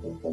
Mm.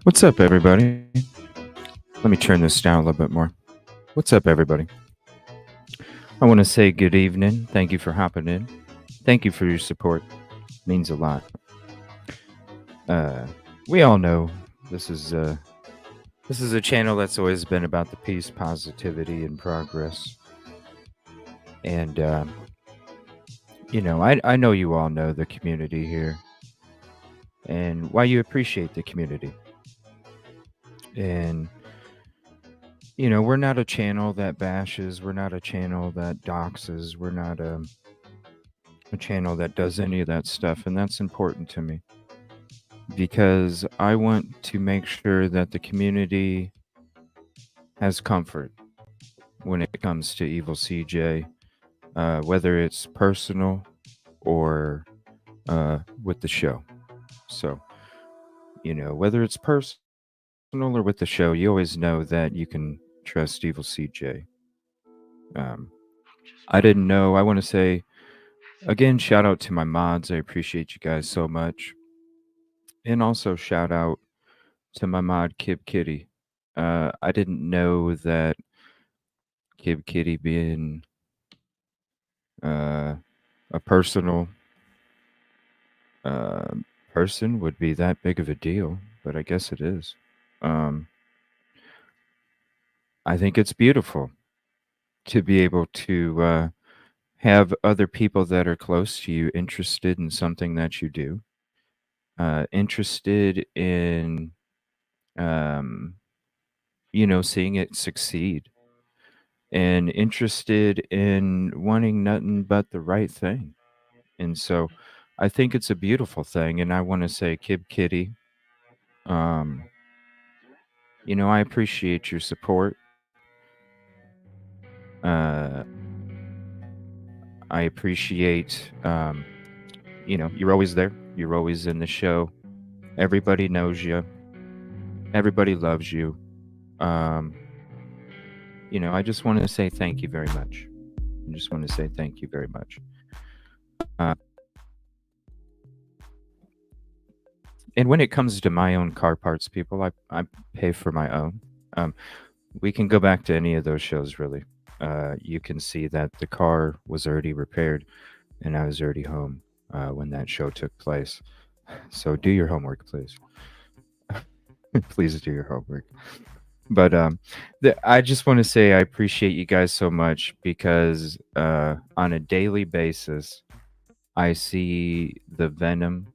What's up, everybody? Let me turn this down a little bit more. What's up, everybody? I want to say good evening. Thank you for hopping in. Thank you for your support. Means a lot. Uh, we all know this is uh, this is a channel that's always been about the peace, positivity, and progress. And I know you all know the community here and why you appreciate the community. And we're not a channel that bashes. We're not a channel that doxes. We're not a channel that does any of that stuff. And that's important to me because I want to make sure that the community has comfort when it comes to Evil CJ, whether it's personal or with the show. So, whether it's personal or with the show, you always know that you can trust Evil CJ. Um, I didn't know. I want to say again, shout out to my mods. I appreciate you guys so much. And also shout out to my mod Kib Kitty. I didn't know that Kib Kitty being uh, a personal uh, person would be that big of a deal, but I guess it is. Um, I think it's beautiful to be able to have other people that are close to you interested in something that you do, interested in um, seeing it succeed, and interested in wanting nothing but the right thing. And so I think it's a beautiful thing. And I want to say, Kib Kitty, um, I appreciate your support. Uh, I appreciate, you're always there. You're always in the show. Everybody knows you. Everybody loves you. Um, I just want to say thank you very much. I just want to say thank you very much. Uh, and when it comes to my own car parts, people, I pay for my own. Um, we can go back to any of those shows, really. You can see that the car was already repaired and I was already home when that show took place. So do your homework, please. Please do your homework. But I just want to say I appreciate you guys so much because on a daily basis, I see the venom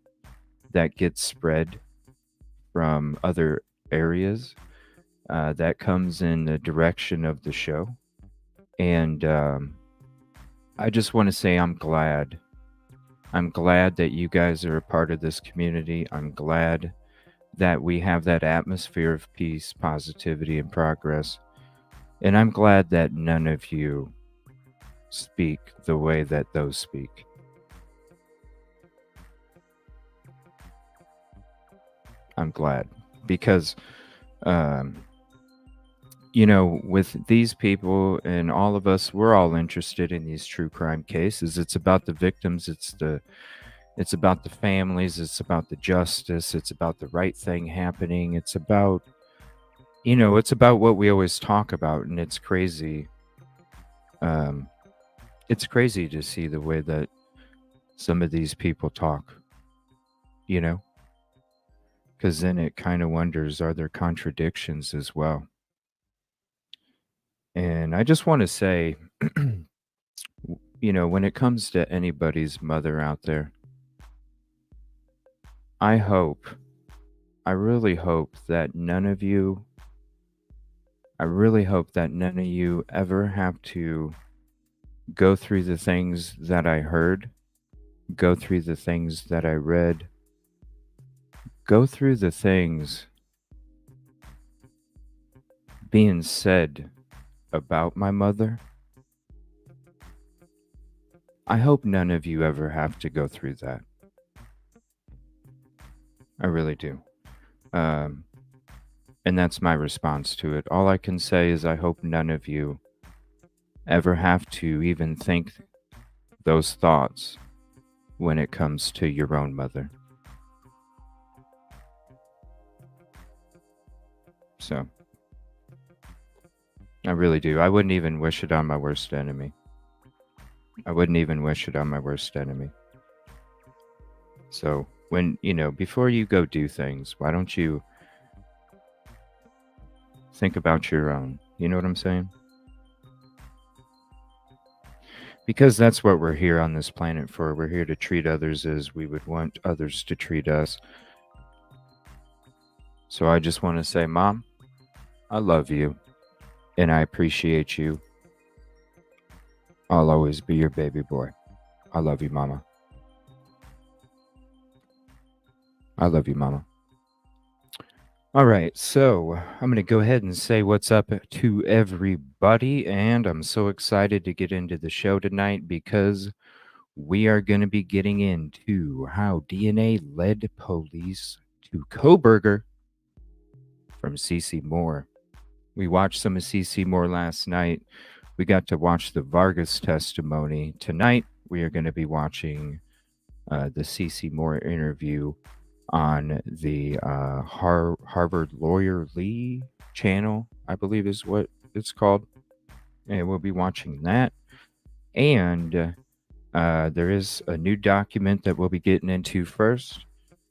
that gets spread from other areas that comes in the direction of the show. And I just want to say I'm glad. I'm glad that you guys are a part of this community. I'm glad that we have that atmosphere of peace, positivity, and progress. And I'm glad that none of you speak the way that those speak. I'm glad because, um, with these people and all of us, we're all interested in these true crime cases. It's about the victims. It's about the families. It's about the justice. It's about the right thing happening. It's about what we always talk about, and it's crazy. Um, it's crazy to see the way that some of these people talk. You know, because then it kind of wonders, are there contradictions as well? And I just want to say, when it comes to anybody's mother out there, I hope, I really hope that none of you, I really hope that none of you ever have to go through the things that I heard, go through the things that I read, go through the things being said about my mother. I hope none of you ever have to go through that. I really do. Um, and that's my response to it. All I can say is I hope none of you ever have to even think those thoughts when it comes to your own mother. So, I really do. I wouldn't even wish it on my worst enemy. I wouldn't even wish it on my worst enemy. So, before you go do things, why don't you think about your own? You know what I'm saying? Because that's what we're here on this planet for. We're here to treat others as we would want others to treat us. So I just want to say, Mom, I love you and I appreciate you. I'll always be your baby boy. I love you, Mama. I love you, Mama. All right, so I'm going to go ahead and say what's up to everybody. And I'm so excited to get into the show tonight because we are going to be getting into how DNA led police to Koberger from CeCe Moore. We watched some of CeCe Moore last night. We got to watch the Vargas testimony. Tonight, we are going to be watching the CeCe Moore interview on the Harvard Lawyer Lee channel, I believe is what it's called. And we'll be watching that. And there is a new document that we'll be getting into first.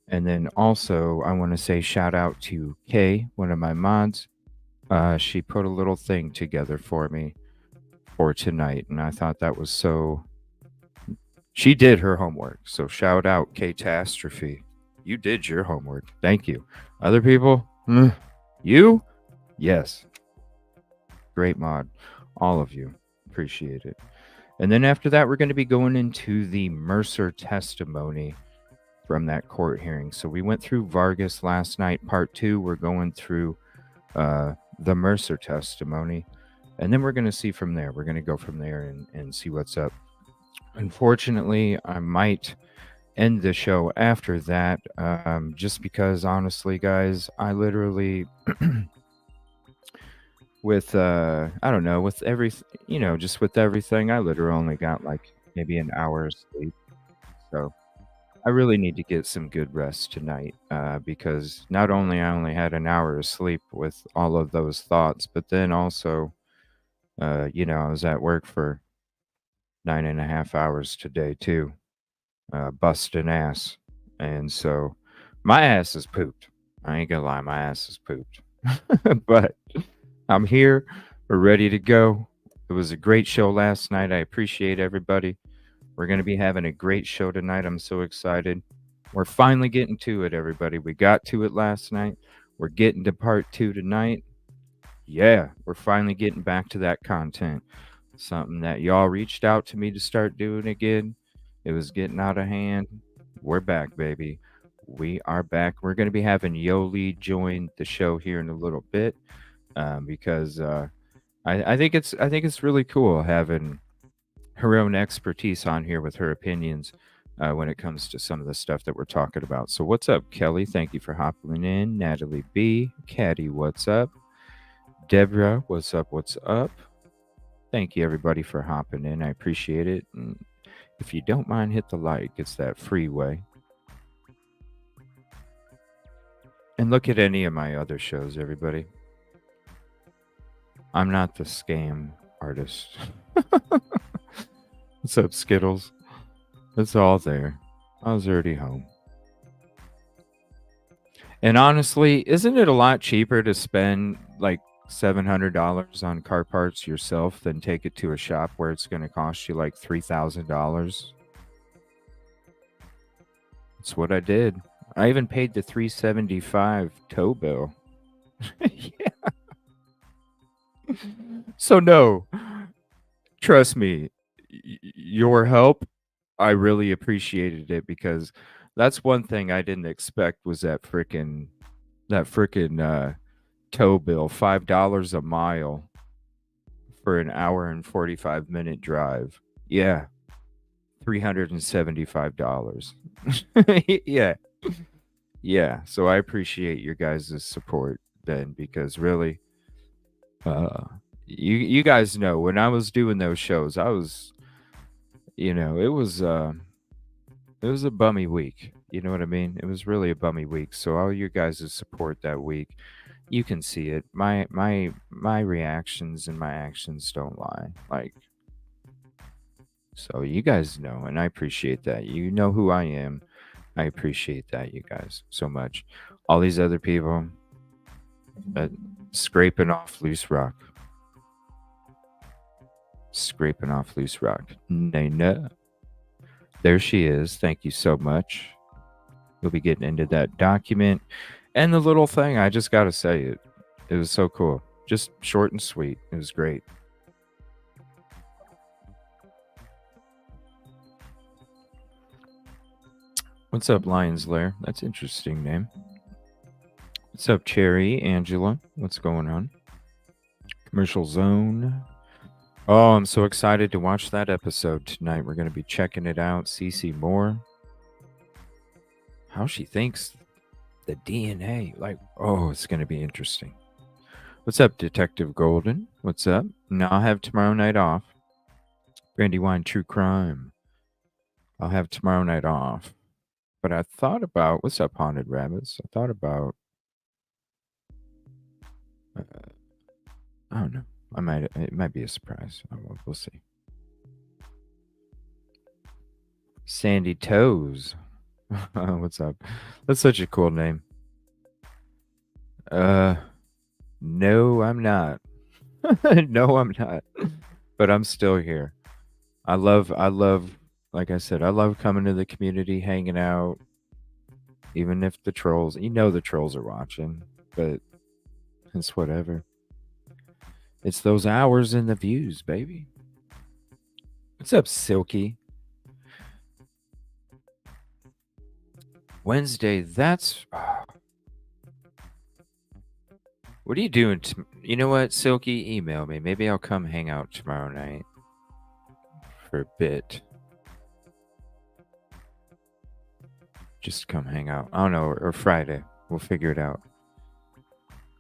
And then also, I want to say shout out to Kay, one of my mods. She put a little thing together for me for tonight. And I thought that was so. She did her homework. So shout out Catastrophe. You did your homework. Thank you. Other people? You? Yes. Great mod. All of you. Appreciate it. And then after that, we're going to be going into the Mercer testimony from that court hearing. So we went through Vargas last night, part 2. We're going through the Mercer testimony. And then we're going to see from there. We're going to go from there and see what's up. Unfortunately, I might end the show after that, just because honestly, guys, I literally with I don't know, with just with everything, I literally only got like maybe an hour of sleep. So I really need to get some good rest tonight, because not only I only had an hour of sleep with all of those thoughts, but then also I was at work for 9.5 hours today too, busting ass. And so my ass is pooped. I ain't gonna lie, my ass is pooped. But I'm here. We're ready to go. It was a great show last night. I appreciate everybody. We're going to be having a great show tonight. I'm so excited. We're finally getting to it, everybody. We got to it last night. We're getting to part 2 tonight. Yeah, we're finally getting back to that content. Something that y'all reached out to me to start doing again. It was getting out of hand. We're back, baby. We are back. We're going to be having Yoli join the show here in a little bit because I think it's really cool having her own expertise on here with her opinions when it comes to some of the stuff that we're talking about. So, what's up, Kelly? Thank you for hopping in. Natalie B, Caddy, what's up? Deborah, what's up? What's up? Thank you, everybody, for hopping in. I appreciate it. And if you don't mind, hit the like. It's that freeway. And look at any of my other shows, everybody. I'm not the scam artist. What's up, Skittles? It's all there. I was already home. And honestly, isn't it a lot cheaper to spend like $700 on car parts yourself than take it to a shop where it's going to cost you like $3,000? That's what I did. I even paid the $375 tow bill. Yeah. So no, trust me, your help, I really appreciated it because that's one thing I didn't expect was that frickin' tow bill, $5 a mile for an hour and 45-minute drive. Yeah, $375. Yeah. Yeah, so I appreciate your guys' support, Ben, because really, uh, you guys know when I was doing those shows, I was, it was a bummy week. You know what I mean? It was really a bummy week. So all your guys' support that week, you can see it. My reactions and my actions don't lie. Like, so you guys know, and I appreciate that. You know who I am. I appreciate that, you guys, so much. All these other people scraping off loose rock. Scraping off loose rock. Nana. There she is. Thank you so much. We'll be getting into that document. And the little thing, I just got to say it. It was so cool. Just short and sweet. It was great. What's up, Lion's Lair? That's an interesting name. What's up, Cherry, Angela? What's going on? Commercial Zone. Oh, I'm so excited to watch that episode tonight. We're going to be checking it out. Cece Moore. How she thinks the DNA. Like, oh, it's going to be interesting. What's up, Detective Golden? What's up? Now I'll have tomorrow night off. Brandywine True Crime. I'll have tomorrow night off. But I thought about, what's up, Haunted Rabbits? I thought about, I don't know. It might be a surprise. We'll see. Sandy Toes. What's up? That's such a cool name. No, I'm not. No, I'm not. But I'm still here. I love, like I said, I love coming to the community, hanging out. Even if the trolls, the trolls are watching, but it's whatever. It's those hours and the views, baby. What's up, Silky? Wednesday, that's. What are you doing? You know what, Silky? Email me. Maybe I'll come hang out tomorrow night for a bit. Just come hang out. I don't know, or Friday. We'll figure it out.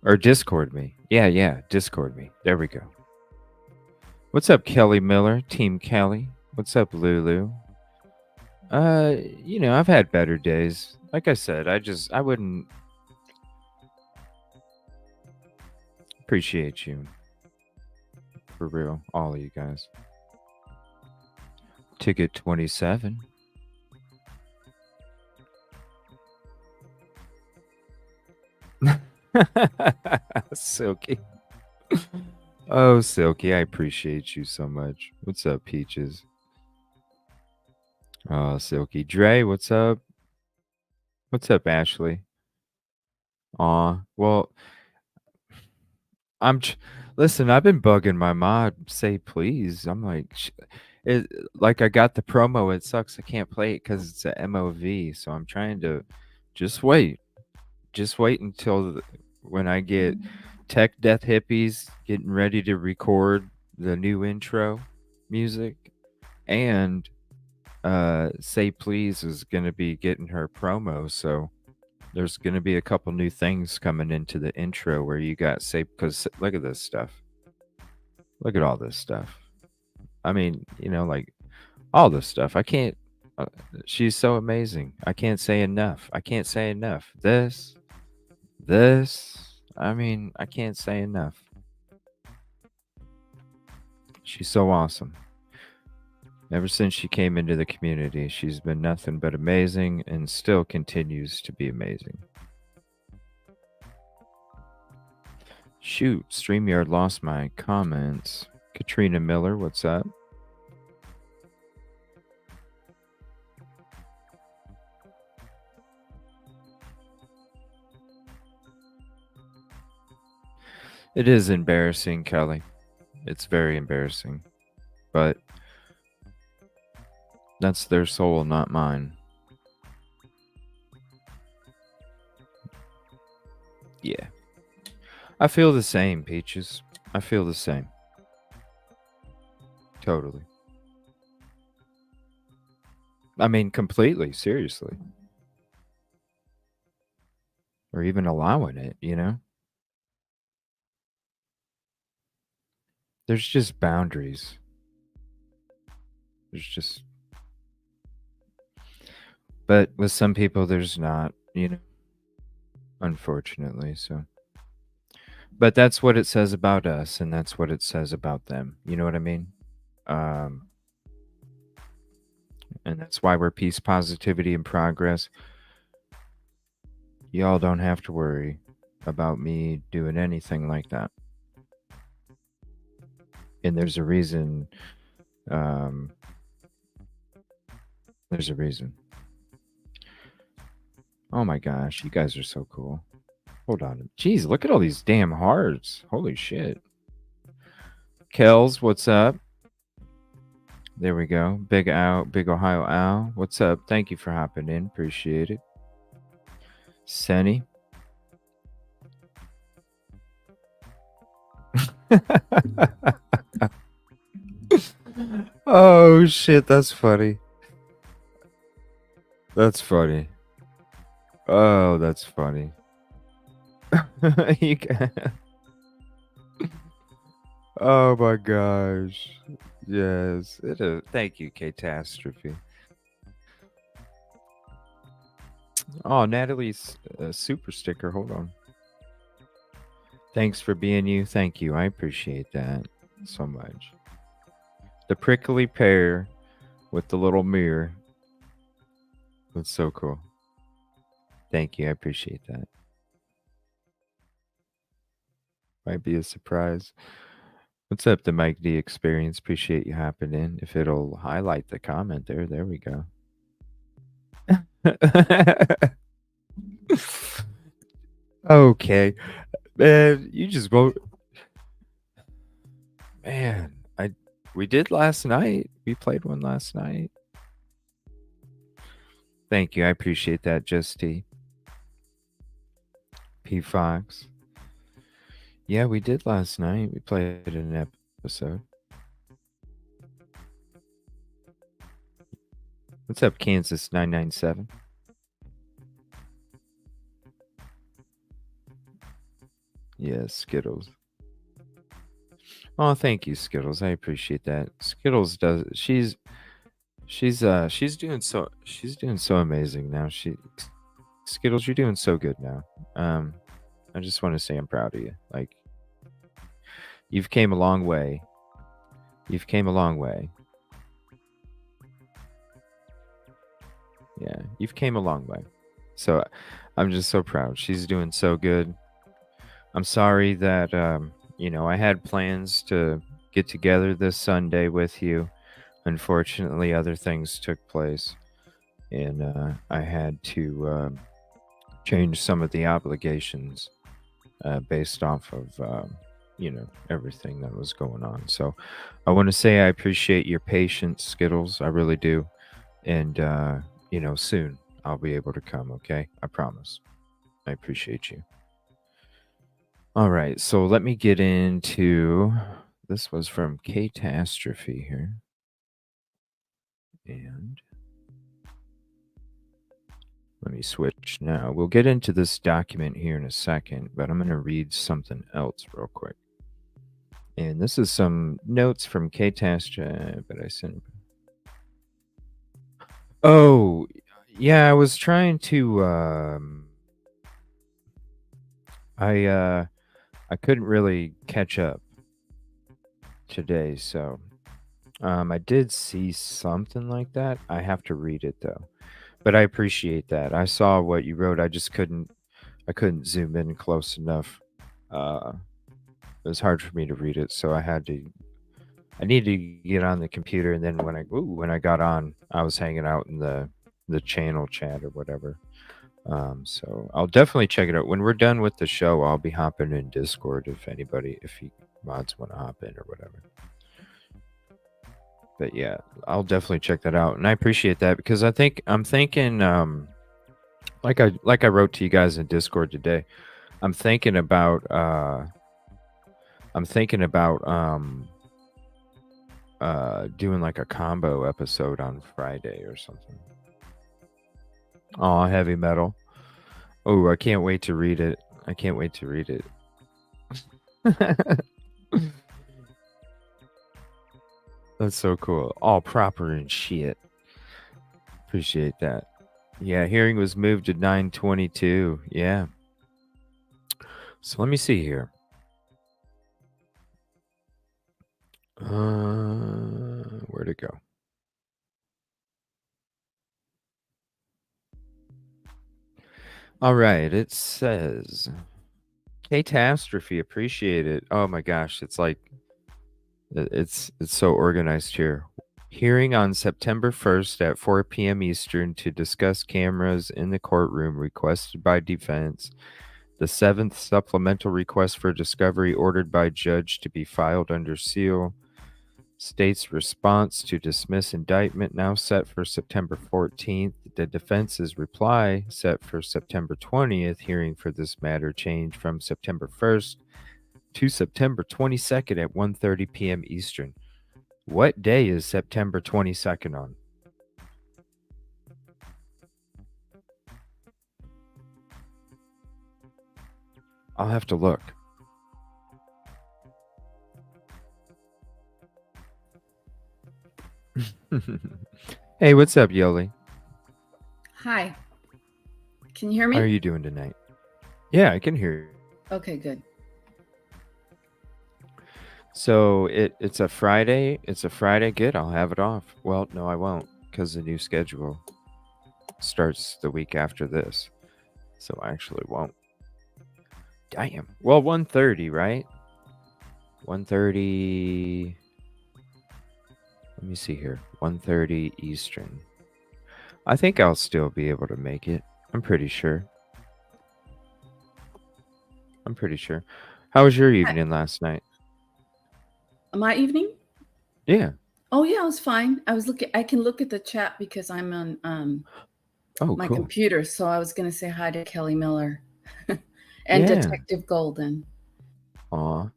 Or Discord me. Yeah, Discord me. There we go. What's up, Kelly Miller? Team Kelly. What's up, Lulu? I've had better days. Like I said, I wouldn't appreciate you. For real, all of you guys. Ticket 27. Silky. Oh, Silky, I appreciate you so much. What's up, Peaches? Oh, Silky. Dre, what's up? What's up, Ashley? Aw, well, listen, I've been bugging my mod, say please. I'm like, like I got the promo. It sucks I can't play it because it's a MOV. So I'm trying to Just wait. Just wait until when I get Tech Death Hippies getting ready to record the new intro music, and Say Please is going to be getting her promo. So there's going to be a couple new things coming into the intro where you got Say, because look at this stuff. Look at all this stuff. I mean, like all this stuff. I can't. Uh, she's so amazing. I can't say enough. I can't say enough. This. I mean, I can't say enough. She's so awesome. Ever since she came into the community, she's been nothing but amazing and still continues to be amazing. Shoot, StreamYard lost my comments. Katrina Miller, what's up? It is embarrassing, Kelly. It's very embarrassing. But that's their soul, not mine. Yeah. I feel the same, Peaches. I feel the same. Totally. I mean, completely, seriously. Or even allowing it, There's just boundaries. There's just. But with some people, there's not, Unfortunately, so. But that's what it says about us, and that's what it says about them. You know what I mean? Um, and that's why we're peace, positivity, and progress. Y'all don't have to worry about me doing anything like that. And there's a reason. Um, there's a reason. Oh my gosh, you guys are so cool. Hold on. Jeez, look at all these damn hearts. Holy shit. Kells, what's up? There we go. Big Ohio Al. What's up? Thank you for hopping in. Appreciate it. Senny. Oh shit, that's funny. That's funny. Oh, that's funny. Oh my gosh. Yes. It is. Thank you, Catastrophe. Oh, Natalie's super sticker. Hold on. Thanks for being you. Thank you. I appreciate that so much. The prickly pear with the little mirror. That's so cool. Thank you. I appreciate that. Might be a surprise. What's up, the Mike D Experience? Appreciate you hopping in. If it'll highlight the comment there we go. Okay. Man, you just vote. Man, we did last night. We played one last night. Thank you. I appreciate that, Just T. P Fox. Yeah, we did last night. We played an episode. What's up, Kansas 997? Yeah, Skittles. Oh, thank you, Skittles. I appreciate that. Skittles does. She's doing so amazing now. Skittles, you're doing so good now. I just want to say I'm proud of you. Like, you've came a long way. You've came a long way. Yeah, you've came a long way. So I'm just so proud. She's doing so good. I'm sorry that I had plans to get together this Sunday with you. Unfortunately, other things took place, and I had to change some of the obligations based off of everything that was going on. So I want to say I appreciate your patience, Skittles. I really do, and soon I'll be able to come, okay? I promise. I appreciate you. All right, so let me get into this was from Catastrophe here. And let me switch now. We'll get into this document here in a second, but I'm going to read something else real quick. And this is some notes from Catastrophe, but I sent. Oh, yeah, I was trying to I couldn't really catch up today, so I did see something like that. I have to read it though. But I appreciate that. I saw what you wrote. I couldn't zoom in close enough. It was hard for me to read it, so I needed to get on the computer, and then when I got on, I was hanging out in the channel chat or whatever. So I'll definitely check it out. When we're done with the show, I'll be hopping in Discord if you mods want to hop in or whatever. But yeah, I'll definitely check that out, and I appreciate that because I'm thinking like I wrote to you guys in Discord today. I'm thinking about doing like a combo episode on Friday or something. Oh, heavy metal. Oh, I can't wait to read it. I can't wait to read it. That's so cool. All proper and shit. Appreciate that. Yeah, hearing was moved to 9/22. Yeah. So let me see here. Where'd it go? All right, it says Catastrophe. Appreciate it. Oh my gosh, it's like it's so organized here. Hearing on September 1st at 4 p.m. Eastern to discuss cameras in the courtroom requested by defense. The 7th supplemental request for discovery ordered by judge to be filed under seal. State's response to dismiss indictment now set for September 14th. The defense's reply set for September 20th. Hearing for this matter changed from September 1st to September 22nd at 1:30 p.m. Eastern. What day is September 22nd on? I'll have to look. Hey, what's up, Yoli? Hi. Can you hear me? How are you doing tonight? Yeah, I can hear you. Okay, good. So it's a Friday. It's a Friday. Good. I'll have it off. Well, no, I won't because the new schedule starts the week after this. So I actually won't. Damn. Well, 1:30, right? 1:30. Let me see here. 1:30 Eastern. I think I'll still be able to make it. I'm pretty sure. How was your evening last night? My evening? Yeah. Oh yeah, it was fine. I can look at the chat because I'm on my cool. computer, so I was gonna say hi to Kelly Miller and Detective Golden. Aw.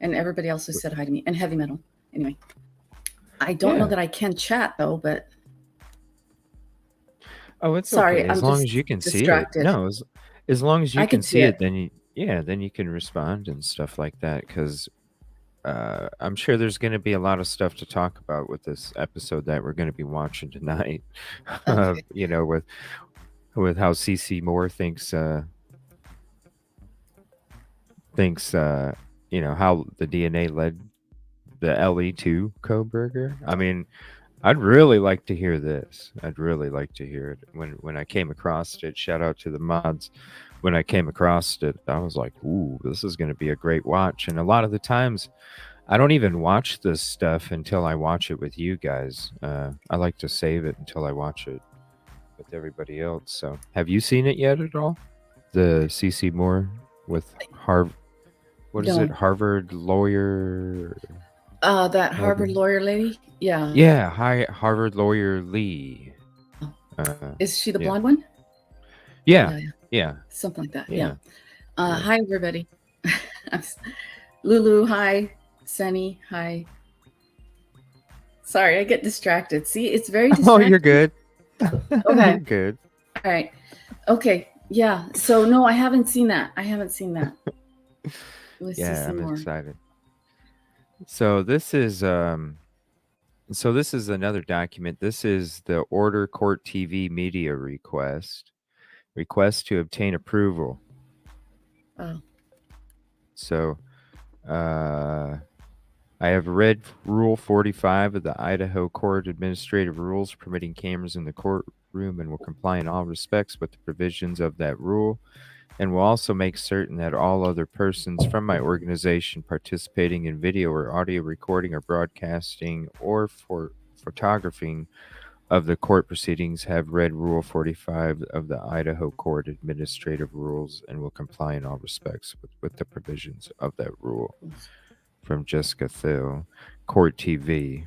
And everybody else who said hi to me, and heavy metal. Anyway. I don't know that I can chat though, but oh, it's sorry, okay. As I'm long just as you can distracted. see it. No, as long as you I can see it, then you can respond and stuff like that because I'm sure there's going to be a lot of stuff to talk about with this episode that we're going to be watching tonight. Okay. You know, with how CC Moore thinks you know how the DNA led the LE2 Koberger. I mean, I'd really like to hear this. I'd really like to hear it. When I came across it, shout out to the mods. When I came across it, I was like, ooh, this is going to be a great watch. And a lot of the times, I don't even watch this stuff until I watch it with you guys. I like to save it until I watch it with everybody else. So, have you seen it yet at all? The CC Moore with Harvard. What is it? Harvard lawyer. That Harvard lawyer lady? Yeah. Yeah, hi, Harvard lawyer Lee. Is she the Yeah. blonde one? Yeah. Yeah, Yeah. something like that. Yeah. Yeah. Yeah. Hi, everybody. Lulu, hi. Sunny, hi. Sorry, I get distracted. See, it's very Oh, you're distracting. good. Okay. You're good. All right. Okay. Yeah. So no, I haven't seen that. Let's see Yeah, some I'm more. excited. So this is another document. This is the Order Court TV Media Request. Request to obtain approval. Oh. So I have read Rule 45 of the Idaho Court Administrative Rules permitting cameras in the courtroom and will comply in all respects with the provisions of that rule, and will also make certain that all other persons from my organization participating in video or audio recording or broadcasting or for photographing of the court proceedings have read Rule 45 of the Idaho Court Administrative Rules and will comply in all respects with the provisions of that rule. From Jessica Thill, Court TV.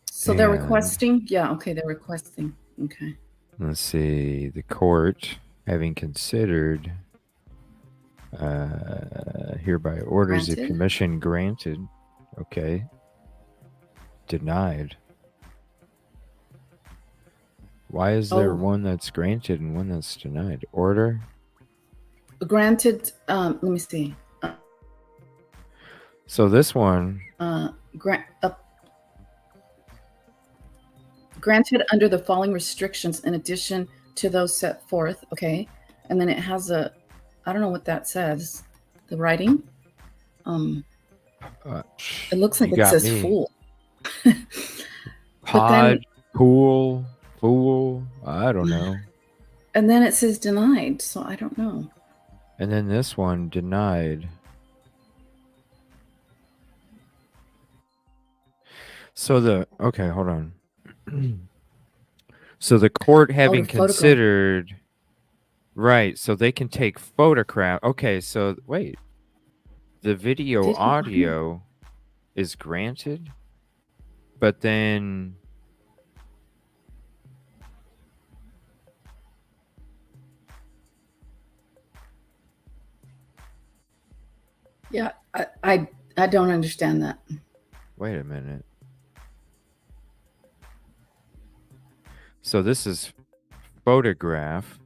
So they're requesting? Yeah, okay, they're requesting. Okay. Let's see. The court, having considered, hereby orders the Granted? permission granted. Okay. Denied. Why is there one that's granted and one that's denied? Order? Granted, let me see. So this one. Granted under the following restrictions in addition to those set forth. Okay. And then it has I don't know what that says. The writing. It looks like it says fool. Pod, pool, fool. I don't know. And then it says denied. So I don't know. And then this one denied. So okay, hold on. So the court having considered, right, so they can take photograph. Okay, so wait. The video audio is granted, but then yeah, I don't understand that. Wait a minute. So this is photograph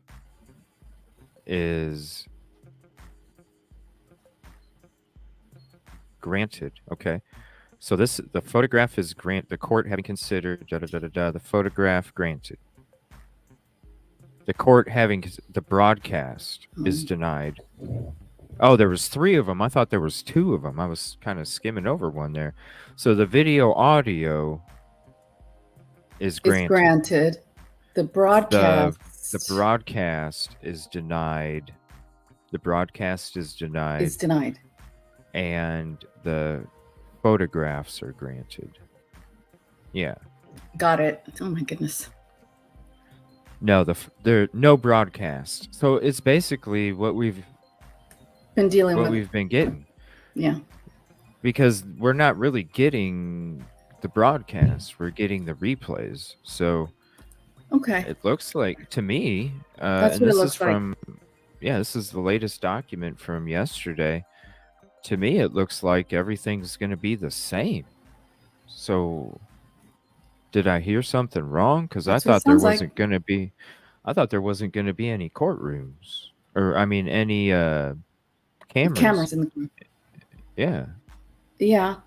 is granted. Okay. So the photograph is the court having considered the photograph granted. The court having the broadcast is denied. Oh, there was 3 of them. I thought there was 2 of them. I was kind of skimming over one there. So the video audio is granted. It's granted. The broadcast. The broadcast is denied. The broadcast is denied. It's denied. And the photographs are granted. Yeah. Got it. Oh my goodness. No, there no broadcast. So it's basically what we've been dealing with. What we've been getting. Yeah. Because we're not really getting the broadcast. We're getting the replays. So okay. It looks like to me, that's what it looks like. Yeah, this is the latest document from yesterday. To me, it looks like everything's going to be the same. So, did I hear something wrong? Because I thought there wasn't going to be. I thought there wasn't going to be any courtrooms, or I mean, any cameras. Cameras in the. Yeah. Yeah.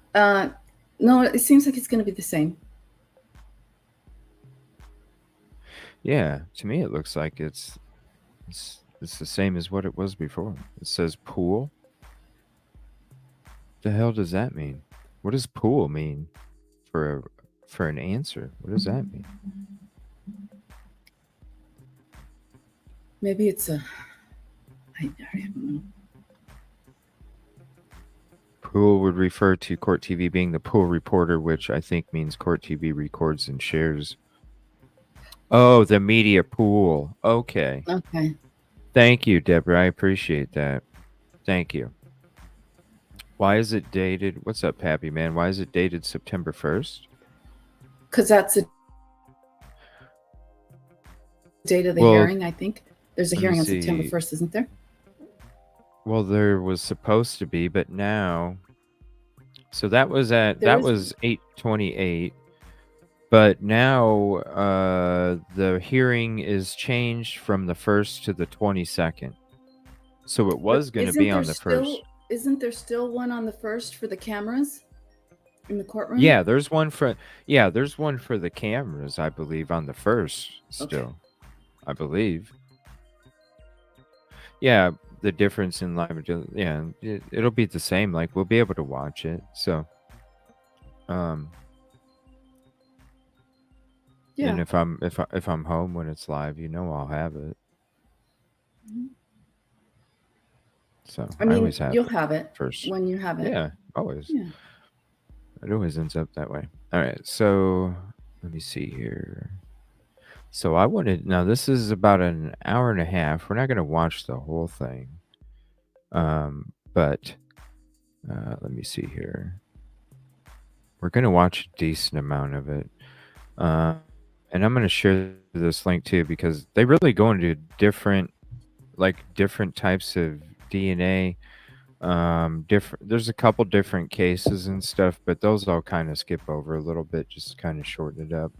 No, it seems like it's going to be the same. Yeah, to me it looks like it's the same as what it was before. It says pool. The hell does that mean? What does pool mean for an answer? What does that mean? Maybe it's I don't know. Pool would refer to Court TV being the pool reporter, which I think means Court TV records and shares. Oh, the media pool. Okay. Okay. Thank you, Deborah. I appreciate that. Thank you. Why is it dated? What's up, Pappy Man? Why is it dated September 1st? Because that's date of the Well, hearing, I think. There's a let me hearing on September see. 1st, isn't there? Well, there was supposed to be, but now, so that was There is. 8/28. But now the hearing is changed from the 1st to the 22nd. So it But was going to be on the 1st. isn't there still one on the 1st for the cameras in the courtroom? Yeah, there's one for the cameras, I believe, on the 1st still. Okay. I believe. Yeah, the difference in live, yeah, it'll be the same. Like we'll be able to watch it. So, and Yeah. if I'm home when it's live, I'll have it. So I I mean, always have you'll have it first. when you have it. Yeah, always. Yeah. It always ends up that way. All right, so let me see here. So I wanted now. This is about an hour and a half. We're not going to watch the whole thing, but let me see here. We're going to watch a decent amount of it, and I'm going to share this link too because they really go into different types of DNA. Different. There's a couple different cases and stuff, but those I'll kind of skip over a little bit, just kind of shorten it up.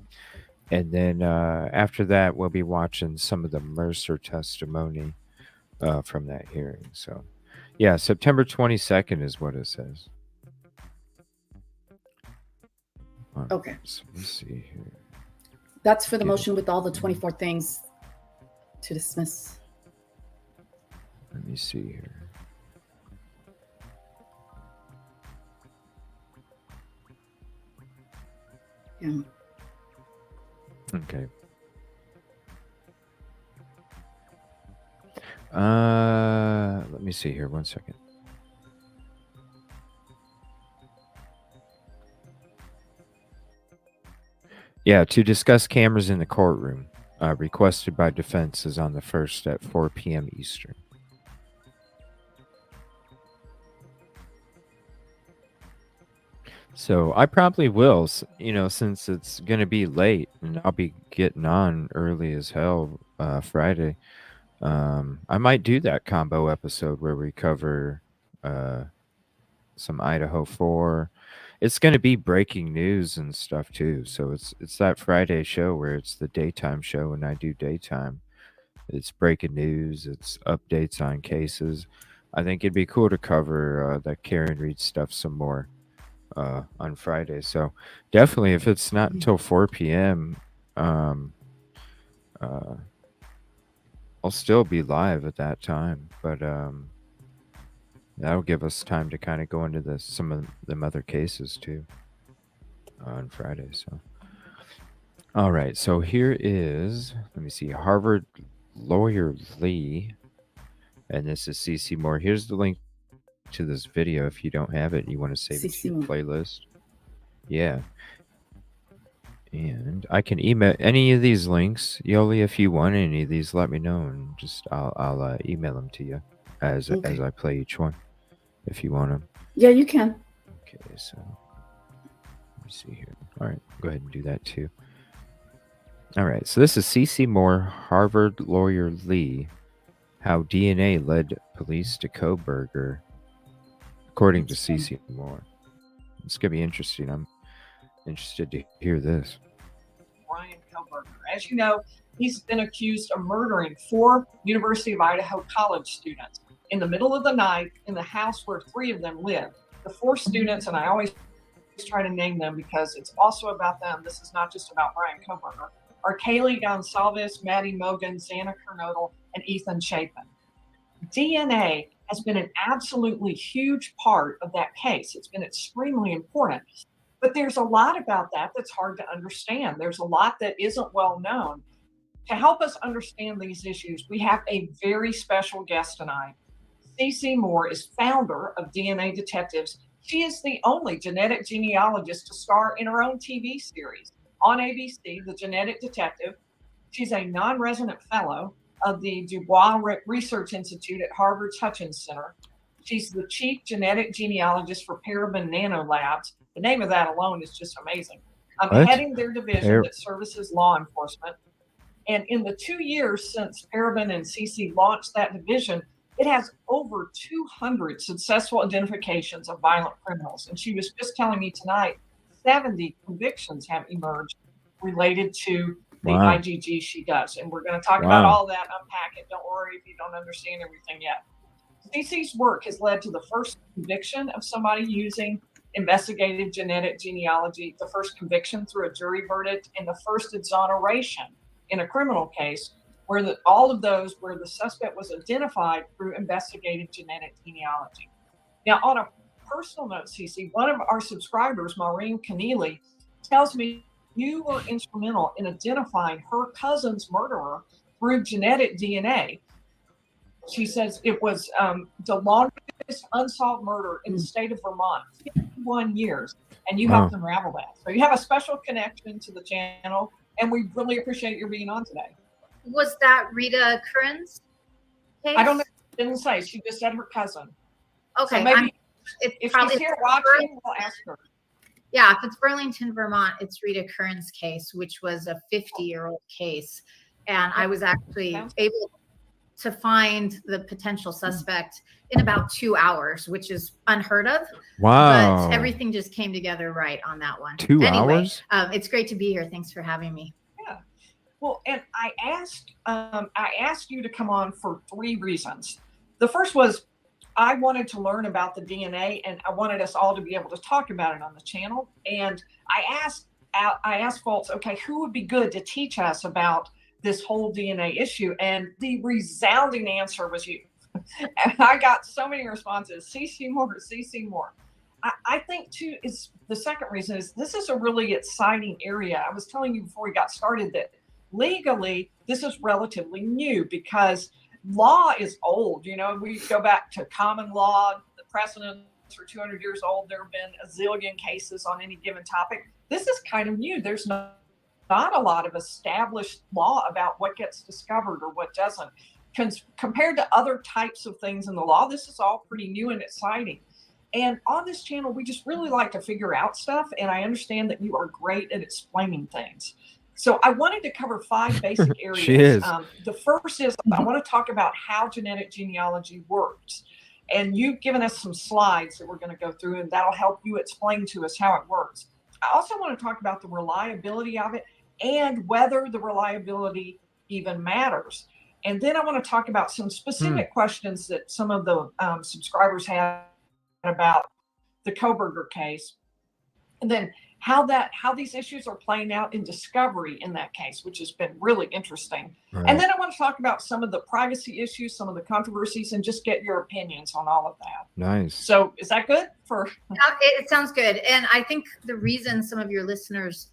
And then after that, we'll be watching some of the Mercer testimony from that hearing. So, yeah, September 22nd is what it says. Okay. So let's see here. That's for the motion with all the 24 things to dismiss. Let me see here. Yeah. Okay. Let me see here. 1 second. Yeah, to discuss cameras in the courtroom, requested by defense is on the 1st at 4 p.m. Eastern. So I probably will, since it's going to be late and I'll be getting on early as hell Friday. I might do that combo episode where we cover some Idaho 4. It's going to be breaking news and stuff too. So it's that Friday show where it's the daytime show and I do daytime. It's breaking news, it's updates on cases. I think it'd be cool to cover that Karen Reed stuff some more on Friday. So definitely, if it's not until 4 p.m., I'll still be live at that time. But that'll give us time to kind of go into some of them other cases too on Friday. So, all right. So here is, let me see, Harvard lawyer Lee, and this is CC Moore. Here's the link to this video if you don't have it and you want to save it to your playlist. Yeah. And I can email any of these links, Yoli. If you want any of these, let me know, and just I'll email them to you as I play each one, if you want them. Yeah, you can. Okay, so let me see here. All right, go ahead and do that too. All right, so this is CC Moore, Harvard lawyer Lee, how DNA led police to Koberger, according to CC Moore. It's gonna be interesting. I'm interested to hear this. Brian Koberger. As you know, he's been accused of murdering 4 University of Idaho college students in the middle of the night in the house where 3 of them live. The 4 students, and I always try to name them because it's also about them. This is not just about Brian Koberger. Are Kaylee Gonsalves, Maddie Mogan, Xana Kernodle, and Ethan Chapin. DNA has been an absolutely huge part of that case. It's been extremely important. But there's a lot about that that's hard to understand. There's a lot that isn't well known. To help us understand these issues, we have a very special guest tonight. CC Moore is founder of DNA Detectives. She is the only genetic genealogist to star in her own TV series on ABC, The Genetic Detective. She's a non-resident fellow of the Dubois Research Institute at Harvard's Hutchins Center. She's the chief genetic genealogist for Paraben Nanolabs. The name of that alone is just amazing. I'm heading their division that services law enforcement. And in the 2 years since Parabon and CC launched that division, it has over 200 successful identifications of violent criminals. And she was just telling me tonight, 70 convictions have emerged related to the Wow. IGG she does. And we're going to talk Wow. about all that, unpack it. Don't worry if you don't understand everything yet. CC's work has led to the first conviction of somebody using investigative genetic genealogy, the first conviction through a jury verdict, and the first exoneration in a criminal case where all of those where the suspect was identified through investigative genetic genealogy. Now, on a personal note, CC, one of our subscribers, Maureen Keneally, tells me you were instrumental in identifying her cousin's murderer through genetic DNA. She says it was the longest unsolved murder in the state of Vermont, 51 years, and you helped unravel that. So you have a special connection to the channel, and we really appreciate your being on today. Was that Rita Curran's case? I don't know. Didn't say. She just said her cousin. Okay. So maybe if probably she's here watching, we'll ask her. Yeah, if it's Burlington, Vermont, it's Rita Curran's case, which was a 50-year-old case. And I was actually able to find the potential suspect in about 2 hours, which is unheard of. Wow. But everything just came together right on that one. 2 hours? It's great to be here. Thanks for having me. Yeah. Well, and I asked you to come on for 3 reasons. The first was I wanted to learn about the DNA, and I wanted us all to be able to talk about it on the channel. And I asked folks, okay, who would be good to teach us about this whole DNA issue? And the resounding answer was you. And I got so many responses. CC Moore. I think too is the second reason is this is a really exciting area. I was telling you before we got started that legally this is relatively new because law is old. You know, we go back to common law, the precedents are 200 years old. There have been a zillion cases on any given topic. This is kind of new. There's not a lot of established law about what gets discovered or what doesn't. Compared to other types of things in the law, this is all pretty new and exciting. And on this channel, we just really like to figure out stuff. And I understand that you are great at explaining things. So I wanted to cover 5 basic areas. She is. The first is I want to talk about how genetic genealogy works. And you've given us some slides that we're going to go through, and that'll help you explain to us how it works. I also want to talk about the reliability of it and whether the reliability even matters. And then I want to talk about some specific questions that some of the subscribers had about the Kohberger case. And then how these issues are playing out in discovery in that case, which has been really interesting. Right. And then I want to talk about some of the privacy issues, some of the controversies, and just get your opinions on all of that. Nice. So is that good? It sounds good. And I think the reason some of your listeners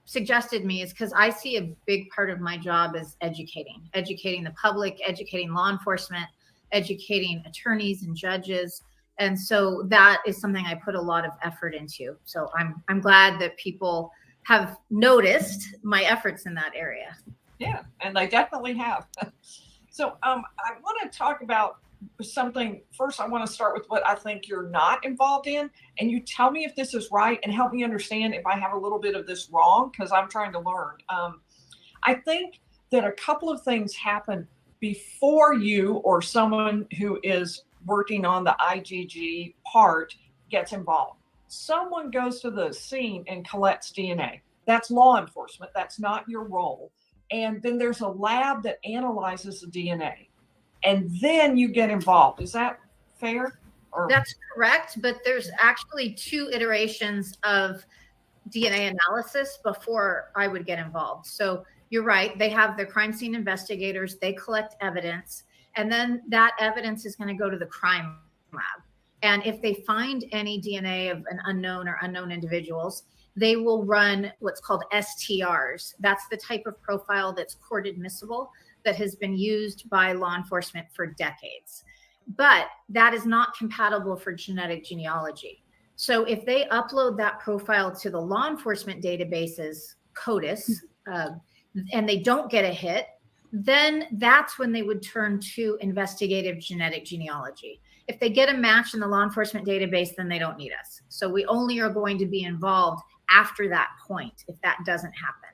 suggested me is because I see a big part of my job is educating the public, educating law enforcement, educating attorneys and judges. And so that is something I put a lot of effort into. So I'm glad that people have noticed my efforts in that area. Yeah, and they definitely have. So I want to talk about something. First, I want to start with what I think you're not involved in. And you tell me if this is right and help me understand if I have a little bit of this wrong, because I'm trying to learn. I think that a couple of things happen before you or someone who is working on the IGG part gets involved. Someone goes to the scene and collects DNA. That's law enforcement. That's not your role. And then there's a lab that analyzes the DNA. And then you get involved. Is that fair? That's correct. But there's actually 2 iterations of DNA analysis before I would get involved. So you're right. They have their crime scene investigators. They collect evidence. And then that evidence is going to go to the crime lab. And if they find any DNA of an unknown or unknown individuals, they will run what's called STRs. That's the type of profile that's court admissible that has been used by law enforcement for decades. But that is not compatible for genetic genealogy. So if they upload that profile to the law enforcement databases, CODIS, and they don't get a hit, then that's when they would turn to investigative genetic genealogy. If they get a match in the law enforcement database, then they don't need us. So we only are going to be involved after that point if that doesn't happen.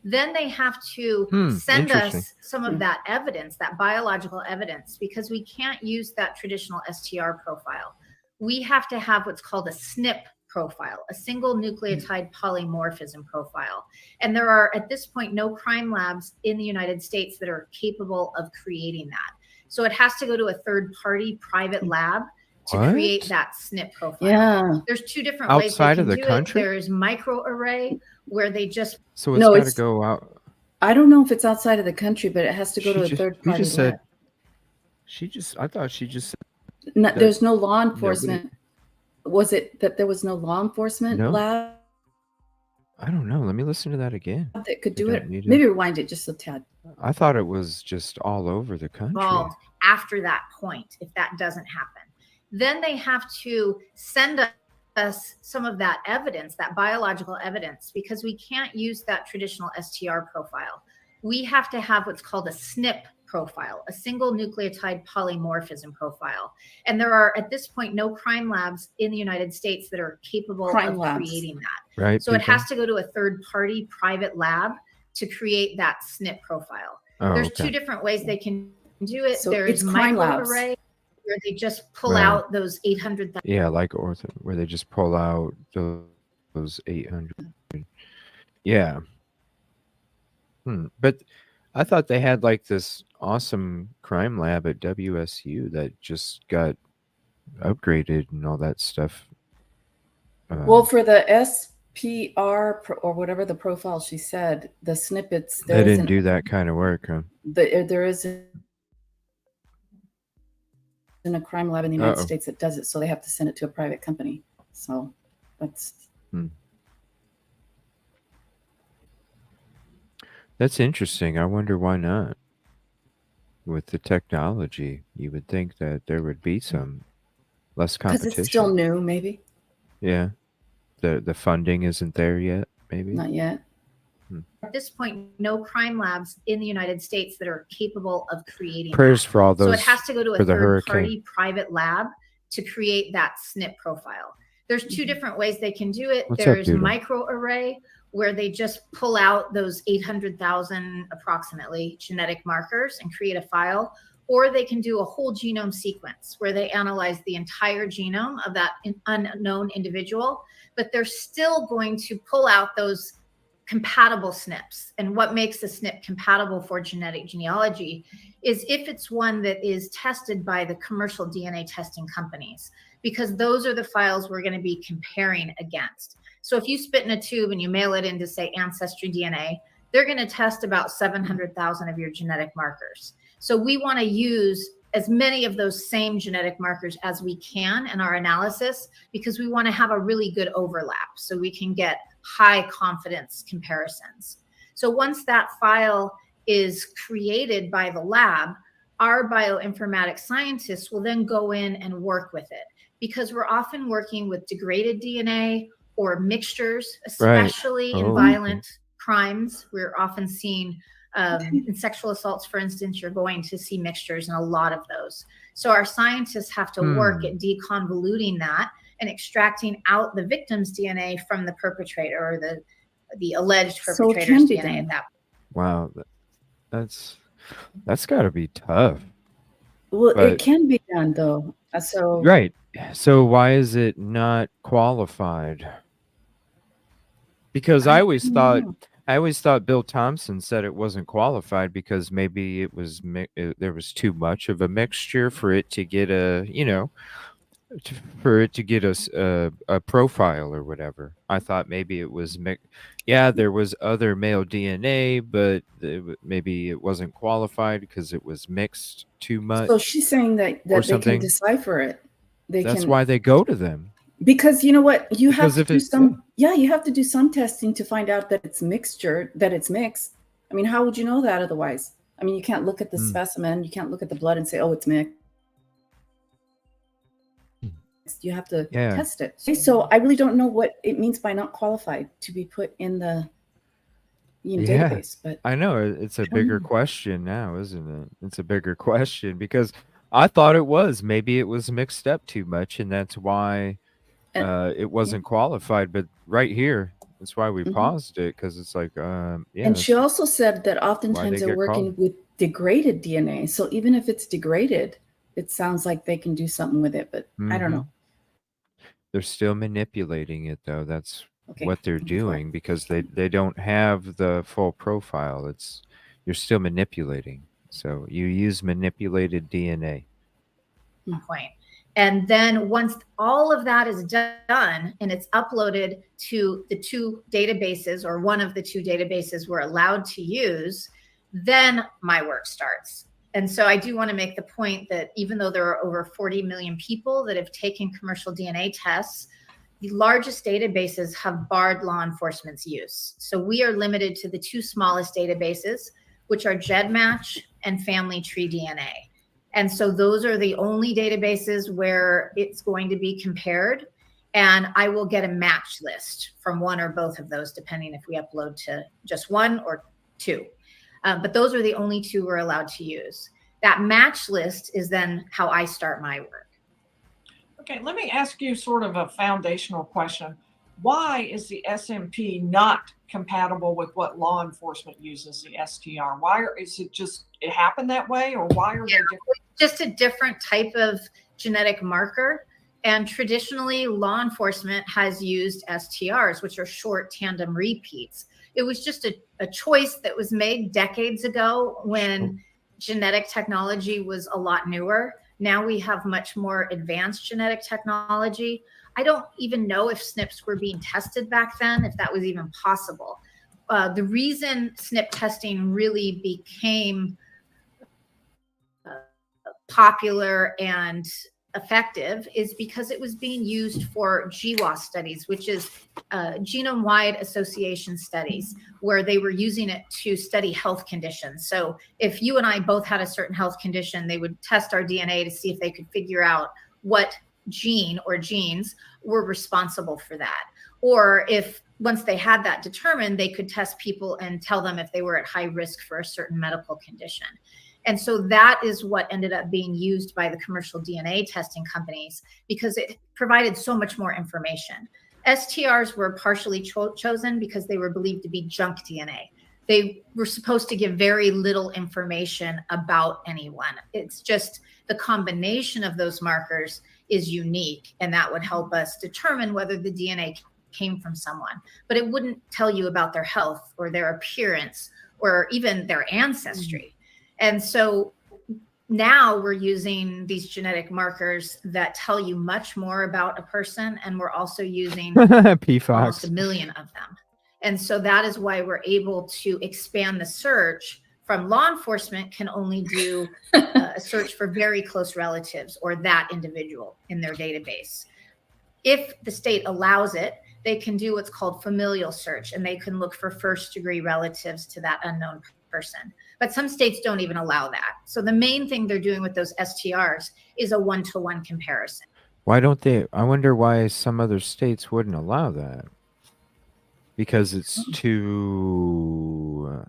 Then they have to send Interesting. us some of that evidence, that biological evidence, because we can't use that traditional STR profile. We have to have what's called a SNP profile, a single nucleotide polymorphism profile. And there are, at this point, no crime labs in the United States that are capable of creating that. So it has to go to a third-party private lab to create that SNP profile. Yeah. There's two different ways they Outside can of the do country? it. There's microarray, where they just So it's No, got to it's- go out. I don't know if it's outside of the country, but it has to go to a third You party just lab. said. I thought she just said. No, that there's no law enforcement. Was it that there was no law enforcement No. lab I don't know. Let me listen to that again. that could I do don't it? need to- Maybe rewind it just a tad. I thought it was just all over the country. involved after that point, if that doesn't happen. Then they have to send us some of that evidence, that biological evidence, because we can't use that traditional STR profile. We have to have what's called a SNP profile, a single nucleotide polymorphism profile. And there are, at this point, no crime labs in the United States that are capable of creating that. Right. So it has to go to a third-party private lab to create that SNP profile. Oh, There's okay. two different ways they can do it. So There's it's crime labs. microarray, where they just pull Right. out those 800,000. Yeah, like ortho, where they just pull out those 800. Yeah. But I thought they had like this awesome crime lab at WSU that just got upgraded and all that stuff. Well, for the SPR or whatever the profile she said, the snippets, they didn't do that kind of work, huh? There isn't a crime lab in the United States that does it, so they have to send it to a private company. So that's That's interesting. I wonder why not. With the technology, you would think that there would be some less because competition. it's still new, maybe Yeah. The funding isn't there yet, maybe. not yet. At this point, no crime labs in the United States that are capable of creating Prayers that. for all So those it has to go to a for the third-party private lab to create that SNP profile. There's two different ways they can do it. What's up, There's Doodle? microarray, where they just pull out those 800,000 approximately genetic markers and create a file, or they can do a whole genome sequence where they analyze the entire genome of that unknown individual, but they're still going to pull out those compatible SNPs. And what makes a SNP compatible for genetic genealogy is if it's one that is tested by the commercial DNA testing companies, because those are the files we're going to be comparing against. So if you spit in a tube and you mail it into, say, Ancestry DNA, they're going to test about 700,000 of your genetic markers. So we want to use as many of those same genetic markers as we can in our analysis, because we want to have a really good overlap so we can get high confidence comparisons. So once that file is created by the lab, our bioinformatics scientists will then go in and work with it, because we're often working with degraded DNA or mixtures, especially in violent crimes. We're often seeing in sexual assaults, for instance, you're going to see mixtures in a lot of those. So our scientists have to work at deconvoluting that and extracting out the victim's DNA from the perpetrator or the alleged perpetrator's DNA at that point. Wow, that's got to be tough. Well, it can be done though. So right. So why is it not qualified? Because I always thought Bill Thompson said it wasn't qualified because maybe it was there was too much of a mixture for it to get a a profile or whatever. I thought maybe it was there was other male DNA, but maybe it wasn't qualified because it was mixed too much. So she's saying that they can decipher it. That's why they go to them. Because you know what, you have to do you have to do some testing to find out that it's mixed. I mean, how would you know that otherwise? I mean, you can't look at the specimen, you can't look at the blood and say, oh, it's mixed. You have to test it. So I really don't know what it means by not qualified to be put in the database. But I know it's a bigger question now, isn't it? It's a bigger question because I thought it was. Maybe it was mixed up too much, and that's why it wasn't qualified. But right here, That's why we paused it, because it's like, yeah. And she also said that oftentimes they're working with degraded DNA. So even if it's degraded, it sounds like they can do something with it, but I don't know. They're still manipulating it, though. That's what they're doing, because they don't have the full profile. You're still manipulating. So you use manipulated DNA. Point. And then once all of that is done and it's uploaded to the two databases, or one of the two databases we're allowed to use, then my work starts. And so I do want to make the point that even though there are over 40 million people that have taken commercial DNA tests, the largest databases have barred law enforcement's use. So we are limited to the two smallest databases, which are GEDmatch and Family Tree DNA. And so those are the only databases where it's going to be compared. And I will get a match list from one or both of those, depending if we upload to just one or two. But those are the only two we're allowed to use. That match list is then how I start my work. Okay, let me ask you sort of a foundational question. Why is the SMP not compatible with what law enforcement uses, the STR? Why is it just, it happened that way, or why are they different? Just a different type of genetic marker. And traditionally, law enforcement has used STRs, which are short tandem repeats. It was just a choice that was made decades ago when genetic technology was a lot newer. Now we have much more advanced genetic technology. I don't even know if SNPs were being tested back then, if that was even possible. The reason SNP testing really became popular and effective is because it was being used for GWAS studies, which is genome-wide association studies, where they were using it to study health conditions. So if you and I both had a certain health condition, they would test our DNA to see if they could figure out what gene or genes were responsible for that. Or if once they had that determined, they could test people and tell them if they were at high risk for a certain medical condition. And so that is what ended up being used by the commercial DNA testing companies, because it provided so much more information. STRs were partially chosen because they were believed to be junk DNA. They were supposed to give very little information about anyone. It's just the combination of those markers is unique, and that would help us determine whether the DNA came from someone. But it wouldn't tell you about their health or their appearance or even their ancestry. And so now we're using these genetic markers that tell you much more about a person, and we're also using almost 1 million of them. And so that is why we're able to expand the search from law enforcement can only do a search for very close relatives or that individual in their database. If the state allows it, they can do what's called familial search, and they can look for first-degree relatives to that unknown person. But some states don't even allow that. So the main thing they're doing with those STRs is a one-to-one comparison. Why don't they? I wonder why some other states wouldn't allow that. Because it's too...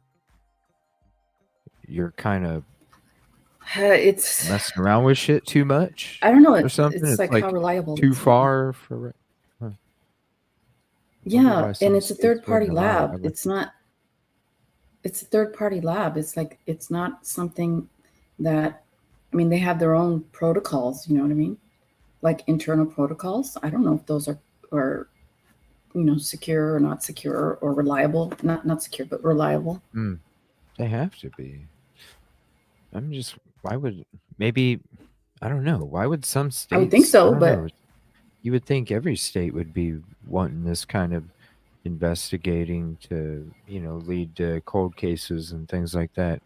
you're kind of it's messing around with shit too much. I don't know. Or something. It's like how reliable. Too far for... Yeah, and it's a third-party lab. It's not... It's a third-party lab. It's like, it's not something that, I mean, they have their own protocols, you know what I mean? Like internal protocols. I don't know if those are you know, secure or not secure or reliable. Not secure, but reliable. They have to be. I'm just, why would, maybe, I don't know. Why would some states? I would think so, but you would think every state would be wanting this kind of investigating to, you know, lead to cold cases and things like that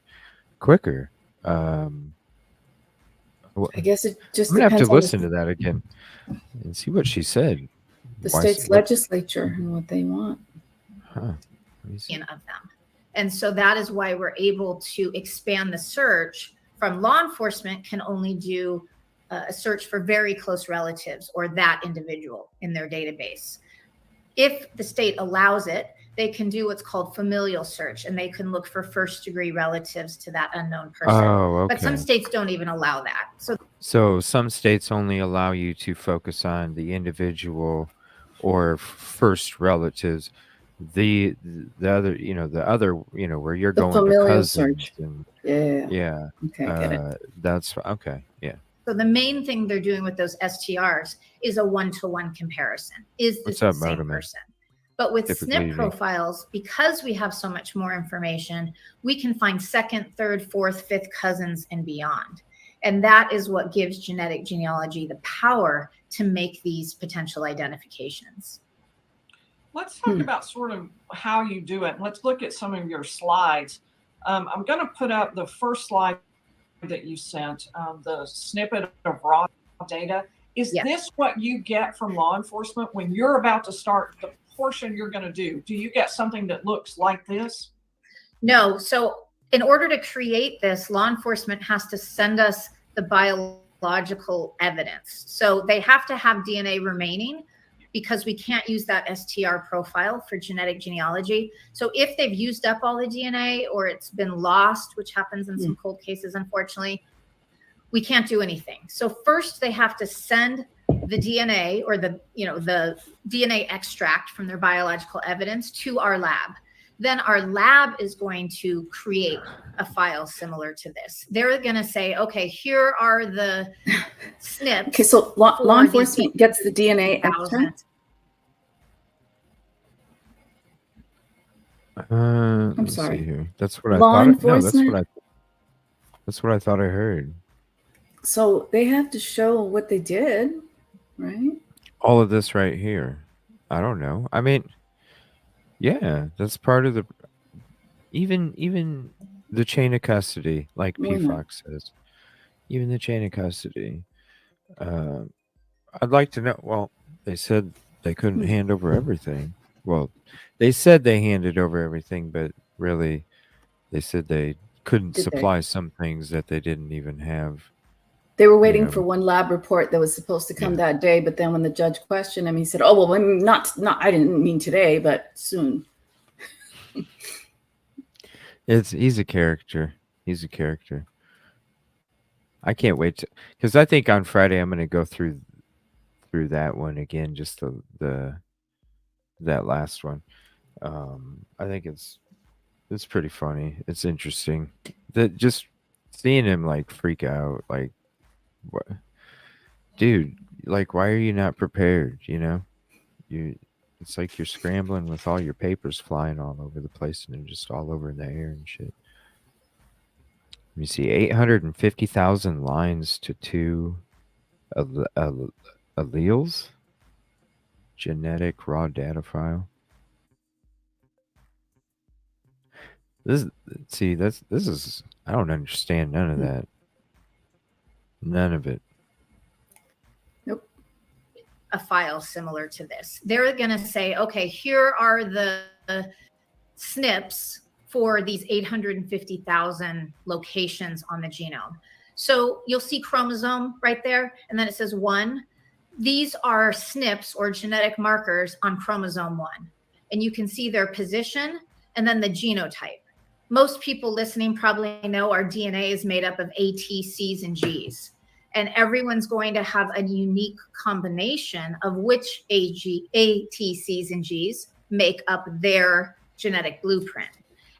quicker. I guess it just I'm gonna have to listen to that again and see what she said. The state's legislature and what they want. Huh. Of them. And so that is why we're able to expand the search from law enforcement can only do a search for very close relatives or that individual in their database. If the state allows it, they can do what's called familial search, and they can look for first-degree relatives to that unknown person. Oh, okay. But some states don't even allow that. So some states only allow you to focus on the individual or first relatives, the other, where you're The going to familial cousins search. and Yeah. Okay, get it. that's okay. Yeah. So the main thing they're doing with those STRs is a one-to-one comparison. Is this What's up, the same Motorman? person? But with Typically SNP profiles, because we have so much more information, we can find second, third, fourth, fifth cousins and beyond. And that is what gives genetic genealogy the power to make these potential identifications. Let's talk about sort of how you do it. Let's look at some of your slides. I'm going to put up the first slide that you sent, the snippet of raw data. Is this what you get from law enforcement when you're about to start the portion you're going to do? Do you get something that looks like this? No. So in order to create this, law enforcement has to send us the biological evidence. So they have to have DNA remaining, because we can't use that STR profile for genetic genealogy. So if they've used up all the DNA or it's been lost, which happens in some cold cases, unfortunately, we can't do anything. So first they have to send the DNA or the DNA extract from their biological evidence to our lab. Then our lab is going to create a file similar to this. They're going to say, okay, here are the SNPs. Okay, so law enforcement gets the DNA extract? I'm sorry. See here. That's what I law thought. Enforcement? That's what I thought I heard. So they have to show what they did, right? All of this right here. I don't know. I mean, yeah, that's part of the even the chain of custody, like P. Fox says. Even the chain of custody. I'd like to know. Well, they said they couldn't hand over everything. Well, they said they handed over everything, but really, they said they couldn't supply some things that they didn't even have. They were waiting for one lab report that was supposed to come that day, but then when the judge questioned him, he said, "Oh well, not. I didn't mean today, but soon." He's a character. He's a character. I can't wait because I think on Friday I'm going to go through that one again, just that last one. I think it's pretty funny. It's interesting that just seeing him like freak out, like, what, dude? Like, why are you not prepared? It's like you're scrambling with all your papers flying all over the place and they're just all over in the air and shit. Let me see, 850,000 lines to 2 alleles. Genetic raw data file. This is I don't understand none of that. None of it. Nope. A file similar to this. They're going to say, okay, here are the SNPs for these 850,000 locations on the genome. So you'll see chromosome right there, and then it says 1. These are SNPs or genetic markers on chromosome 1. And you can see their position and then the genotype. Most people listening probably know our DNA is made up of A, T, C's, and G's. And everyone's going to have a unique combination of which A, T, C's, and G's make up their genetic blueprint.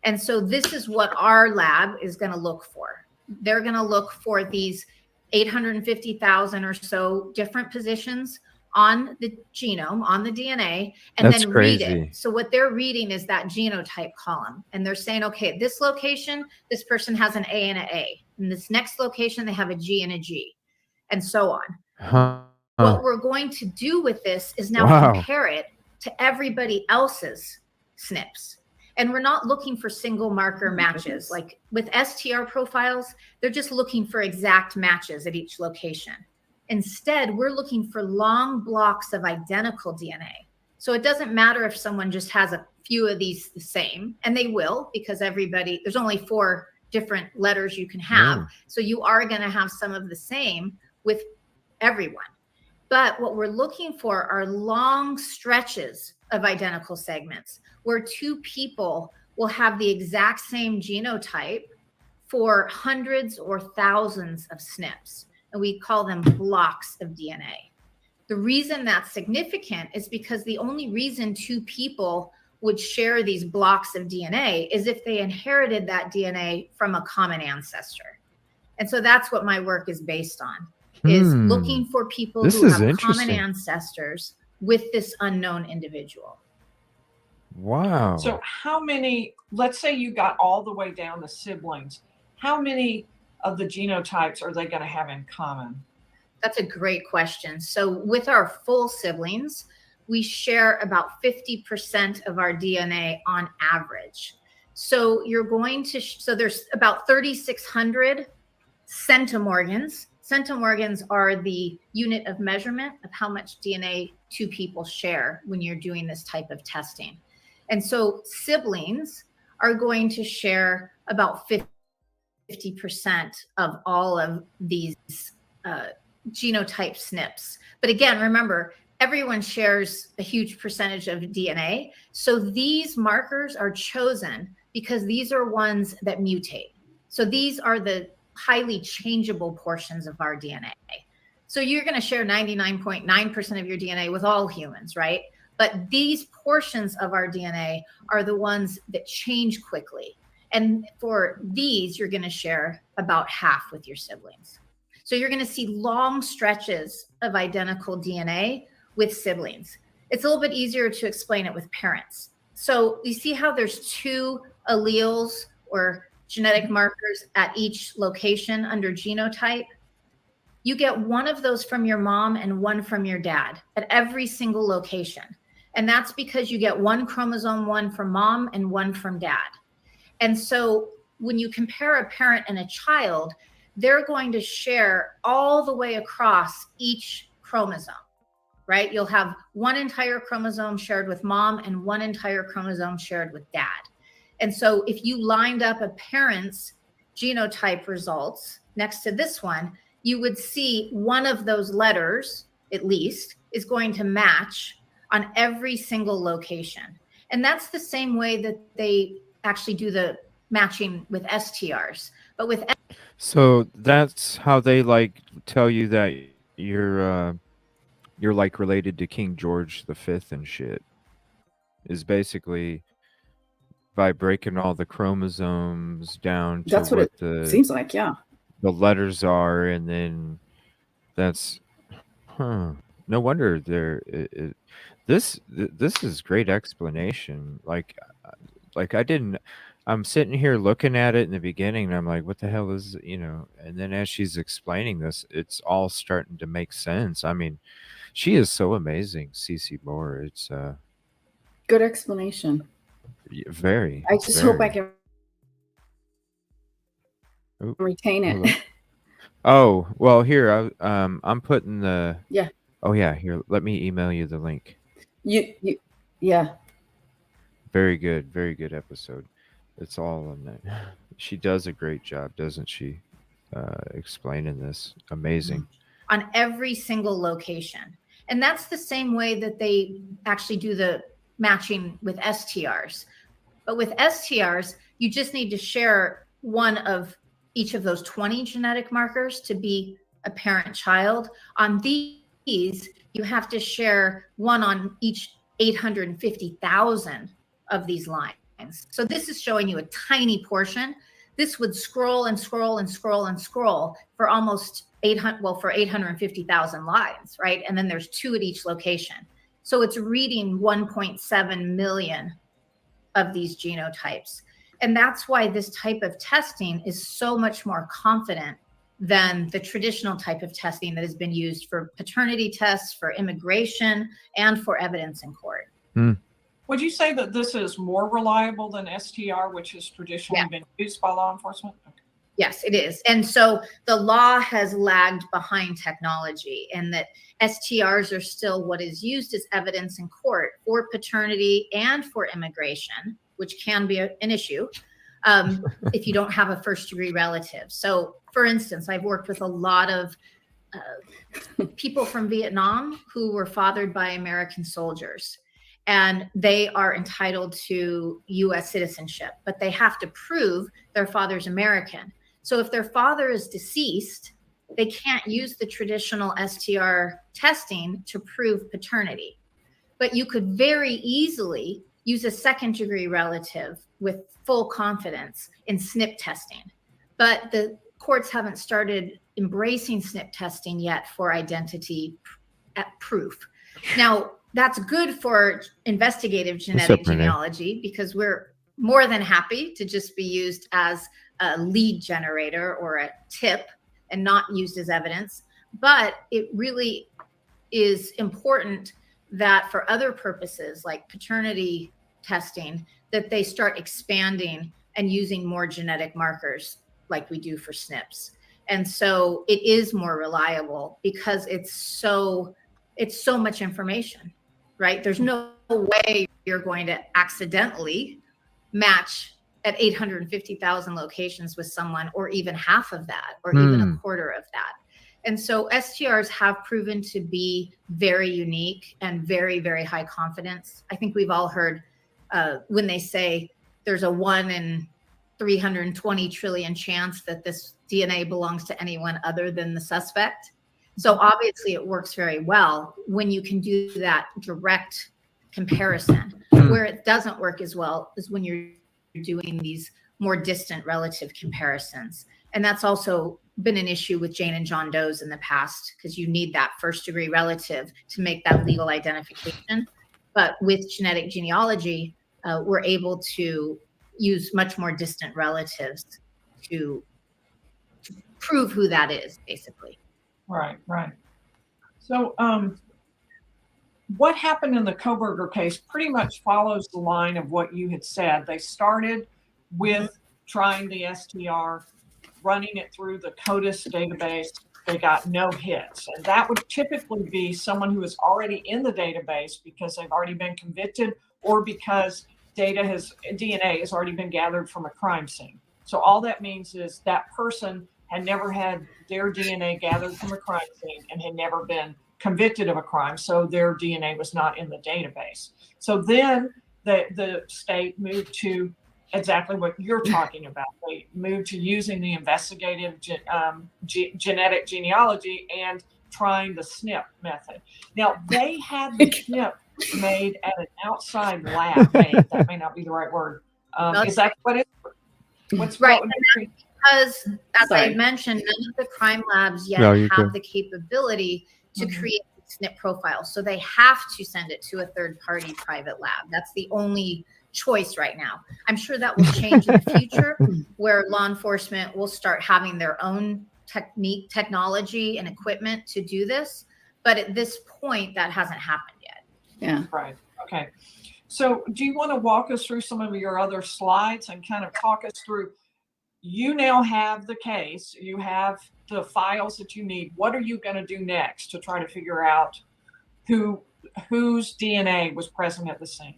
And so this is what our lab is going to look for. They're going to look for these 850,000 or so different positions on the genome, on the DNA, and then read it. So what they're reading is that genotype column. And they're saying, okay, at this location, this person has an A and an A. In this next location, they have a G and a G, and so on. What we're going to do with this is now compare it to everybody else's SNPs. And we're not looking for single marker matches. Like with STR profiles, they're just looking for exact matches at each location. Instead, we're looking for long blocks of identical DNA. So it doesn't matter if someone just has a few of these the same, and they will, because there's only 4 different letters you can have. So you are going to have some of the same with everyone. But what we're looking for are long stretches of identical segments where 2 people will have the exact same genotype for hundreds or thousands of SNPs. And we call them blocks of DNA. The reason that's significant is because the only reason 2 people would share these blocks of DNA is if they inherited that DNA from a common ancestor. And so that's what my work is based on, is looking for people who have common ancestors with this unknown individual. Wow. So how many, let's say you got all the way down to siblings, how many of the genotypes are they going to have in common? That's a great question. So with our full siblings, we share about 50% of our DNA on average. So you're going to, so there's about 3,600 centimorgans. Centimorgans are the unit of measurement of how much DNA two people share when you're doing this type of testing. And so siblings are going to share about 50% of all of these genotype SNPs. But again, remember, everyone shares a huge percentage of DNA. So these markers are chosen because these are ones that mutate. So these are the highly changeable portions of our DNA. So you're going to share 99.9% of your DNA with all humans, right? But these portions of our DNA are the ones that change quickly. And for these, you're going to share about half with your siblings. So you're going to see long stretches of identical DNA with siblings. It's a little bit easier to explain it with parents. So you see how there's two alleles or genetic markers at each location under genotype? You get one of those from your mom and one from your dad at every single location. And that's because you get one chromosome, one from mom and one from dad. And so when you compare a parent and a child, they're going to share all the way across each chromosome, right? You'll have one entire chromosome shared with mom and one entire chromosome shared with dad. And so if you lined up a parent's genotype results next to this one, you would see one of those letters, at least, is going to match on every single location. And that's the same way that they actually do the matching with STRs. But with so that's how they like tell you that you're like related to King George V and shit. Is basically by breaking all the chromosomes down to that's what it seems like, yeah. The letters are, and then that's no wonder this is great explanation. Like I didn't. I'm sitting here looking at it in the beginning, and I'm like, what the hell is, and then as she's explaining this, it's all starting to make sense. I mean, she is so amazing, Cece Moore. It's good explanation. Very. I just hope I can retain it. Oh, well, here, I'm putting the... Yeah. Oh, yeah, here, let me email you the link. Yeah. Very good episode. It's all on that. She does a great job, doesn't she, explaining this. Amazing. On every single location. And that's the same way that they actually do the matching with STRs. But with STRs, you just need to share one of each of those 20 genetic markers to be a parent-child. On these, you have to share one on each 850,000 of these lines. So this is showing you a tiny portion. This would scroll and scroll and scroll and scroll for almost 850,000 lines, right? And then there's two at each location. So it's reading 1.7 million of these genotypes. And that's why this type of testing is so much more confident than the traditional type of testing that has been used for paternity tests, for immigration, and for evidence in court. Would you say that this is more reliable than STR, which has traditionally been used by law enforcement? Okay. Yes, it is. And so the law has lagged behind technology, and that STRs are still what is used as evidence in court for paternity and for immigration, which can be an issue if you don't have a first-degree relative. So, for instance, I've worked with a lot of people from Vietnam who were fathered by American soldiers, and they are entitled to U.S. citizenship, but they have to prove their father's American. So if their father is deceased, they can't use the traditional STR testing to prove paternity. But you could very easily use a second degree relative with full confidence in SNP testing. But the courts haven't started embracing SNP testing yet for identity proof. Now, that's good for investigative genetic genealogy because we're more than happy to just be used as a lead generator or a tip and not used as evidence. But it really is important that for other purposes like paternity testing, that they start expanding and using more genetic markers like we do for SNPs. And so it is more reliable because it's so much information, right? There's no way you're going to accidentally match at 850,000 locations with someone, or even half of that, or even a quarter of that. And so STRs have proven to be very unique and very, very high confidence. I think we've all heard when they say there's a 1 in 320 trillion chance that this DNA belongs to anyone other than the suspect. So obviously it works very well when you can do that direct comparison. Where it doesn't work as well is when you're doing these more distant relative comparisons. And that's also been an issue with Jane and John Doe's in the past, because you need that first degree relative to make that legal identification. But with genetic genealogy, we're able to use much more distant relatives to prove who that is, basically. Right. So what happened in the Kohberger case pretty much follows the line of what you had said. They started with trying the STR, running it through the CODIS database. They got no hits. And that would typically be someone who is already in the database because they've already been convicted, or because DNA has already been gathered from a crime scene. So all that means is that person had never had their DNA gathered from a crime scene and had never been convicted of a crime. So their DNA was not in the database. So then the state moved to exactly what you're talking about. They moved to using the investigative genetic genealogy and trying the SNP method. Now, they had the SNP made at an outside lab. That may not be the right word. Is that what it is? What's right? Because, as I mentioned, none of the crime labs yet have the capability to create SNP profiles. So they have to send it to a third-party private lab. That's the only choice right now. I'm sure that will change in the future, where law enforcement will start having their own technology and equipment to do this. But at this point, that hasn't happened yet. Yeah. Right. Okay. So do you want to walk us through some of your other slides and kind of talk us through, you now have the case, you have the files that you need. What are you going to do next to try to figure out whose DNA was present at the scene?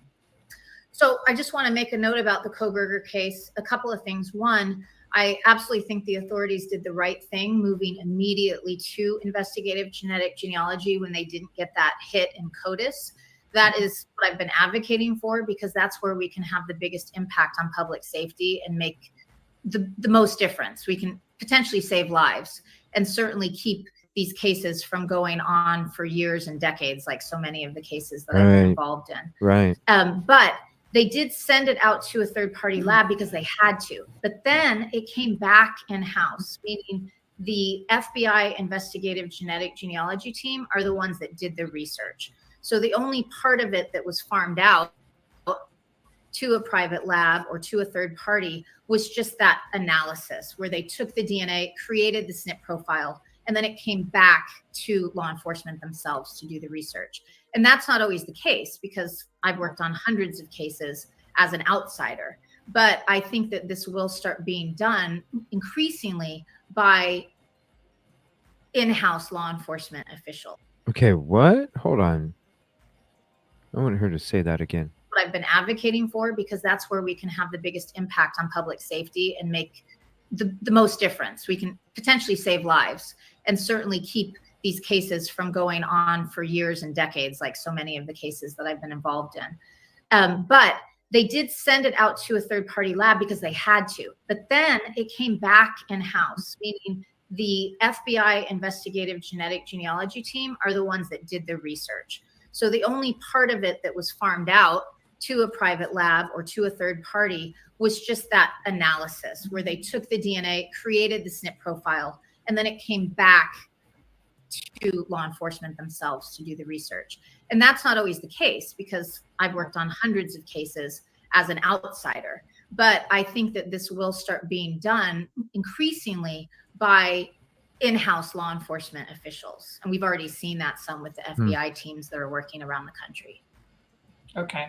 So I just want to make a note about the Kohberger case. A couple of things. One, I absolutely think the authorities did the right thing, moving immediately to investigative genetic genealogy when they didn't get that hit in CODIS. That is what I've been advocating for, because that's where we can have the biggest impact on public safety and make the most difference. We can potentially save lives and certainly keep these cases from going on for years and decades, like so many of the cases that I've been involved in. Right. But they did send it out to a third-party lab because they had to. But then it came back in-house, meaning the FBI investigative genetic genealogy team are the ones that did the research. So the only part of it that was farmed out to a private lab or to a third party was just that analysis, where they took the DNA, created the SNP profile, and then it came back to law enforcement themselves to do the research. And that's not always the case, because I've worked on hundreds of cases as an outsider. But I think that this will start being done increasingly by in-house law enforcement officials. Okay, what? Hold on. I want her to say that again. What I've been advocating for, because that's where we can have the biggest impact on public safety and make the most difference. We can potentially save lives and certainly keep these cases from going on for years and decades, like so many of the cases that I've been involved in. But they did send it out to a third-party lab because they had to. But then it came back in-house, meaning the FBI investigative genetic genealogy team are the ones that did the research. So the only part of it that was farmed out to a private lab or to a third party was just that analysis where they took the DNA, created the SNP profile, and then it came back to law enforcement themselves to do the research. And that's not always the case, because I've worked on hundreds of cases as an outsider. But I think that this will start being done increasingly by in-house law enforcement officials. And we've already seen that some with the FBI teams that are working around the country. Okay.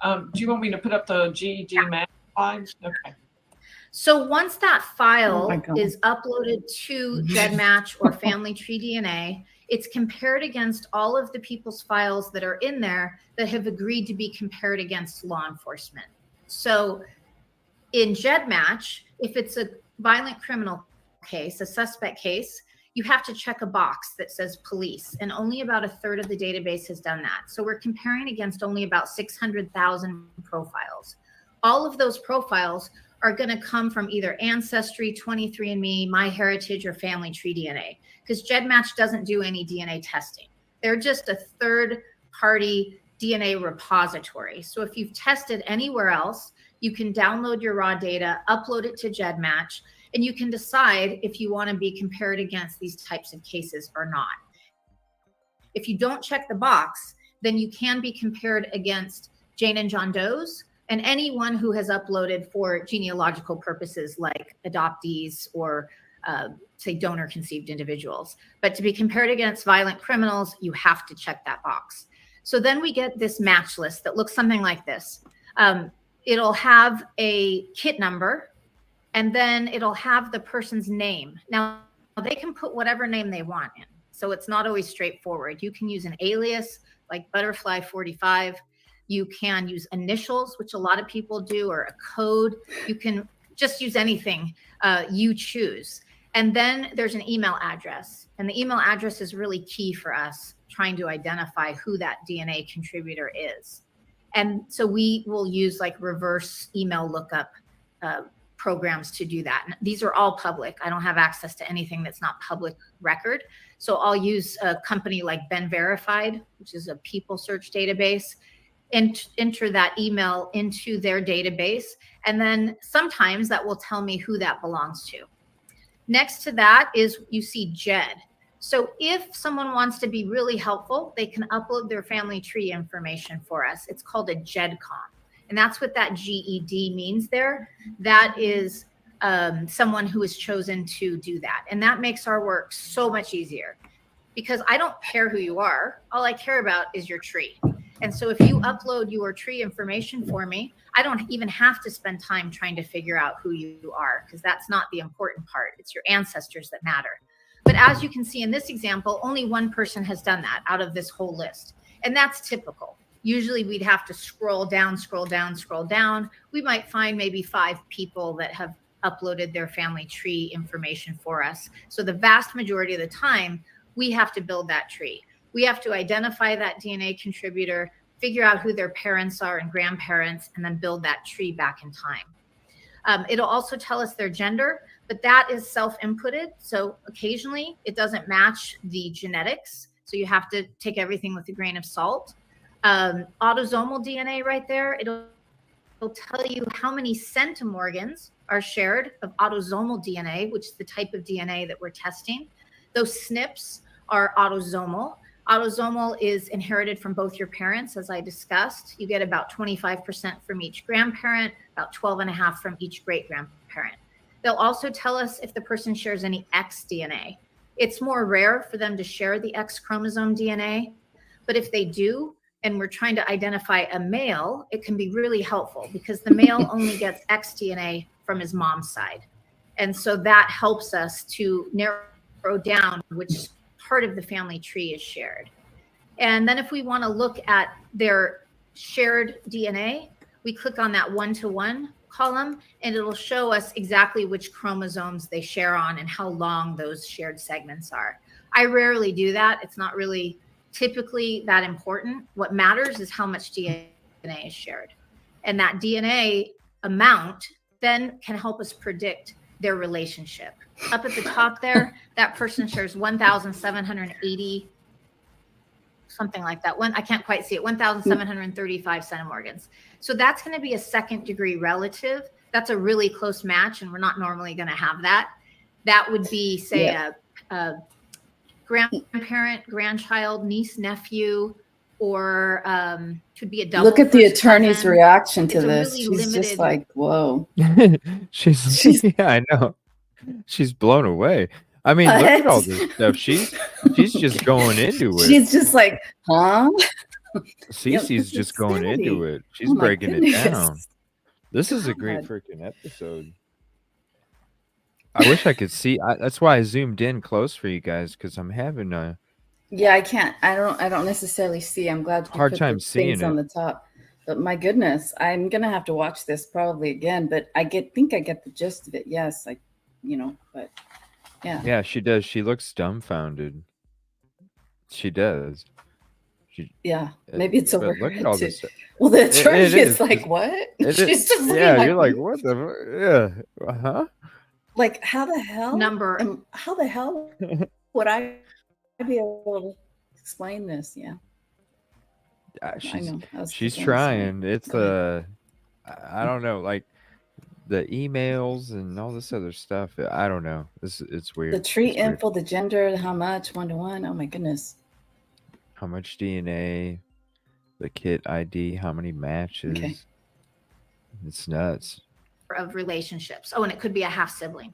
Do you want me to put up the GED map slide? Okay. So once that file is uploaded to GEDmatch or Family Tree DNA, it's compared against all of the people's files that are in there that have agreed to be compared against law enforcement. So in GEDmatch, if it's a violent criminal case, a suspect case, you have to check a box that says police, and only about a third of the database has done that. So we're comparing against only about 600,000 profiles. All of those profiles are going to come from either Ancestry, 23andMe, MyHeritage, or Family Tree DNA, because GEDmatch doesn't do any DNA testing. They're just a third-party DNA repository. So if you've tested anywhere else, you can download your raw data, upload it to GEDmatch, and you can decide if you want to be compared against these types of cases or not. If you don't check the box, then you can be compared against Jane and John Doe's and anyone who has uploaded for genealogical purposes like adoptees or say donor conceived individuals. But to be compared against violent criminals, you have to check that box. So then we get this match list that looks something like this. It'll have a kit number, and then it'll have the person's name. Now, they can put whatever name they want in. So it's not always straightforward. You can use an alias like Butterfly 45. You can use initials, which a lot of people do, or a code. You can just use anything you choose. And then there's an email address. And the email address is really key for us trying to identify who that DNA contributor is. And so we will use like reverse email lookup programs to do that. And these are all public. I don't have access to anything that's not public record. So I'll use a company like Ben Verified, which is a people search database, and enter that email into their database. And then sometimes that will tell me who that belongs to. Next to that is you see GED. So if someone wants to be really helpful, they can upload their family tree information for us. It's called a GEDCOM. And that's what that GED means there. That is someone who is chosen to do that. And that makes our work so much easier, because I don't care who you are. All I care about is your tree. And so if you upload your tree information for me, I don't even have to spend time trying to figure out who you are, because that's not the important part. It's your ancestors that matter. But as you can see in this example, only one person has done that out of this whole list. And that's typical. Usually we'd have to scroll down, scroll down, scroll down. We might find maybe 5 people that have uploaded their family tree information for us. So the vast majority of the time, we have to build that tree. We have to identify that DNA contributor, figure out who their parents are and grandparents, and then build that tree back in time. It'll also tell us their gender, but that is self-inputted. So occasionally it doesn't match the genetics. So you have to take everything with a grain of salt. Autosomal DNA right there, it'll tell you how many centimorgans are shared of autosomal DNA, which is the type of DNA that we're testing. Those SNPs are autosomal. Autosomal is inherited from both your parents, as I discussed. You get about 25% from each grandparent, about 12.5% from each great-grandparent. They'll also tell us if the person shares any X DNA. It's more rare for them to share the X chromosome DNA, but if they do, and we're trying to identify a male, it can be really helpful, because the male only gets X DNA from his mom's side. And so that helps us to narrow down which part of the family tree is shared. And then if we want to look at their shared DNA, we click on that 1-to-1 column, and it'll show us exactly which chromosomes they share on and how long those shared segments are. I rarely do that. It's not really typically that important. What matters is how much DNA is shared. And that DNA amount then can help us predict their relationship. Up at the top there, that person shares 1,780 something like that. I can't quite see it. 1,735 centimorgans. So that's going to be a second degree relative. That's a really close match, and we're not normally going to have that. That would be, say, a grandparent, grandchild, niece, nephew, or could be a double. Look at the attorney's reaction to this. Really she's just like, whoa. she's yeah, I know. She's blown away. I mean, look at all this stuff. She's just going into it. She's just like, huh? Cece's just going into it. She's breaking it down. This is a great freaking episode. I wish I could see. That's why I zoomed in close for you guys, because I'm having a. Yeah, I can't. I don't necessarily see. I'm glad you hard time seeing it on the top. But my goodness, I'm gonna have to watch this probably again. But I think I get the gist of it. Yes, but yeah. Yeah, she does. She looks dumbfounded. She does. Maybe it's over. Look at all this. Well, the attorney is like, what? She's just you're like, what the? Yeah. Huh? Like, how the hell? How the hell would I be able to explain this? Yeah. She's trying. It's I don't know, like the emails and all this other stuff. I don't know. It's weird. The tree info, the gender, how much, 1-to-1. Oh my goodness. How much DNA, the kit ID, how many matches. Okay. It's nuts. Of relationships. Oh, and it could be a half sibling.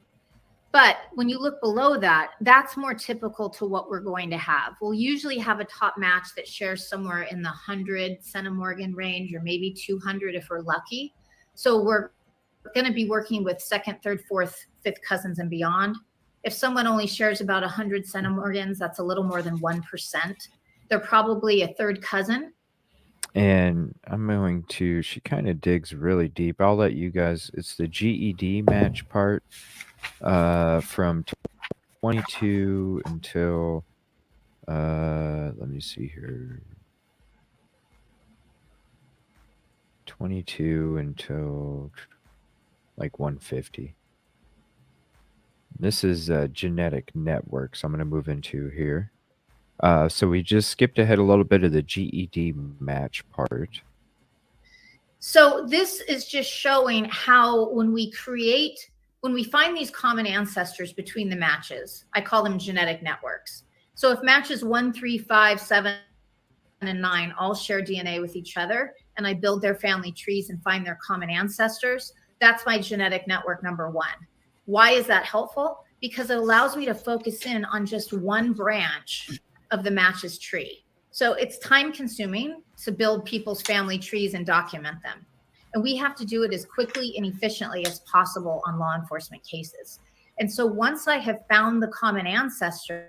But when you look below that, that's more typical to what we're going to have. We'll usually have a top match that shares somewhere in the 100 centimorgan range, or maybe 200 if we're lucky. So we're going to be working with second, third, fourth, fifth cousins and beyond. If someone only shares about 100 centimorgans, that's a little more than 1%. They're probably a third cousin. And I'm going to, she kind of digs really deep. I'll let you guys, it's the GED match part from 22 until, let me see here, 22 until like 150. This is genetic networks I'm going to move into here. So we just skipped ahead a little bit of the GED match part. So this is just showing how when we find these common ancestors between the matches, I call them genetic networks. So if matches 1, 3, 5, 7, and 9 all share DNA with each other, and I build their family trees and find their common ancestors, that's my genetic network number 1. Why is that helpful? Because it allows me to focus in on just one branch of the matches tree. So it's time consuming to build people's family trees and document them. And we have to do it as quickly and efficiently as possible on law enforcement cases. And so once I have found the common ancestors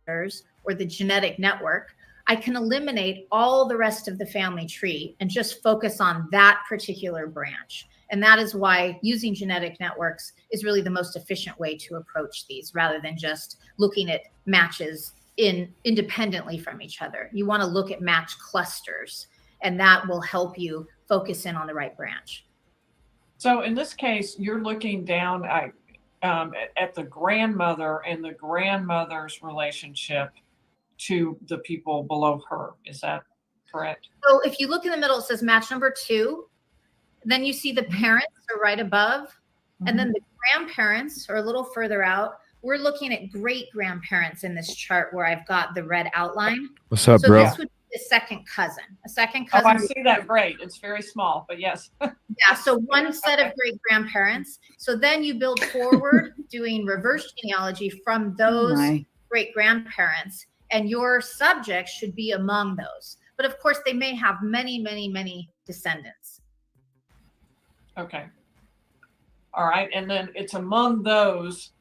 or the genetic network, I can eliminate all the rest of the family tree and just focus on that particular branch. And that is why using genetic networks is really the most efficient way to approach these, rather than just looking at matches independently from each other. You want to look at match clusters, and that will help you focus in on the right branch. So in this case, you're looking down at the grandmother and the grandmother's relationship to the people below her. Is that correct? So if you look in the middle, it says match number 2. Then you see the parents are right above. Mm-hmm. And then the grandparents are a little further out. We're looking at great grandparents in this chart where I've got the red outline. What's up, bro? This would be a second cousin. A second cousin. Oh, I see that. Great. It's very small, but yes. Yeah. So one set of great grandparents. So then you build forward doing reverse genealogy from those great grandparents, and your subjects should be among those. But of course, they may have many, many, many descendants. Okay. All right. And then it's among those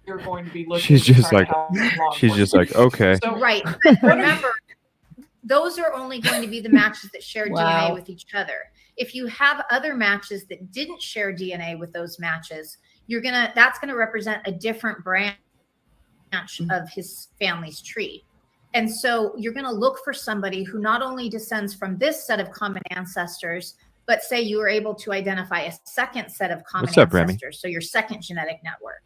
you're going to be looking. She's just like, okay. So, right. But remember, those are only going to be the matches that share DNA with each other. If you have other matches that didn't share DNA with those matches, that's gonna represent a different branch of his family's tree. And so you're gonna look for somebody who not only descends from this set of common ancestors, but say you were able to identify a second set of common ancestors. So your second genetic network.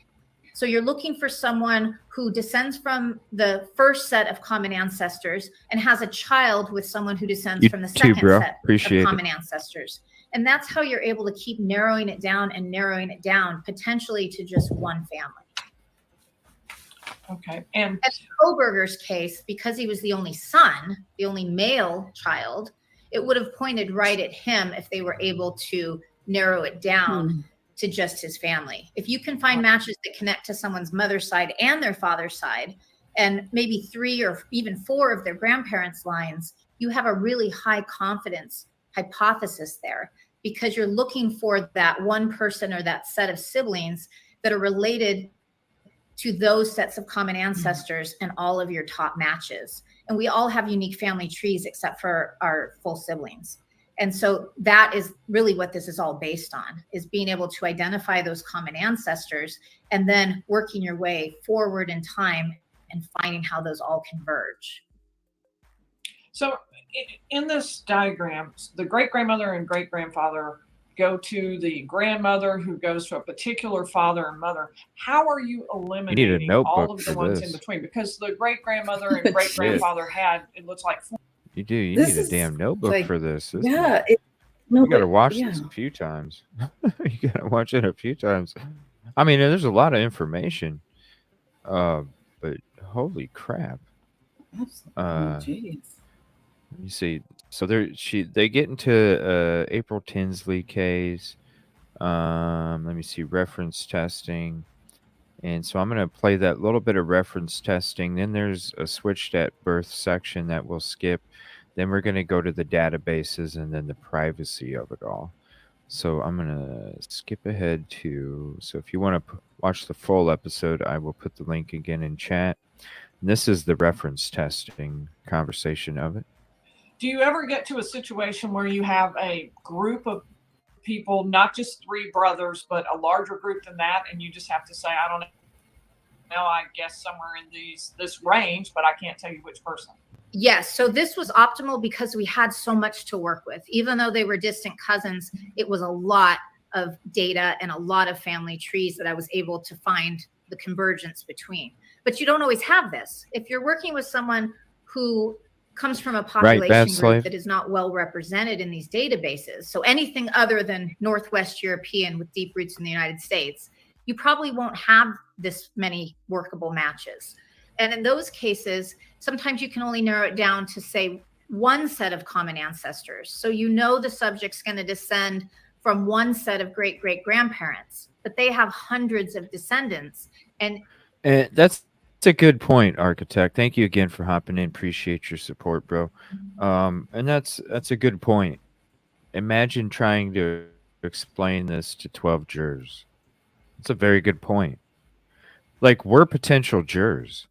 So you're looking for someone who descends from the first set of common ancestors and has a child with someone who descends from the second set of common ancestors. And that's how you're able to keep narrowing it down and narrowing it down, potentially to just one family. Okay. And Koberger's case, because he was the only son, the only male child, it would have pointed right at him if they were able to narrow it down to just his family. If you can find matches that connect to someone's mother's side and their father's side, and maybe 3 or even 4 of their grandparents' lines, you have a really high confidence hypothesis there, because you're looking for that one person or that set of siblings that are related to those sets of common ancestors and all of your top matches. And we all have unique family trees except for our full siblings. And so that is really what this is all based on, is being able to identify those common ancestors and then working your way forward in time and finding how those all converge. So in this diagram, the great-grandmother and great-grandfather go to the grandmother who goes to a particular father and mother. How are you eliminating all of the ones in between? Because the great-grandmother and great-grandfather had, it looks like 4. You do. You need a damn notebook for this. Yeah. You got to watch this a few times. You got to watch it a few times. I mean, there's a lot of information, but holy crap. Jeez. You see, so they get into April Tinsley case. Let me see, reference testing. And so I'm going to play that little bit of reference testing. Then there's a switched at birth section that we'll skip. Then we're going to go to the databases and then the privacy of it all. So I'm going to skip ahead to, so if you want to watch the full episode, I will put the link again in chat. And this is the reference testing conversation of it. Do you ever get to a situation where you have a group of people, not just 3 brothers, but a larger group than that, and you just have to say, I don't know, I guess somewhere in this range, but I can't tell you which person? Yes. So this was optimal because we had so much to work with. Even though they were distant cousins, it was a lot of data and a lot of family trees that I was able to find the convergence between. But you don't always have this. If you're working with someone who comes from a population group that is not well represented in these databases, so anything other than Northwest European with deep roots in the United States, you probably won't have this many workable matches. And in those cases, sometimes you can only narrow it down to, say, one set of common ancestors. So you know the subject's going to descend from one set of great-great-grandparents, but they have hundreds of descendants. And that's a good point, Architect. Thank you again for hopping in. Appreciate your support, bro. And that's a good point. Imagine trying to explain this to 12 jurors. It's a very good point. Like, we're potential jurors.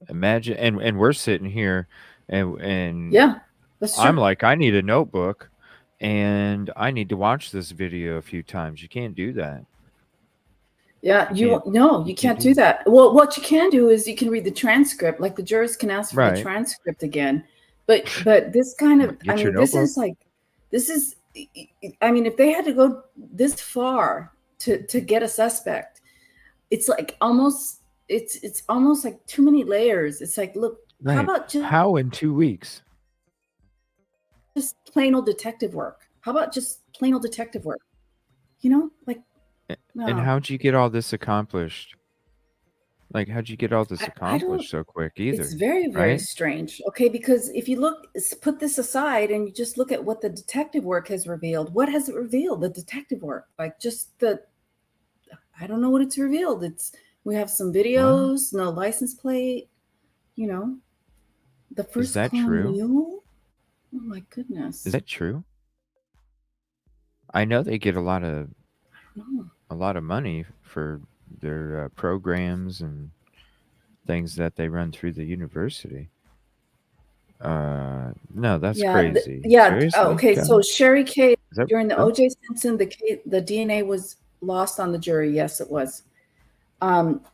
Imagine, and we're sitting here, and yeah, that's true. I'm like, I need a notebook, and I need to watch this video a few times. You can't do that. Yeah, you can't do that. Well, what you can do is you can read the transcript. Like, the jurors can ask for the transcript again. But this kind of, I mean, this is, I mean, if they had to go this far to get a suspect, it's like almost, it's almost like too many layers. It's like, look, how about how in 2 weeks? Just plain old detective work. How about just plain old detective work? You know, like. No. And how'd you get all this accomplished? Like, how'd you get all this accomplished so quick either? It's very, very strange. Okay, because if you put this aside and you just look at what the detective work has revealed, what has it revealed? The detective work, like just I don't know what it's revealed. We have some videos, no license plate, you know, the first. Is that true? Mule? Oh my goodness. Is that true? I know they get a lot of money for their programs and things that they run through the university. No, that's crazy. Seriously? Okay, so Sherry K, during the O.J. Simpson, the DNA was lost on the jury. Yes, it was.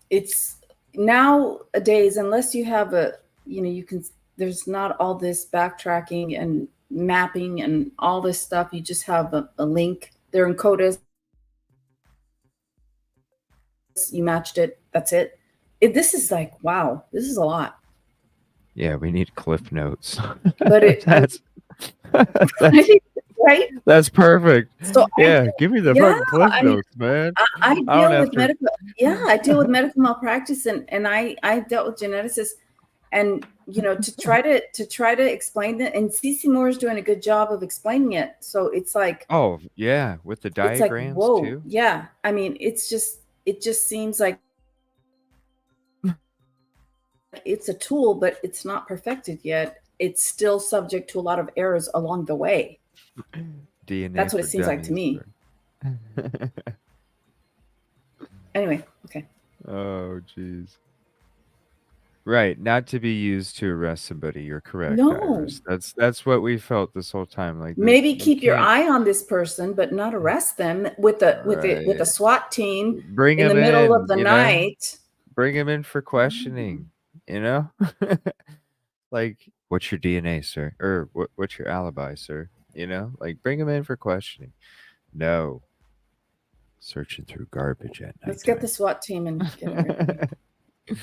It's nowadays, unless you have there's not all this backtracking and mapping and all this stuff. You just have a link. They're encoded you matched it. That's it. This is like, wow, this is a lot. Yeah, we need cliff notes. But that's right. That's perfect. So Yeah, give me the fucking cliff notes, man. I deal with medical. Yeah, I deal with medical malpractice, and I dealt with geneticists, and to try to explain it. And CC Moore is doing a good job of explaining it. So it's like, oh yeah, with the diagrams it's like, whoa, too. yeah. I mean, it just seems like it's a tool, but it's not perfected yet. It's still subject to a lot of errors along the way. DNA. That's what it seems like to me. Anyway, okay. Oh, jeez. Right, not to be used to arrest somebody. You're correct. No, Iris. That's what we felt this whole time. Like maybe keep your eye on this person, but not arrest them with a SWAT team. Bring in the middle of the night. Bring him in for questioning. Like, what's your DNA, sir? Or what's your alibi, sir? Like, bring him in for questioning. No. Searching through garbage at night. Let's get the SWAT team and get him.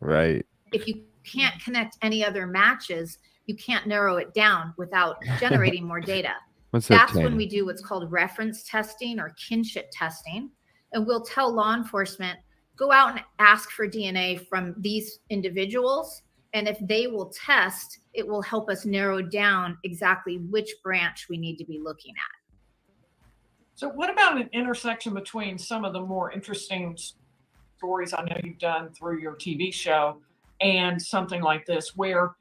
Right. If you can't connect any other matches, you can't narrow it down without generating more data. That's when we do what's called reference testing or kinship testing. And we'll tell law enforcement, go out and ask for DNA from these individuals. And if they will test, it will help us narrow down exactly which branch we need to be looking at. So what about an intersection between some of the more interesting stories I know you've done through your TV show and something like this, where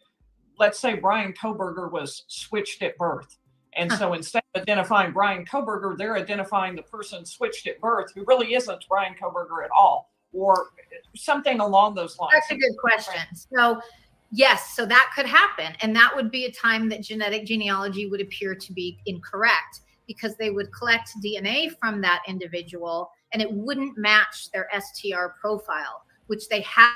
let's say Brian Kohberger was switched at birth. And so instead of identifying Brian Kohberger, they're identifying the person switched at birth who really isn't Brian Kohberger at all, or something along those lines. That's a good question. So yes, so that could happen. And that would be a time that genetic genealogy would appear to be incorrect, because they would collect DNA from that individual and it wouldn't match their STR profile, which they have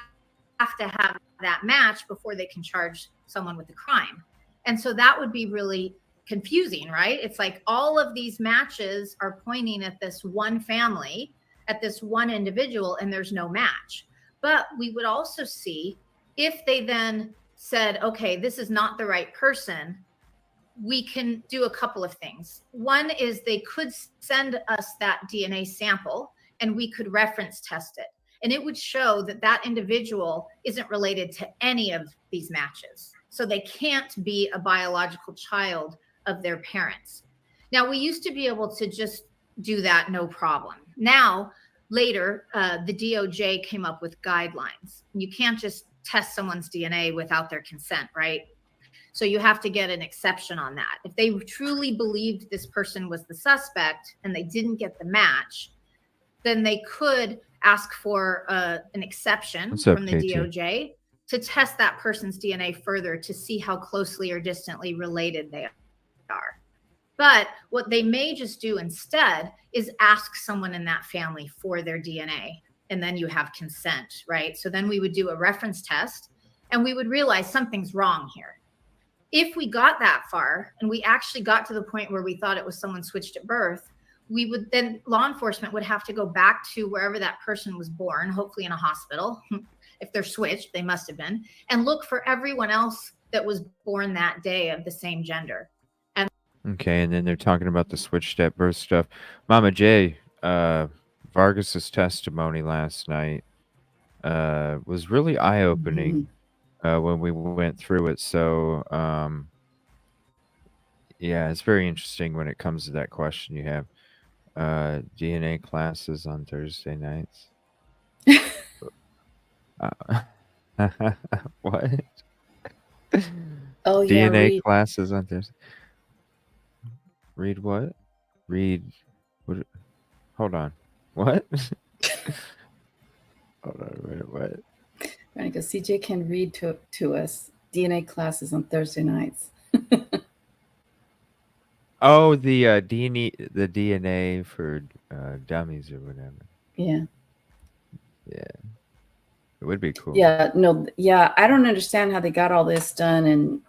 to have that match before they can charge someone with a crime. And so that would be really confusing, right? It's like all of these matches are pointing at this one family, at this one individual, and there's no match. But we would also see if they then said, okay, this is not the right person, we can do a couple of things. One is they could send us that DNA sample and we could reference test it. And it would show that that individual isn't related to any of these matches. So they can't be a biological child of their parents. Now, we used to be able to just do that, no problem. Now, later, the DOJ came up with guidelines. You can't just test someone's DNA without their consent, right? So you have to get an exception on that. If they truly believed this person was the suspect and they didn't get the match, then they could ask for an exception from the DOJ to test that person's DNA further to see how closely or distantly related they are. But what they may just do instead is ask someone in that family for their DNA, and then you have consent, right? So then we would do a reference test and we would realize something's wrong here. If we got that far and we actually got to the point where we thought it was someone switched at birth, we would then, law enforcement would have to go back to wherever that person was born, hopefully in a hospital. If they're switched, they must have been, and look for everyone else that was born that day of the same gender. And okay, and then they're talking about the switched at birth stuff. Mama J, Vargas's testimony last night was really eye-opening. When we went through it. So, yeah, it's very interesting when it comes to that question you have. DNA classes on Thursday nights. What? Oh, yeah. DNA classes on Thursday. Read what? Read what? Hold on. What? Hold on. What? Right, because CJ can read to us DNA classes on Thursday nights. Oh, the DNA for dummies or whatever. Yeah. Yeah. It would be cool. Yeah. No. Yeah. I don't understand how they got all this done and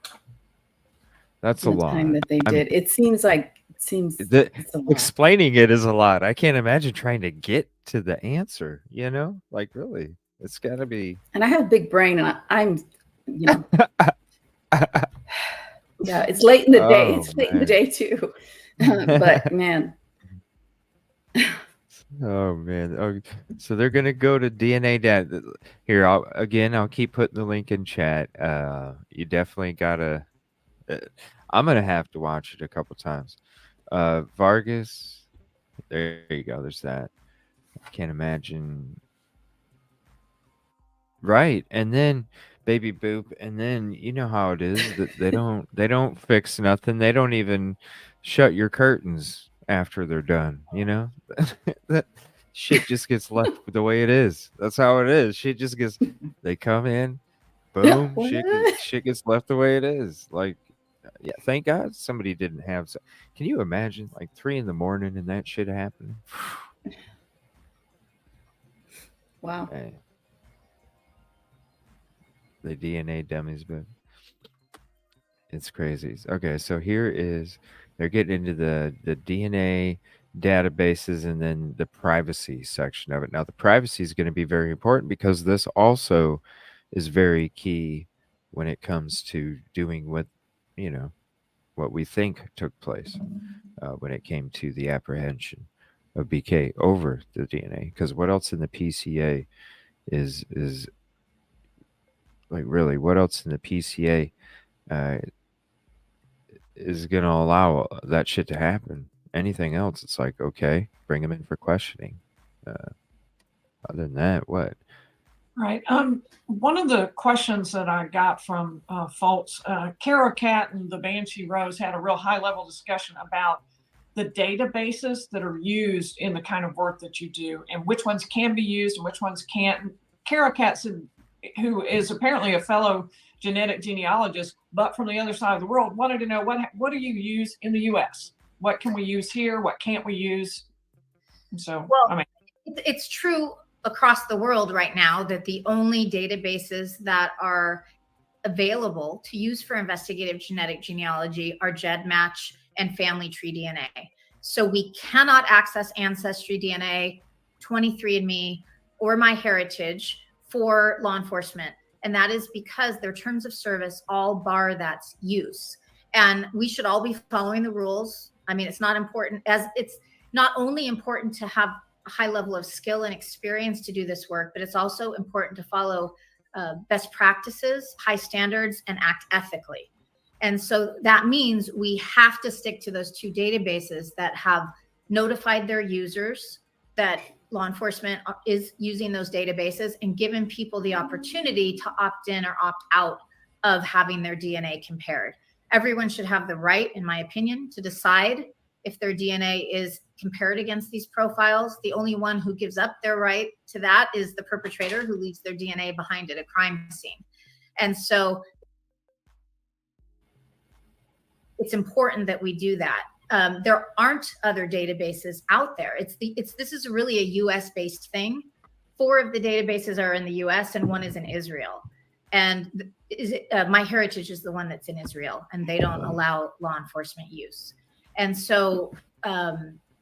that's a lot time that they did. It seems like seems explaining it is a lot. I can't imagine trying to get to the answer, like really, it's got to be. And I have a big brain, and I'm, yeah, it's late in the day. It's late in the day too. But man. Oh man. Oh, so they're gonna go to DNA data. Here, I'll keep putting the link in chat. You definitely gotta. I'm gonna have to watch it a couple times. Vargas. There you go. There's that. I can't imagine. Right, and then baby boop, and then you know how it is that they don't fix nothing. They don't even shut your curtains after they're done. That shit just gets left the way it is. That's how it is. Shit just gets. They come in, boom. Shit gets left the way it is. Like, yeah. Thank God somebody didn't have. Can you imagine like 3 a.m. and that shit happening? Wow. Hey. The DNA dummies, but it's crazy. Okay, so they're getting into the DNA databases and then the privacy section of it. Now, the privacy is going to be very important because this also is very key when it comes to doing what we think took place when it came to the apprehension of BK over the DNA. Because what else in the PCA is like really, what else in the PCA is going to allow that shit to happen? Anything else, it's like, okay, bring them in for questioning. Other than that, what? Right. One of the questions that I got from folks, Kara Cat and the Banshee Rose had a real high-level discussion about the databases that are used in the kind of work that you do and which ones can be used and which ones can't. Kara Cat said, who is apparently a fellow genetic genealogist, but from the other side of the world, wanted to know what do you use in the U.S.? What can we use here? What can't we use? So, well, it's true across the world right now that the only databases that are available to use for investigative genetic genealogy are GEDmatch and Family Tree DNA. So we cannot access Ancestry DNA, 23andMe, or MyHeritage for law enforcement. And that is because their terms of service all bar that use. And we should all be following the rules. I mean, it's not important, as it's not only important to have a high level of skill and experience to do this work, but it's also important to follow best practices, high standards, and act ethically. And so that means we have to stick to those 2 databases that have notified their users that law enforcement is using those databases and given people the opportunity to opt in or opt out of having their DNA compared. Everyone should have the right, in my opinion, to decide if their DNA is compared against these profiles. The only one who gives up their right to that is the perpetrator who leaves their DNA behind at a crime scene. And so it's important that we do that. There aren't other databases out there. This is really a US based thing. 4 of the databases are in the US and 1 is in Israel. And MyHeritage is the one that's in Israel, and they don't allow law enforcement use. And so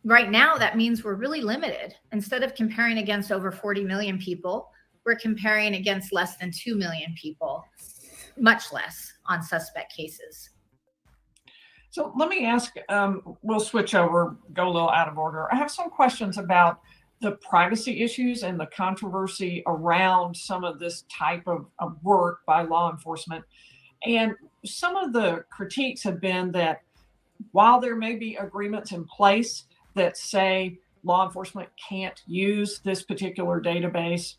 right now, that means we're really limited. Instead of comparing against over 40 million people, we're comparing against less than 2 million people, much less on suspect cases. So let me ask, we'll switch over, go a little out of order. I have some questions about the privacy issues and the controversy around some of this type of work by law enforcement. And some of the critiques have been that while there may be agreements in place that say law enforcement can't use this particular database,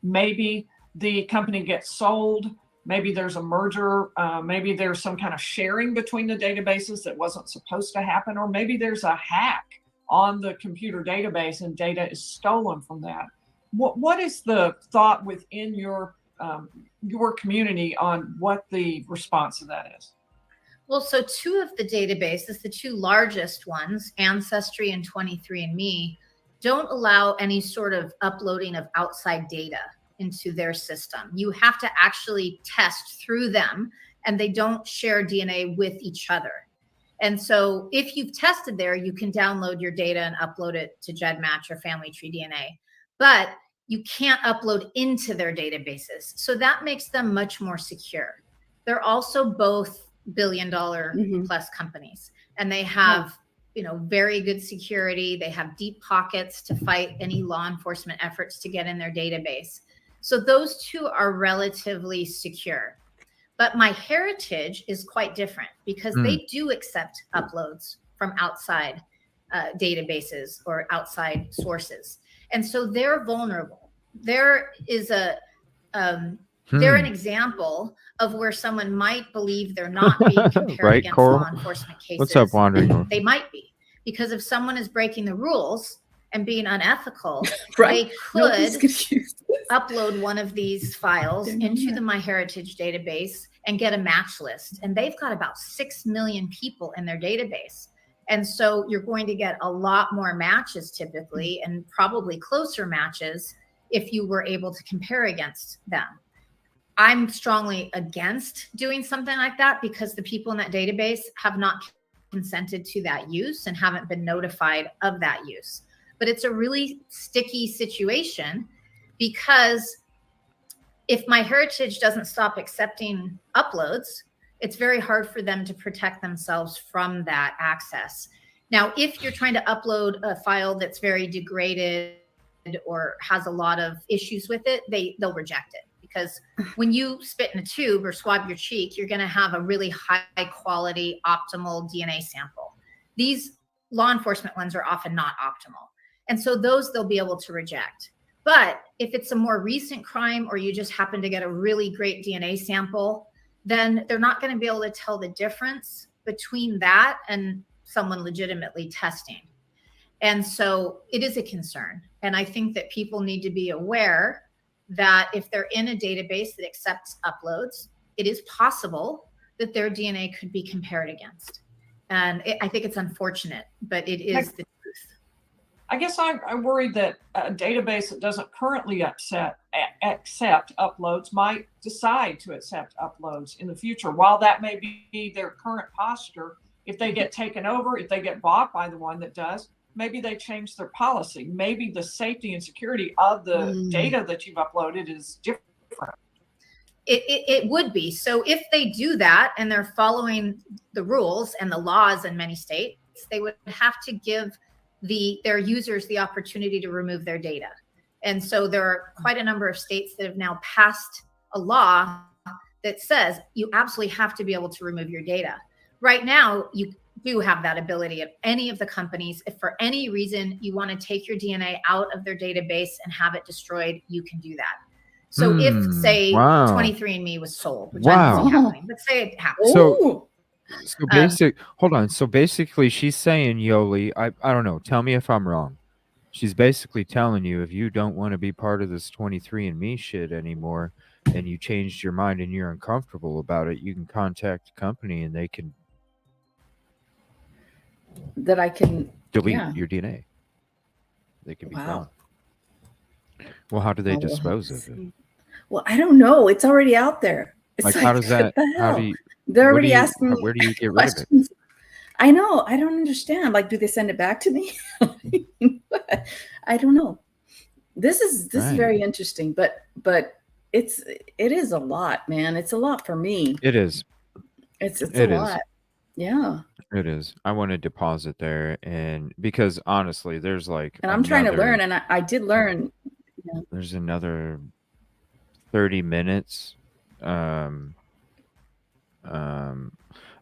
maybe the company gets sold, maybe there's a merger, maybe there's some kind of sharing between the databases that wasn't supposed to happen, or maybe there's a hack on the computer database and data is stolen from that. What is the thought within your community on what the response to that is? Well, so 2 of the databases, the 2 largest ones, Ancestry and 23andMe, don't allow any sort of uploading of outside data into their system. You have to actually test through them, and they don't share DNA with each other. And so if you've tested there, you can download your data and upload it to GEDmatch or Family Tree DNA, but you can't upload into their databases. So that makes them much more secure. They're also both billion-dollar plus companies, and they have very good security. They have deep pockets to fight any law enforcement efforts to get in their database. So those two are relatively secure. But MyHeritage is quite different because they do accept uploads from outside databases or outside sources. And so they're vulnerable. There is they're an example of where someone might believe they're not being compared right, against Coral? law enforcement cases. What's up, Wandering? They might be, because if someone is breaking the rules and being unethical, Right. they could upload one of these files into the MyHeritage database and get a match list. And they've got about 6 million people in their database. And so you're going to get a lot more matches typically, and probably closer matches if you were able to compare against them. I'm strongly against doing something like that because the people in that database have not consented to that use and haven't been notified of that use. But it's a really sticky situation because if MyHeritage doesn't stop accepting uploads, it's very hard for them to protect themselves from that access. Now, if you're trying to upload a file that's very degraded or has a lot of issues with it, they'll reject it. Because when you spit in a tube or swab your cheek, you're going to have a really high quality, optimal DNA sample. These law enforcement ones are often not optimal. And so those they'll be able to reject. But if it's a more recent crime or you just happen to get a really great DNA sample, then they're not going to be able to tell the difference between that and someone legitimately testing. And so it is a concern. And I think that people need to be aware that if they're in a database that accepts uploads, it is possible that their DNA could be compared against. And I think it's unfortunate, but it is the truth. I guess I'm worried that a database that doesn't currently accept uploads might decide to accept uploads in the future. While that may be their current posture, if they get taken over, if they get bought by the one that does, maybe they change their policy. Maybe the safety and security of the data that you've uploaded is different. It would be. So if they do that and they're following the rules and the laws in many states, they would have to give their users the opportunity to remove their data. And so there are quite a number of states that have now passed a law that says you absolutely have to be able to remove your data. Right now, you do have that ability at any of the companies. If for any reason you want to take your DNA out of their database and have it destroyed, you can do that. So if, say, 23andMe was sold, which I don't see happening, but say it happened. So hold on. So basically she's saying, Yoli, I don't know, tell me if I'm wrong. She's basically telling you, if you don't want to be part of this 23andMe shit anymore and you changed your mind and you're uncomfortable about it, you can contact the company and they can delete your DNA. They can be gone. Well, how do they dispose of it? Well, I don't know. It's already out there. It's like how does that? How do you? They're already asking me. Where do you get rid of it? I know. I don't understand. Like, do they send it back to me? I don't know. This is very interesting, but it is a lot, man. It's a lot for me. It is. It's a lot. Yeah. It is. I want to deposit there, and because honestly, there's like, and I'm trying to learn, and I did learn. Yeah. There's another 30 minutes. I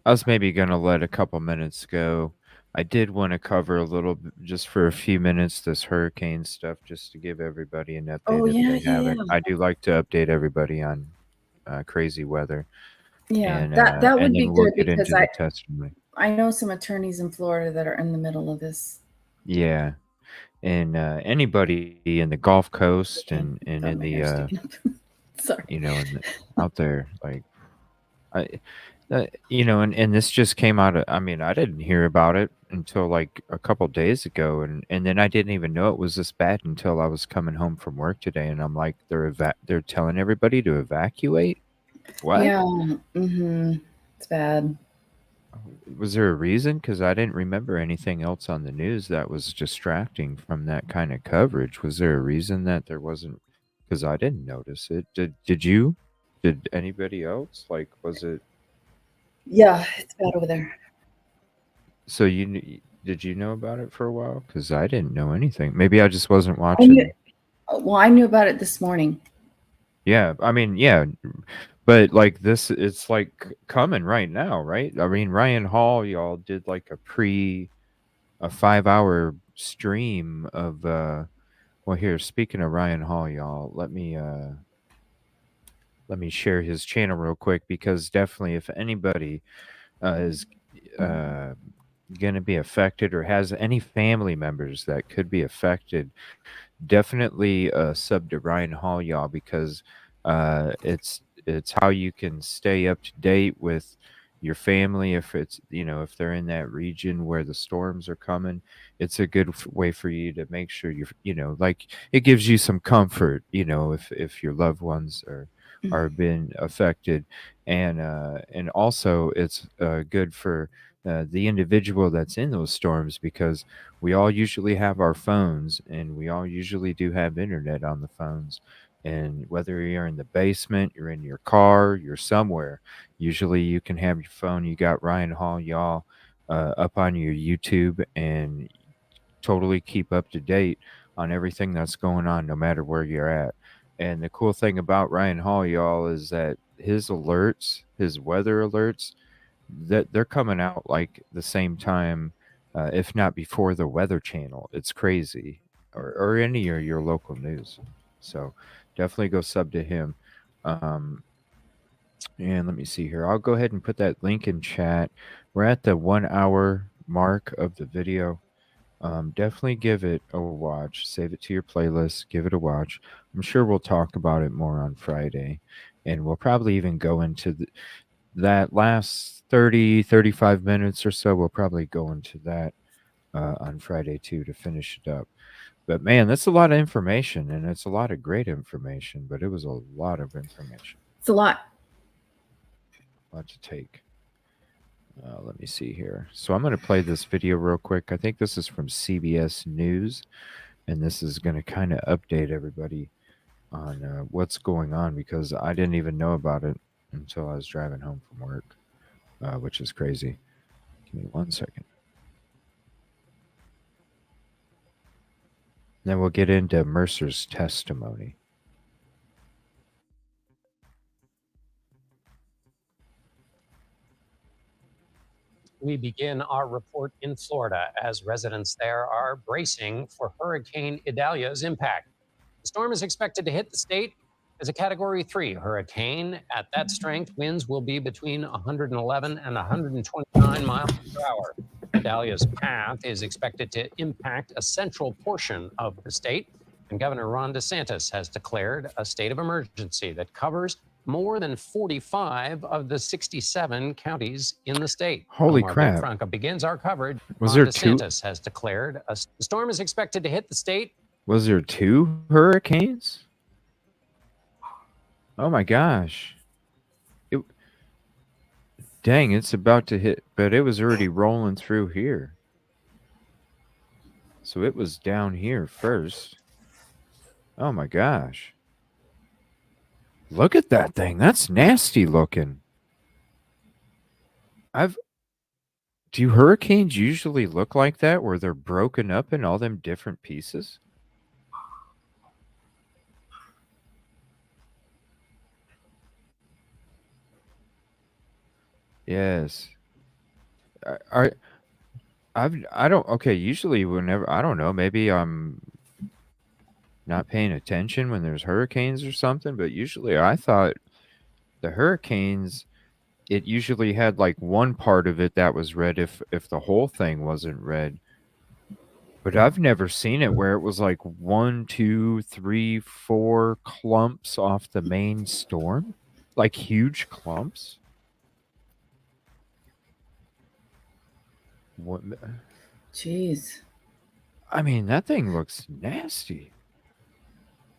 was maybe gonna let a couple minutes go. I did want to cover a little bit, just for a few minutes, this hurricane stuff, just to give everybody an update if they haven't. I do like to update everybody on crazy weather. Yeah, and, that would be good because I know some attorneys in Florida that are in the middle of this. Yeah, and anybody in the Gulf Coast and in the sorry, out there, like and this just came out of, I mean, I didn't hear about it until like a couple days ago, and then I didn't even know it was this bad until I was coming home from work today, and I'm like, they're telling everybody to evacuate. What? Yeah, it's bad. Was there a reason? Because I didn't remember anything else on the news that was distracting from that kind of coverage. Was there a reason that there wasn't? Because I didn't notice it. Did you? Did anybody else? Like, was it? Yeah, it's bad over there. So did you know about it for a while? Because I didn't know anything. Maybe I just wasn't I watching. knew, well, I knew about it this morning. Yeah, I mean, yeah, but like this, it's like coming right now, right? I mean, Ryan Hall, y'all did like a 5 hour stream of well, here, speaking of Ryan Hall, y'all, let me share his channel real quick, because definitely if anybody is going to be affected or has any family members that could be affected, definitely sub to Ryan Hall, y'all, because it's how you can stay up to date with your family. If it's, if they're in that region where the storms are coming, it's a good way for you to make sure like, it gives you some comfort, if your loved ones are been affected. And also it's good for the individual that's in those storms, because we all usually have our phones, and we all usually do have internet on the phones. And whether you're in the basement, you're in your car, you're somewhere, usually you can have your phone. You got Ryan Hall, y'all, up on your YouTube, and totally keep up to date on everything that's going on, no matter where you're at. And the cool thing about Ryan Hall, y'all, is that his alerts, his weather alerts, that they're coming out like the same time, if not before, the Weather Channel. It's crazy, or any of your local news. So definitely go sub to him. And let me see here. I'll go ahead and put that link in chat. We're at the 1 hour mark of the video. Definitely give it a watch. Save it to your playlist. Give it a watch. I'm sure we'll talk about it more on Friday, and we'll probably even go into that last 35 minutes or so. We'll probably go into that on Friday too, to finish it up. But man, that's a lot of information, and it's a lot of great information, but it was a lot of information. It's a lot. A lot to take. Let me see here. So I'm going to play this video real quick. I think this is from CBS News, and this is going to kind of update everybody on what's going on, because I didn't even know about it until I was driving home from work, which is crazy. Give me 1 second. Then we'll get into Mercer's testimony. We begin our report in Florida as residents there are bracing for Hurricane Idalia's impact. The storm is expected to hit the state as a Category 3 hurricane. At that strength, winds will be between 111 and 129 miles per hour. Idalia's path is expected to impact a central portion of the state, and Governor Ron DeSantis has declared a state of emergency that covers more than 45 of the 67 counties in the state. Holy Omar crap. Franco begins our coverage. Was there DeSantis has declared the storm is expected to hit the state. Was there 2 hurricanes? Oh my gosh. Dang, it's about to hit, but it was already rolling through here. So it was down here first. Oh my gosh. Look at that thing. That's nasty looking. Do hurricanes usually look like that, where they're broken up in all them different pieces? Yes. I don't, okay, usually whenever, I don't know, maybe I'm not paying attention when there's hurricanes or something, but usually I thought the hurricanes, it usually had like one part of it that was red if the whole thing wasn't red. But I've never seen it where it was like 1, 2, 3, 4 clumps off the main storm, like huge clumps. What? Jeez. I mean, that thing looks nasty.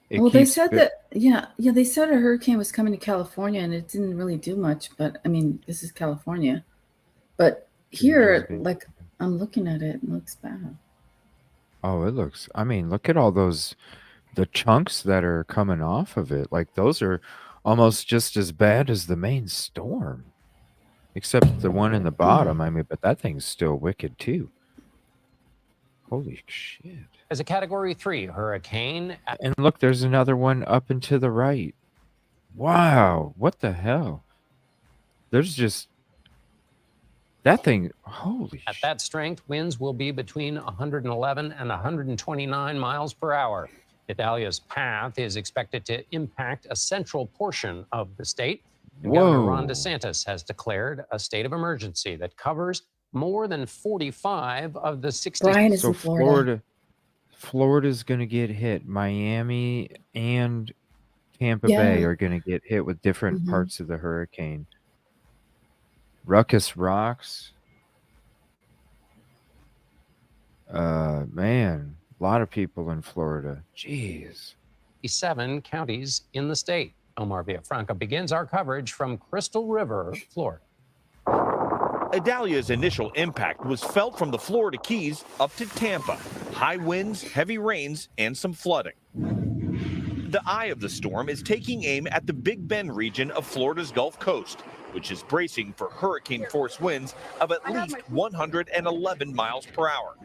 They said that, they said a hurricane was coming to California, and it didn't really do much. But I mean, this is California. But here, like, I'm looking at it, it looks bad. Oh, it looks, I mean, look at all those, the chunks that are coming off of it. Like, those are almost just as bad as the main storm. Except the one in the bottom. I mean, but that thing's still wicked too. Holy shit. As a Category 3 hurricane. And look, there's another one up and to the right. Wow. What the hell? There's just... That thing, holy shit. At that strength, winds will be between 111 and 129 miles per hour. Idalia's path is expected to impact a central portion of the state. And Governor Ron DeSantis has declared a state of emergency that covers more than 45 of the 60. Brian is in Florida. Florida's going to get hit. Miami and Tampa Bay are going to get hit with different parts of the hurricane. Ruckus rocks. Man, a lot of people in Florida. Jeez. 7 counties in the state. Omar Villafranca begins our coverage from Crystal River, Florida. Idalia's initial impact was felt from the Florida Keys up to Tampa. High winds, heavy rains, and some flooding. The eye of the storm is taking aim at the Big Bend region of Florida's Gulf Coast, which is bracing for hurricane-force winds of at least 111 miles per hour.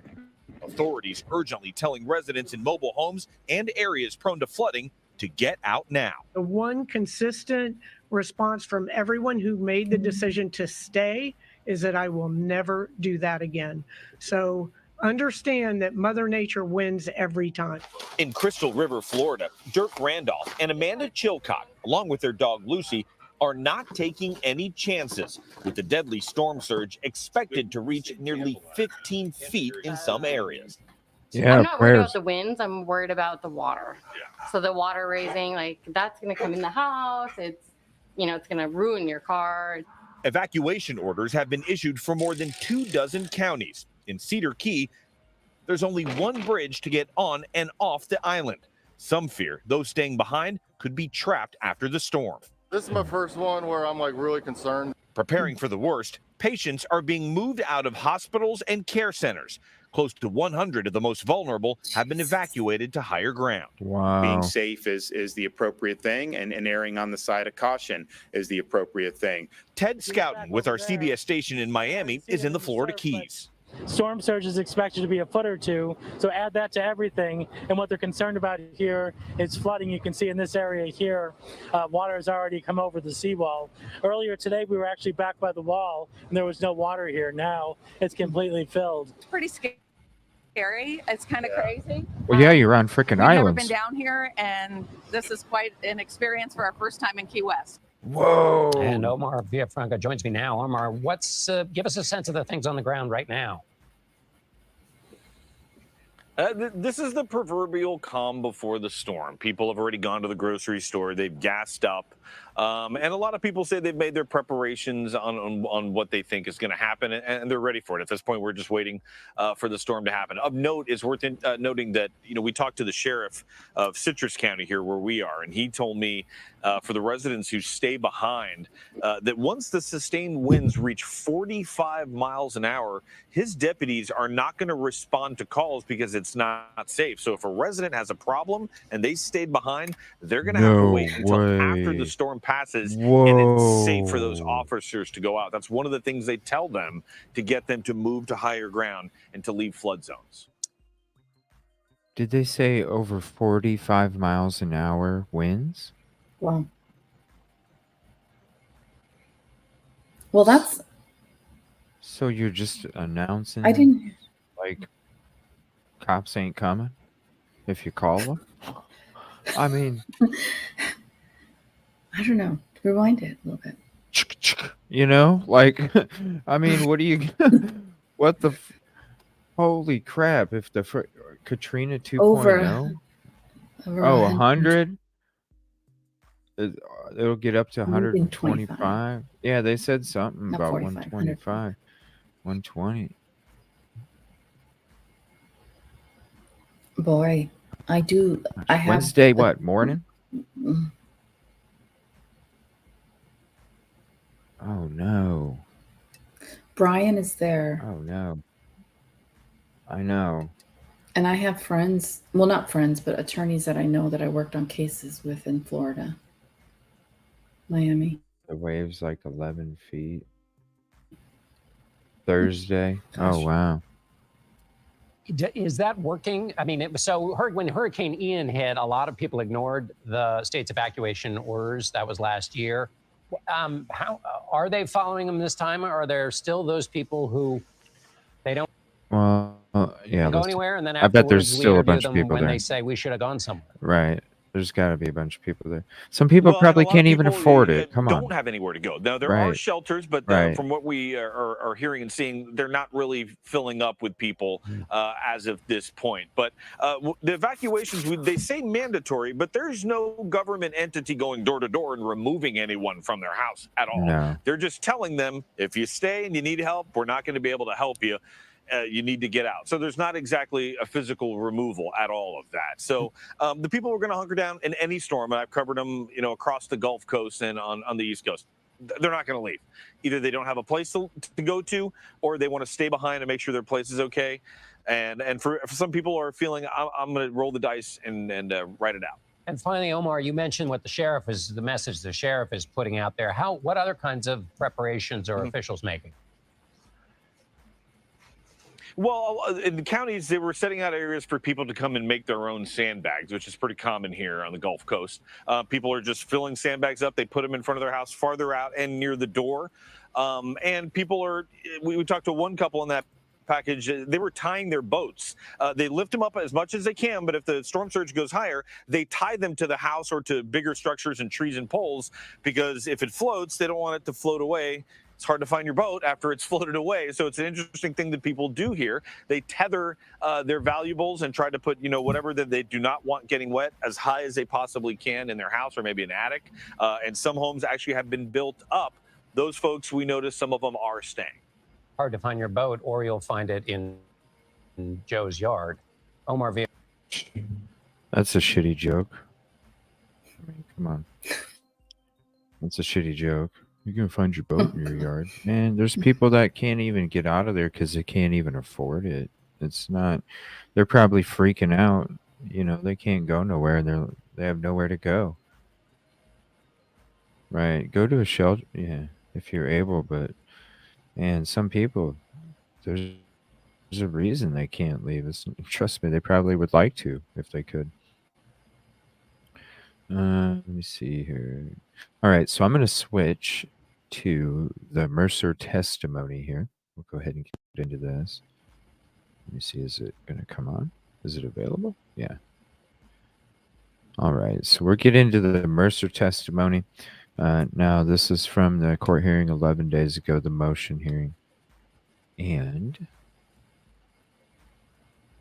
Authorities urgently telling residents in mobile homes and areas prone to flooding to get out now. The one consistent response from everyone who made the decision to stay is that I will never do that again. So understand that Mother Nature wins every time. In Crystal River, Florida, Dirk Randolph and Amanda Chilcott, along with their dog Lucy, are not taking any chances, with the deadly storm surge expected to reach nearly 15 feet in some areas. Yeah, I'm not worried about the winds. I'm worried about the water. So the water raising, like, that's going to come in the house. It's, it's going to ruin your car. Evacuation orders have been issued for more than 24 counties. In Cedar Key, there's only one bridge to get on and off the island. Some fear those staying behind could be trapped after the storm. This is my first one where I'm really concerned. Preparing for the worst, patients are being moved out of hospitals and care centers. Close to 100 of the most vulnerable have been evacuated to higher ground. Wow. Being safe is the appropriate thing, and erring on the side of caution is the appropriate thing. Ted Scouten with our CBS station in Miami is in the Florida Keys. Storm surge is expected to be a foot or two, so add that to everything. And what they're concerned about here is flooding. You can see in this area here, water has already come over the seawall. Earlier today, we were actually back by the wall, and there was no water here. Now it's completely filled. It's pretty scary. It's kind of crazy. Well, yeah, you're on freaking islands. We've never been down here, and this is quite an experience for our first time in Key West. Whoa. And Omar Villafranca joins me now. Omar, give us a sense of the things on the ground right now. This is the proverbial calm before the storm. People have already gone to the grocery store. They've gassed up. And a lot of people say they've made their preparations on what they think is going to happen, and they're ready for it. At this point, we're just waiting for the storm to happen. Of note, is worth noting that, we talked to the sheriff of Citrus County here where we are, and he told me for the residents who stay behind that once the sustained winds reach 45 miles an hour, his deputies are not going to respond to calls because it's not safe. So if a resident has a problem and they stayed behind, they're going to have to wait until after the storm passes and it's safe for those officers to go out. That's one of the things they tell them to get them to move to higher ground and to leave flood zones. Did they say over 45 miles an hour winds? Wow. Well, that's... So you're just announcing... I didn't... Like, cops ain't coming if you call them? I mean... I don't know. Rewind it a little bit. Like, I mean, what do you... What the... Holy crap, if the... Katrina 2.0? Over 100? It'll get up to 125. Yeah, they said something about 125. 120. Boy, I have... Wednesday, what, morning? Oh, no. Brian is there. Oh no. I know. And I have friends, well, not friends, but attorneys that I know that I worked on cases with in Florida, Miami. The wave's like 11 feet. Thursday. Gosh. Oh wow. Is that working? I mean, when Hurricane Ian hit, a lot of people ignored the state's evacuation orders. That was last year. How are they following them this time? Or are there still those people who they don't yeah, go anywhere, and then I bet there's afterwards we still a interview bunch of them people when there. they say we should have gone somewhere? Right. There's got to be a bunch of people there. Some people Well, probably and a lot can't of even people, afford it. Come don't on. have anywhere to go. Now, there are Right. shelters, but Right. from what we are hearing and seeing, they're not really filling up with people as of this point. But the evacuations, they say mandatory, but there's no government entity going door to door and removing anyone from their house at all. No. They're just telling them, if you stay and you need help, we're not going to be able to help you. You need to get out. So there's not exactly a physical removal at all of that. So the people who are going to hunker down in any storm, and I've covered them, across the Gulf Coast and on the East Coast, they're not going to leave. Either they don't have a place to go to, or they want to stay behind and make sure their place is okay. And for some people are feeling, I'm going to roll the dice and write it out. And finally, Omar, you mentioned what the message the sheriff is putting out there. What other kinds of preparations are officials making? Well, in the counties, they were setting out areas for people to come and make their own sandbags, which is pretty common here on the Gulf Coast. People are just filling sandbags up. They put them in front of their house farther out and near the door. And people we talked to one couple in that package. They were tying their boats. They lift them up as much as they can, but if the storm surge goes higher, they tie them to the house or to bigger structures and trees and poles, because if it floats, they don't want it to float away. It's hard to find your boat after it's floated away. So it's an interesting thing that people do here. They tether their valuables and try to put, whatever that they do not want getting wet as high as they possibly can in their house or maybe an attic. And some homes actually have been built up. Those folks, we notice some of them are staying. Hard to find your boat, or you'll find it in Joe's yard. Omar V. That's a shitty joke. I mean, come on. That's a shitty joke. You can find your boat in your yard. And there's people that can't even get out of there because they can't even afford it. It's not, they're probably freaking out. They can't go nowhere and they have nowhere to go. Right. Go to a shelter. Yeah. If you're able, but some people, there's a reason they can't leave. Trust me, they probably would like to if they could. Let me see here. All right. So I'm going to switch to the Mercer testimony here. We'll go ahead and get into this. Let me see, is it going to come on? Is it available? Yeah. All right, so we're getting into the Mercer testimony. Now, this is from the court hearing 11 days ago, the motion hearing. And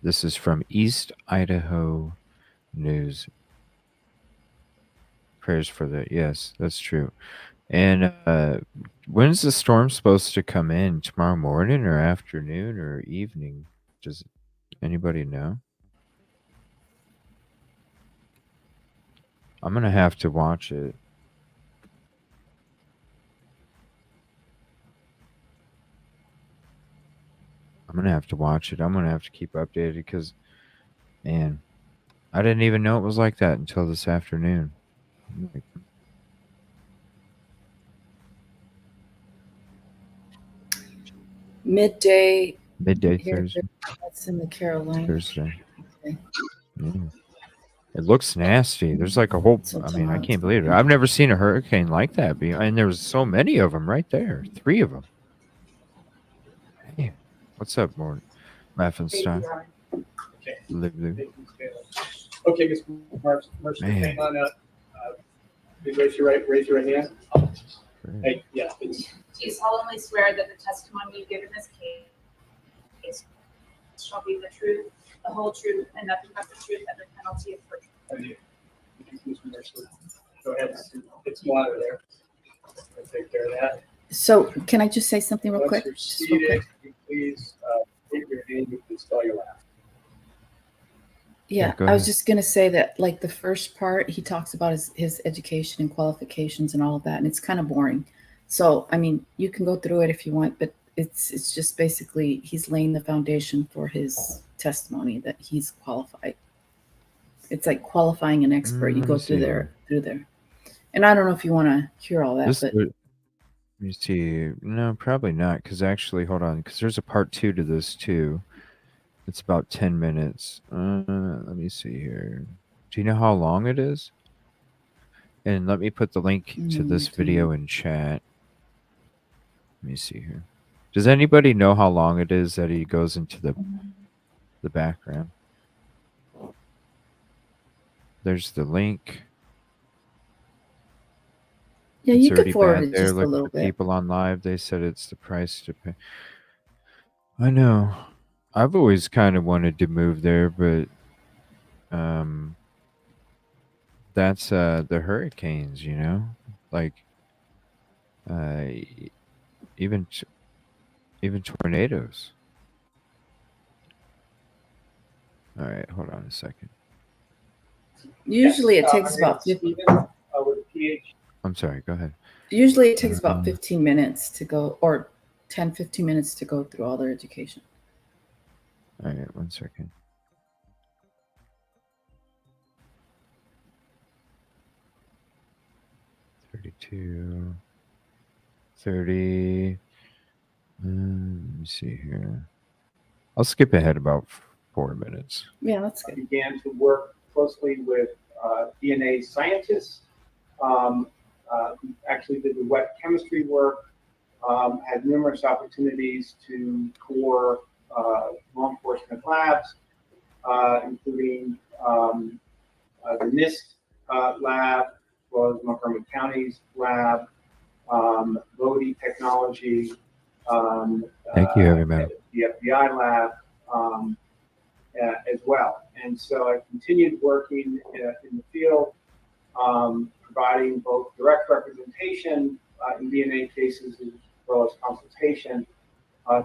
this is from East Idaho News. Prayers for that. Yes, that's true. And when's the storm supposed to come in? Tomorrow morning or afternoon or evening? Does anybody know? I'm going to have to watch it. I'm going to have to watch it. I'm going to have to keep updated because, man, I didn't even know it was like that until this afternoon. Midday Thursday. That's in the Carolinas. Thursday. Okay. Yeah. It looks nasty. There's like a whole, I can't believe it. I've never seen a hurricane like that. And there was so many of them right there. 3 of them. Hey, what's up, Morton? Laughingstein. Okay. Live. Okay, Ms. Mercer, hang on up. Raise your right hand. Hey, yeah, please. Do you solemnly swear that the testimony you give in this case shall be the truth, the whole truth, and nothing but the truth under penalty of perjury? I do. Ms. Mercer, go ahead. Get some water there. I'll take care of that. So, can I just say something real quick? Once you're seated, please take your hand. You can spell your last. Yeah, I was just going to say that, like, the first part, he talks about his education and qualifications and all of that, and it's kind of boring. So, I mean, you can go through it if you want, but it's just basically he's laying the foundation for his testimony that he's qualified. It's like qualifying an expert. You go through there. And I don't know if you want to hear all that, but let me see. No, probably not. Because actually, hold on. Because there's a part 2 to this too. It's about 10 minutes. Let me see here. Do you know how long it is? And let me put the link to this video in chat. Let me see here. Does anybody know how long it is that he goes into the background? There's the link. Yeah, it's you could forward bad it there. just a Look little at the bit. people on live. They said it's the price to pay. I know. I've always kind of wanted to move there, but that's the hurricanes, you know, like even tornadoes. All right, hold on a second. Usually it takes about 50. I'm sorry, go ahead. Usually it takes about 15 minutes to go, or 10, 15 minutes to go through all their education. All right, 1 second. $32, $30. Let me see here. I'll skip ahead about 4 minutes. Yeah, that's good. I began to work closely with DNA scientists. Actually did the wet chemistry work. Had numerous opportunities to tour law enforcement labs, including the NIST lab, as well as Montgomery County's lab, Bodie Technology, Thank you, everybody. the FBI lab, as well. And so I continued working in the field, providing both direct representation in DNA cases as well as consultation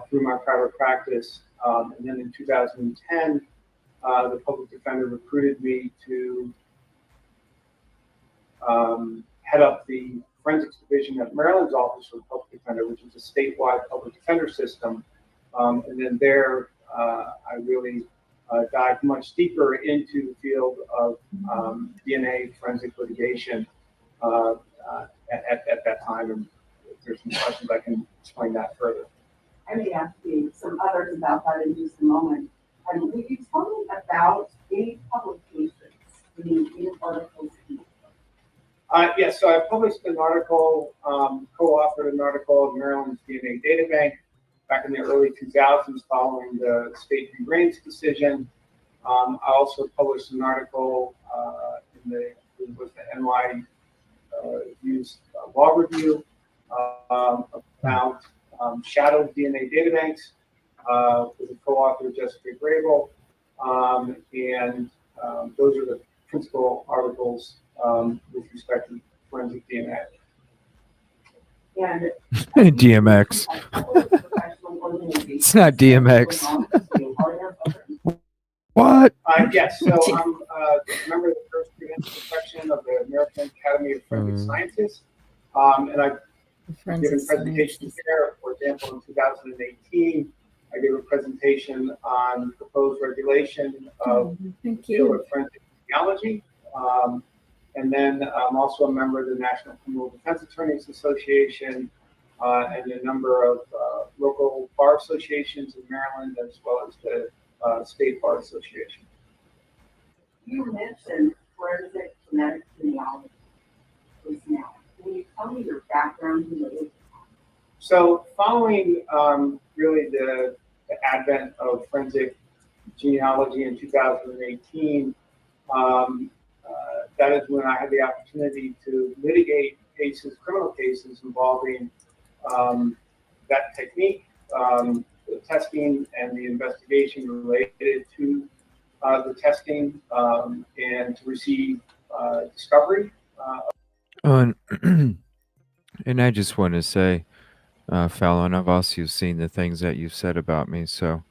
through my private practice. And then in 2010, the public defender recruited me to head up the forensics division at Maryland's Office for the Public Defender, which is a statewide public defender system. And then there, I really dived much deeper into the field of DNA forensic litigation at that time. And if there's some questions, I can explain that further. I may ask you some others about that in just a moment. Will you tell me about any publications, any articles? Yes, so I published an article, co-authored an article in Maryland's DNA Databank back in the early 2000s following the State v. Raines decision. I also published an article in the NYU's Law Review about shadow DNA databanks with a co-author, Jessica Grable. And those are the principal articles with respect to forensic DNA. And DMX. It's not DMX. What? Yes, so I'm a member of the first preventive section of the American Academy of Forensic Sciences. And I've given presentations there. For example, in 2018, I gave a presentation on proposed regulation of the field of forensic genealogy. And then I'm also a member of the National Criminal Defense Attorneys Association and a number of local bar associations in Maryland, as well as the State Bar Association. You mentioned forensic genetic genealogy. Now, can you tell me your background related to that? So following really the advent of forensic genealogy in 2018, that is when I had the opportunity to litigate cases, criminal cases involving that technique, the testing and the investigation related to the testing, and to receive discovery. And I just want to say, Fallon, I've also seen the things that you've said about me, so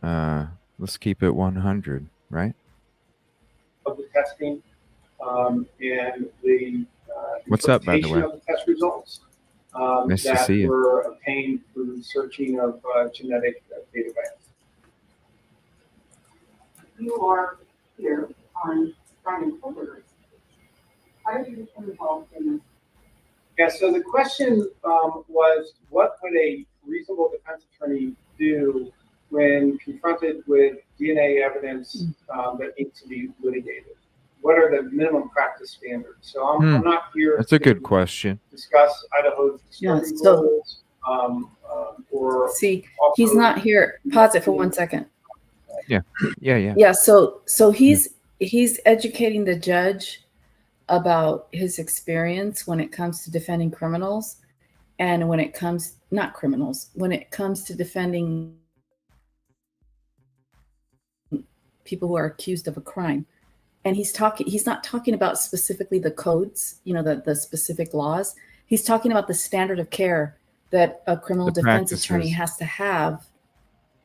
let's keep it 100, right? Of the testing and the What's up, by the way? Of the test results. Nice to that see you. were obtained through searching of genetic data banks. You are here on Brian Colbert's. How did you become involved in this? Yeah, so the question was, what would a reasonable defense attorney do when confronted with DNA evidence that needs to be litigated? What are the minimum practice standards? So I'm not here That's a good question. discuss Idaho's discovery rules or see, he's not here. Pause it for 1 second. Yeah. So he's educating the judge about his experience when it comes to defending criminals, and when it comes when it comes to defending people who are accused of a crime. And he's not talking about specifically the codes, the specific laws. He's talking about the standard of care that a criminal defense attorney has to have.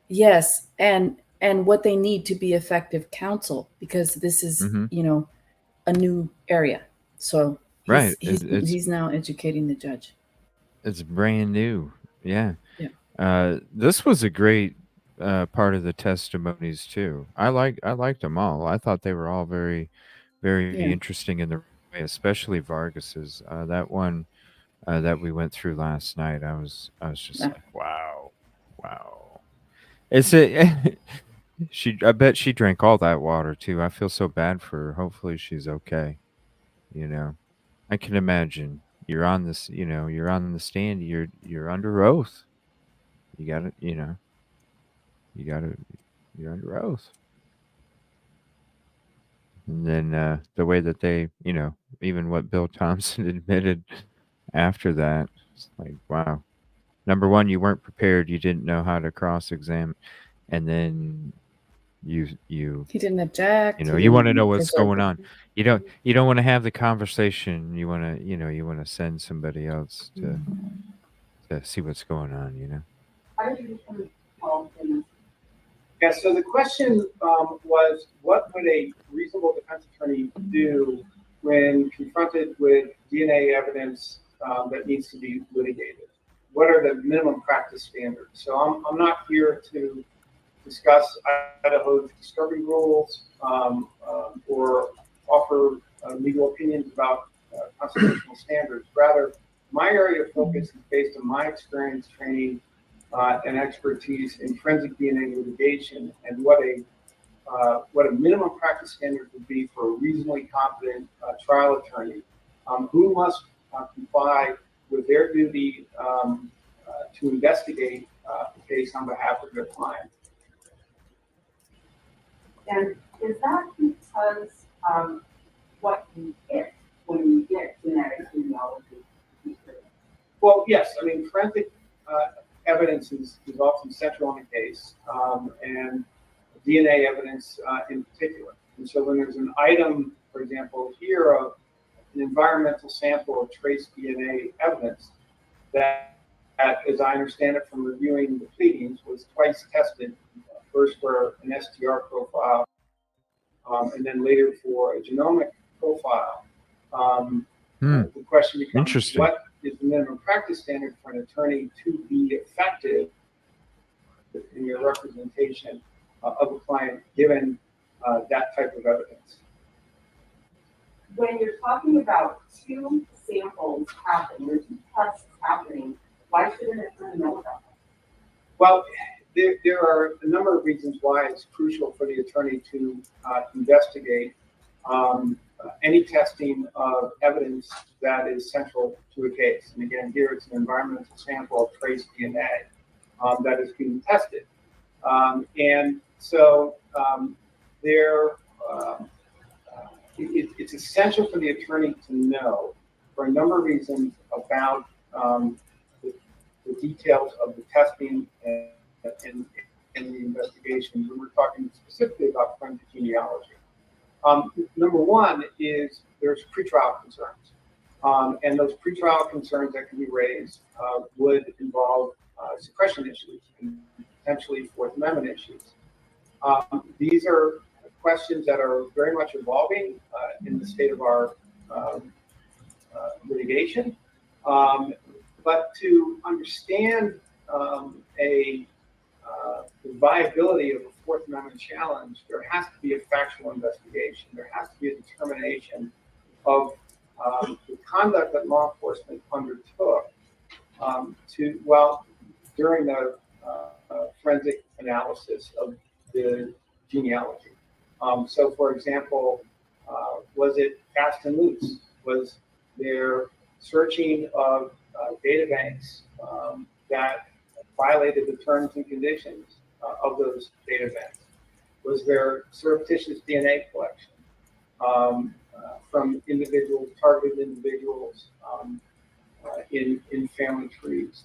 Yes, and what they need to be effective counsel, because this is a new area. So he's now educating the judge. It's brand new. Yeah. Yeah. This was a great part of the testimonies too. I liked them all. I thought they were all very, very interesting in their way, especially Vargas's. That one that we went through last night. I was just like, wow. It's I bet she drank all that water too. I feel so bad for her. Hopefully she's okay. I can imagine you're on this, you're on the stand, you're under oath. You're under oath. And then the way that they, even what Bill Thompson admitted after that, it's like, wow. Number one, you weren't prepared. You didn't know how to cross-examine. And then you he didn't object. You want to know what's going on. You don't want to have the conversation. You want to send somebody else to see what's going on. How did you become involved in this? Yeah, so the question was, what would a reasonable defense attorney do when confronted with DNA evidence that needs to be litigated? What are the minimum practice standards? So I'm not here to discuss Idaho's discovery rules or offer legal opinions about constitutional standards. Rather, my area of focus is based on my experience, training, and expertise in forensic DNA litigation, and what a minimum practice standard would be for a reasonably competent trial attorney who must comply with their duty to investigate the case on behalf of their client. And is that because of what you get when you get genetic genealogy? Well, yes. I mean, forensic evidence is often central in the case, and DNA evidence in particular. And so when there's an item, for example, here of an environmental sample of trace DNA evidence that, as I understand it from reviewing the pleadings, was twice tested, first for an STR profile, and then later for a genomic profile. The question becomes, what is the minimum practice standard for an attorney to be effective in your representation of a client given that type of evidence? When you're talking about two samples happening, or two tests happening, why should an attorney know about that? Well, there are a number of reasons why it's crucial for the attorney to investigate any testing of evidence that is central to a case. And again, here it's an environmental sample of trace DNA that is being tested. And so it's essential for the attorney to know, for a number of reasons, about the details of the testing and the investigation. When we're talking specifically about forensic genealogy. Number one is there's pretrial concerns. And those pretrial concerns that can be raised would involve suppression issues and potentially Fourth Amendment issues. These are questions that are very much evolving in the state of our litigation. But to understand the viability of a Fourth Amendment challenge, there has to be a factual investigation. There has to be a determination of the conduct that law enforcement undertook during the forensic analysis of the genealogy. So, for example, was it fast and loose? Was there searching of data banks that violated the terms and conditions of those data banks? Was there surreptitious DNA collection from targeted individuals in family trees?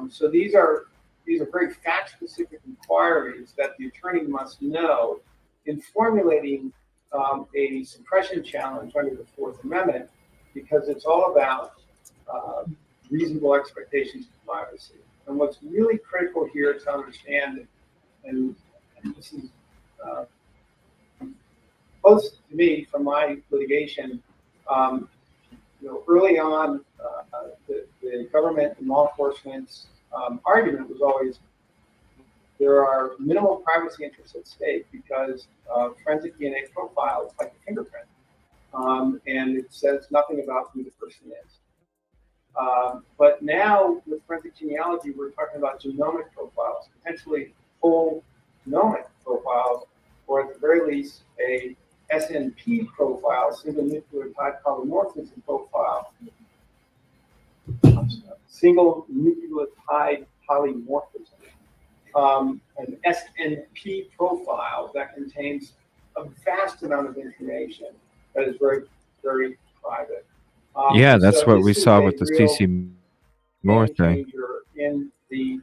So these are very fact-specific inquiries that the attorney must know in formulating a suppression challenge under the Fourth Amendment, because it's all about reasonable expectations of privacy. And what's really critical here to understand, and this is close to me from my litigation, early on, the government and law enforcement's argument was always there are minimal privacy interests at stake because forensic DNA profiles like a fingerprint, and it says nothing about who the person is. But now with forensic genealogy, we're talking about genomic profiles, potentially full genomic profiles, or at the very least a SNP profile, single nucleotide polymorphism profile, single nucleotide polymorphism, an SNP profile that contains a vast amount of information that is very, very private. Yeah, that's what we saw with the CC Moore thing. In the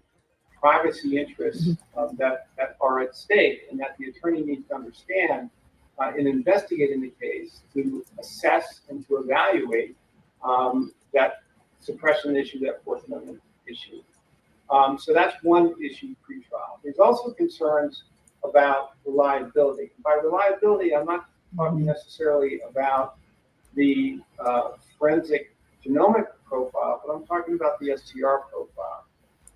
privacy interests that are at stake, and that the attorney needs to understand in investigating the case to assess and to evaluate that suppression issue, that Fourth Amendment issue. So that's one issue pre-trial. There's also concerns about reliability. By reliability, I'm not talking necessarily about the forensic genomic profile, but I'm talking about the STR profile.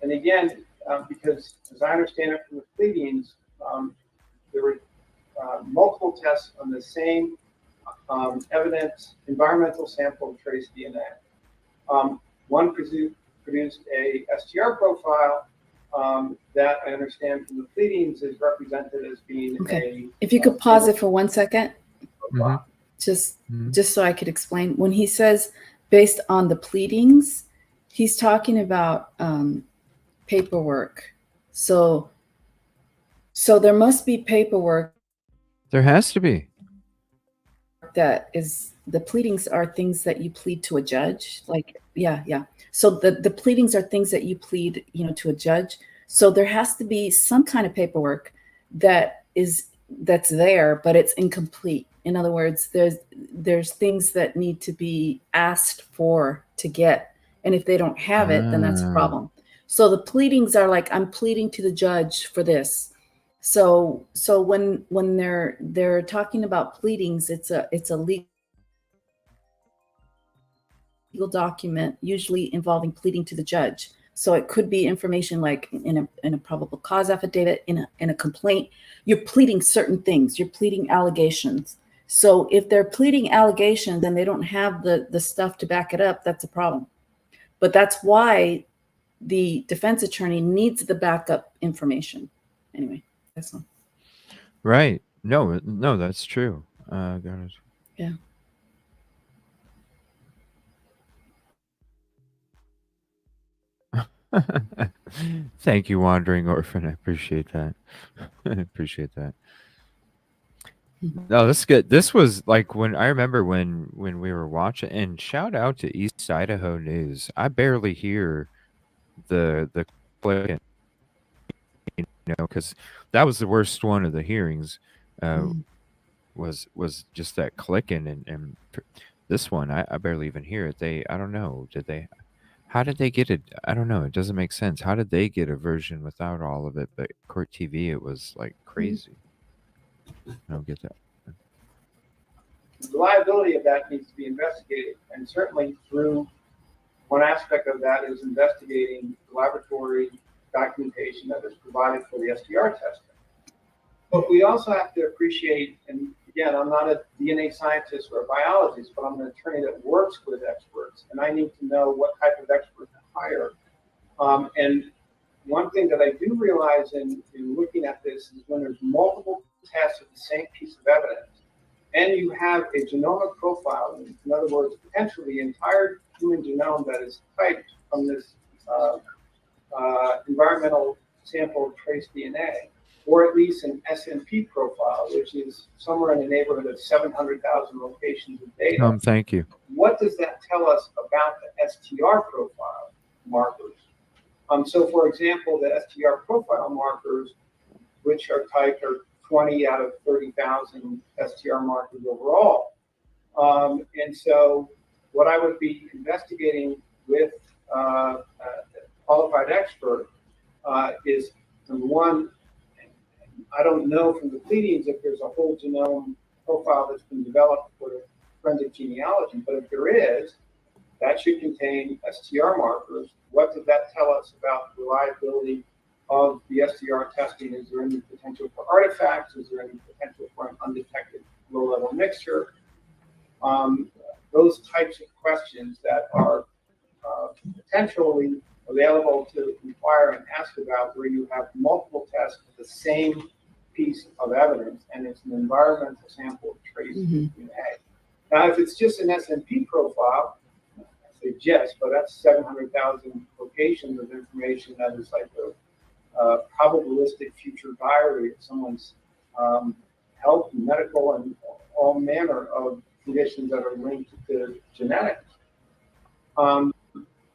And again, because as I understand it from the pleadings, there were multiple tests on the same evidence, environmental sample of trace DNA. One produced a STR profile that I understand from the pleadings is represented as being If you could pause it for 1 second, just so I could explain. When he says based on the pleadings, he's talking about paperwork. So there must be paperwork. There has to be. That is, the pleadings are things that you plead to a judge. Yeah. So the pleadings are things that you plead, to a judge. So there has to be some kind of paperwork that's there, but it's incomplete. In other words, there's things that need to be asked for to get, and if they don't have it, then that's a problem. So the pleadings are like, I'm pleading to the judge for this. So when they're talking about pleadings, it's a legal document, usually involving pleading to the judge. So it could be information like in a probable cause affidavit, in a complaint. You're pleading certain things. You're pleading allegations. So if they're pleading allegations and they don't have the stuff to back it up, that's a problem. But that's why the defense attorney needs the backup information. Anyway, that's all. Right. No, that's true. Got it. Yeah. Thank you, Wandering Orphan. I appreciate that. I appreciate that. No, that's good. This was like when I remember when we were watching, and shout out to East Idaho News. I barely hear the click, because that was the worst one of the hearings. Was just that clicking, and this one I barely even hear it. I don't know. How did they get it? I don't know. It doesn't make sense. How did they get a version without all of it? But Court TV, it was like crazy. I don't get that. The liability of that needs to be investigated, and certainly through one aspect of that is investigating the laboratory documentation that is provided for the STR testing. But we also have to appreciate, and again, I'm not a DNA scientist or a biologist, but I'm an attorney that works with experts, and I need to know what type of expert to hire. And one thing that I do realize in looking at this is when there's multiple tests of the same piece of evidence, and you have a genomic profile, in other words, potentially the entire human genome that is typed from this environmental sample of trace DNA, or at least an SNP profile, which is somewhere in the neighborhood of 700,000 locations of data. Thank you. What does that tell us about the STR profile markers? So, for example, the STR profile markers, which are typed, are 20 out of 30,000 STR markers overall. And so what I would be investigating with a qualified expert is, number one, I don't know from the pleadings if there's a whole genome profile that's been developed for forensic genealogy, but if there is, that should contain STR markers. What does that tell us about the reliability of the STR testing? Is there any potential for artifacts? Is there any potential for an undetected low-level mixture? Those types of questions that are potentially available to inquire and ask about, where you have multiple tests of the same piece of evidence, and it's an environmental sample of trace DNA. Now, if it's just an SNP profile, I say just, but that's 700,000 locations of information that is like a probabilistic future diary of someone's health, medical, and all manner of conditions that are linked to genetics.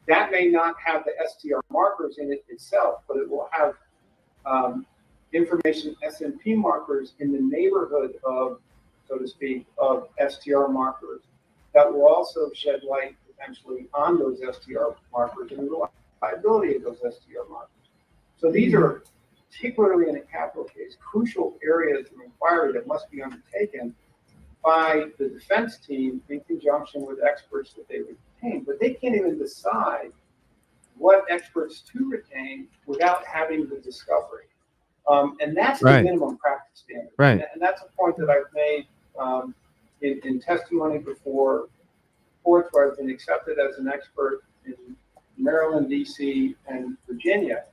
That may not have the STR markers in it itself, but it will have information, SNP markers in the neighborhood of, so to speak, of STR markers that will also shed light potentially on those STR markers and the reliability of those STR markers. So these are, particularly in a capital case, crucial areas of inquiry that must be undertaken by the defense team in conjunction with experts that they retain. But they can't even decide what experts to retain without having the discovery. And that's the minimum practice standard. Right. And that's a point that I've made in testimony before courts where I've been accepted as an expert in Maryland, DC, and Virginia,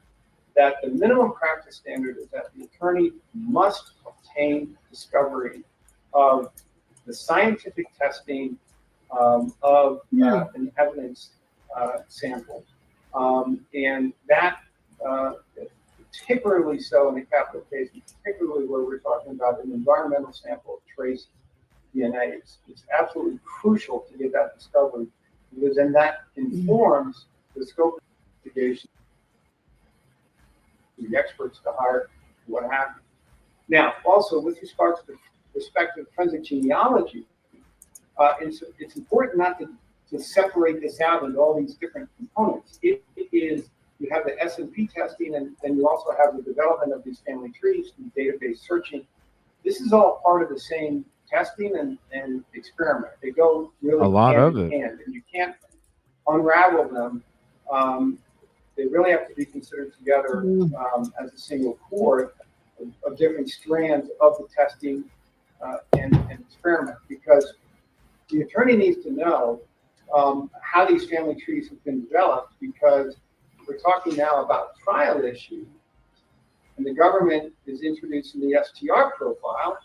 that the minimum practice standard is that the attorney must obtain discovery of the scientific testing of an evidence sample. And that, particularly so in a capital case, particularly where we're talking about an environmental sample of trace DNA, it's absolutely crucial to get that discovery, because then that informs the scope of investigation, the experts to hire, what have you. Now, also with respect to forensic genealogy, it's important not to separate this out into all these different components. It is, you have the SNP testing, and then you also have the development of these family trees and database searching. This is all part of the same testing and experiment. They go really a lot hand of in it. hand, and you can't unravel them. They really have to be considered together as a single core of different strands of the testing and experiment, because the attorney needs to know how these family trees have been developed, because we're talking now about trial issues, and the government is introducing the STR profile.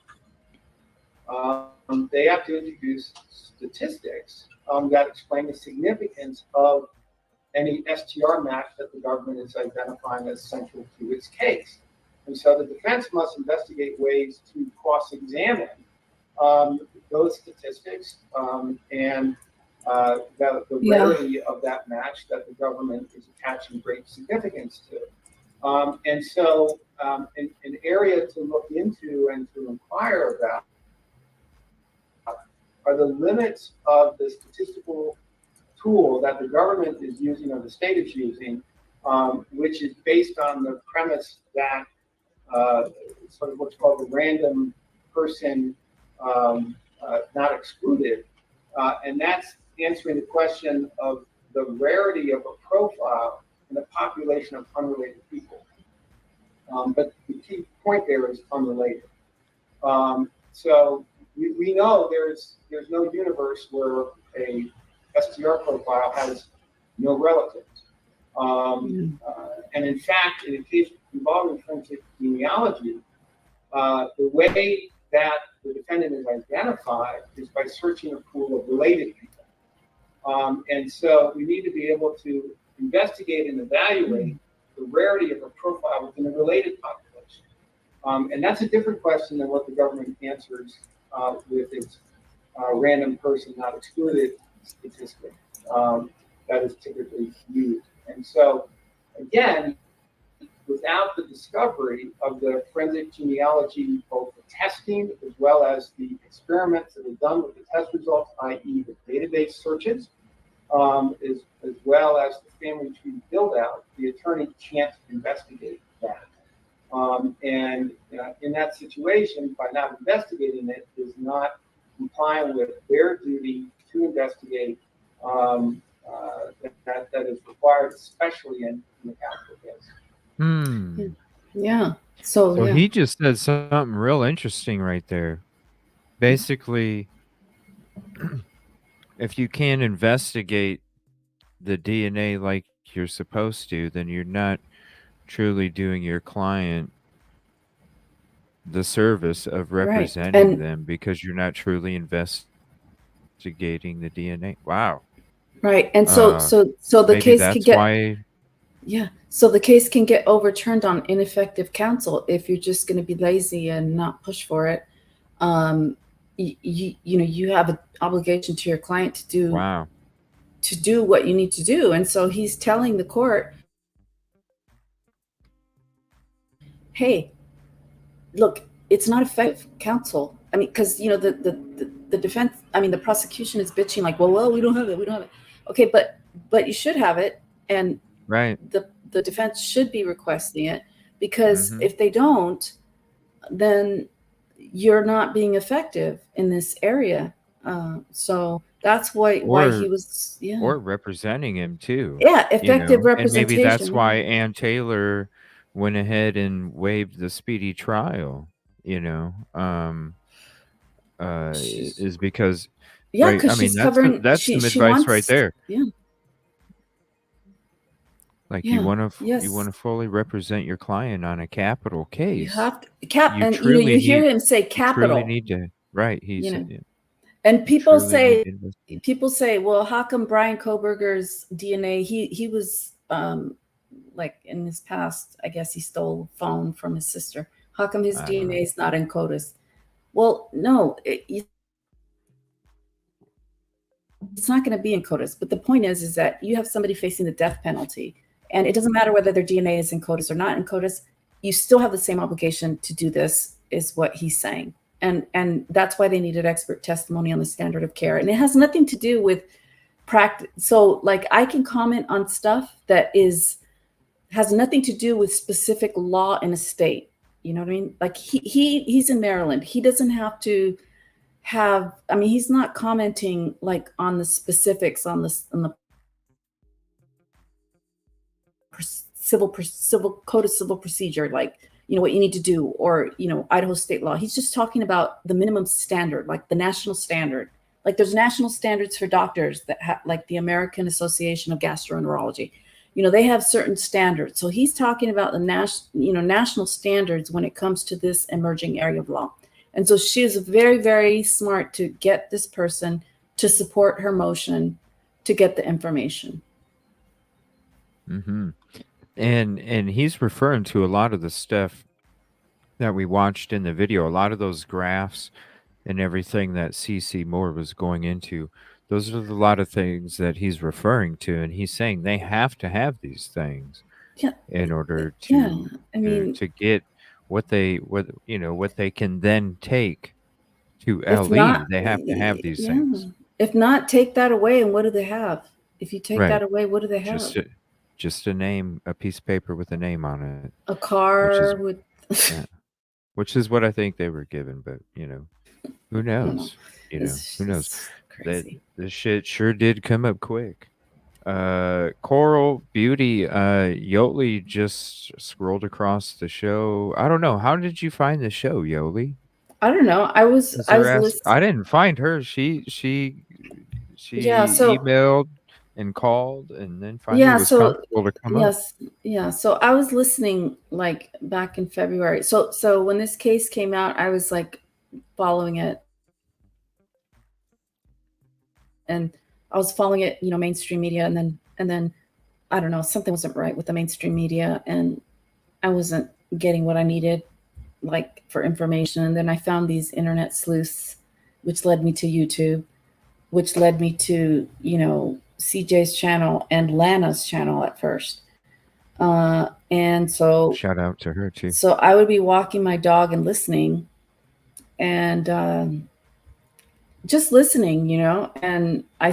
They have to introduce statistics that explain the significance of any STR match that the government is identifying as central to its case. And so the defense must investigate ways to cross-examine those statistics and the rarity of that match that the government is attaching great significance to. And so an area to look into and to inquire about are the limits of the statistical tool that the government is using or the state is using, which is based on the premise that sort of what's called the random person not excluded. And that's answering the question of the rarity of a profile in a population of unrelated people. But the key point there is unrelated. So we know there's no universe where a STR profile has no relatives. And in fact, in a case involving forensic genealogy, the way that the defendant is identified is by searching a pool of related people. And so we need to be able to investigate and evaluate the rarity of a profile within a related population. And that's a different question than what the government answers with its random person not excluded statistic that is typically used. And so, again, without the discovery of the forensic genealogy, both the testing as well as the experiments that are done with the test results, i.e. the database searches, as well as the family tree build out, the attorney can't investigate that. And in that situation, by not investigating it, is not complying with their duty to investigate that is required, especially in the capital case. Yeah. So he just said something real interesting right there. Basically, if you can't investigate the DNA like you're supposed to, then you're not truly doing your client the service of representing them, because you're not truly investigating the DNA. Wow. Right. And so the case could get why. Yeah. So the case can get overturned on ineffective counsel if you're just going to be lazy and not push for it. You have an obligation to your client to do what you need to do. And so he's telling the court, hey, look, it's not effective counsel. I mean, because the defense, the prosecution is bitching like, well, we don't have it. Okay, but you should have it, and right. The defense should be requesting it, because if they don't, then you're not being effective in this area. So that's why he was or representing him too. Yeah, effective representation. And maybe that's why Ann Taylor went ahead and waived the speedy trial. Is because because she's covering. That's some advice right there. Yeah. Like you want to fully represent your client on a capital case. You have to you hear him say capital. You need to And people say, well, how come Brian Kohberger's DNA? He was like in his past, I guess he stole a phone from his sister. How come his DNA is not in CODIS? Well, no, it's not going to be in CODIS. But the point is that you have somebody facing the death penalty. And it doesn't matter whether their DNA is in CODIS or not in CODIS. You still have the same obligation to do this, is what he's saying. And that's why they needed expert testimony on the standard of care. And it has nothing to do with practice. So like I can comment on stuff that has nothing to do with specific law in a state. You know what I mean? Like he's in Maryland. He doesn't have to he's not commenting like on the specifics on the civil code of civil procedure, like, what you need to do, or, Idaho state law. He's just talking about the minimum standard, like the national standard. Like there's national standards for doctors that like the American Association of Gastroenterology. They have certain standards. So he's talking about the national standards when it comes to this emerging area of law. And so she is very, very smart to get this person to support her motion to get the information. And he's referring to a lot of the stuff that we watched in the video, a lot of those graphs and everything that CC Moore was going into. Those are a lot of things that he's referring to, and he's saying they have to have these things in order to get what they can then take to LE. They have to have these things. If not, take that away, and what do they have? If you take that away, what do they have? Just a name, a piece of paper with a name on it. A car which is what I think they were given, but who knows? Who knows? Crazy. This shit sure did come up quick. Coral Beauty, Yoli just scrolled across the show. I don't know. How did you find the show, Yoli? I don't know. I was listening. I didn't find her. She Yeah, so emailed and called and then finally was comfortable to come up. yeah. So I was listening like back in February. So when this case came out, I was like following it. And I was following it, mainstream media, and then I don't know, something wasn't right with the mainstream media, and I wasn't getting what I needed, like for information. And then I found these internet sleuths, which led me to YouTube, which led me to CJ's channel and Lana's channel at first. And so shout out to her too. So I would be walking my dog and listening, and just listening, and I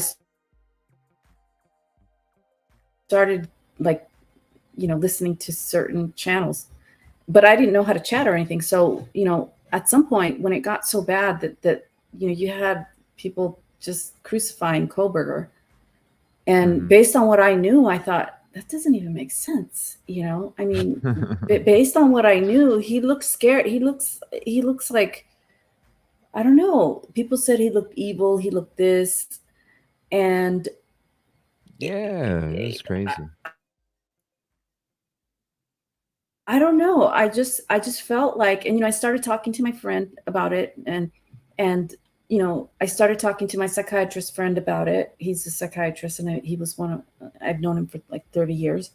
started like, listening to certain channels, but I didn't know how to chat or anything. So, at some point when it got so bad that you had people just crucifying Kohlberger, and based on what I knew, I thought that doesn't even make sense. I mean, based on what I knew, he looks scared. He looks like, I don't know. People said he looked evil. He looked this, and yeah, it's crazy. I don't know. I just felt like, and I started talking to my friend about it, and I started talking to my psychiatrist friend about it. He's a psychiatrist, and he was I've known him for like 30 years.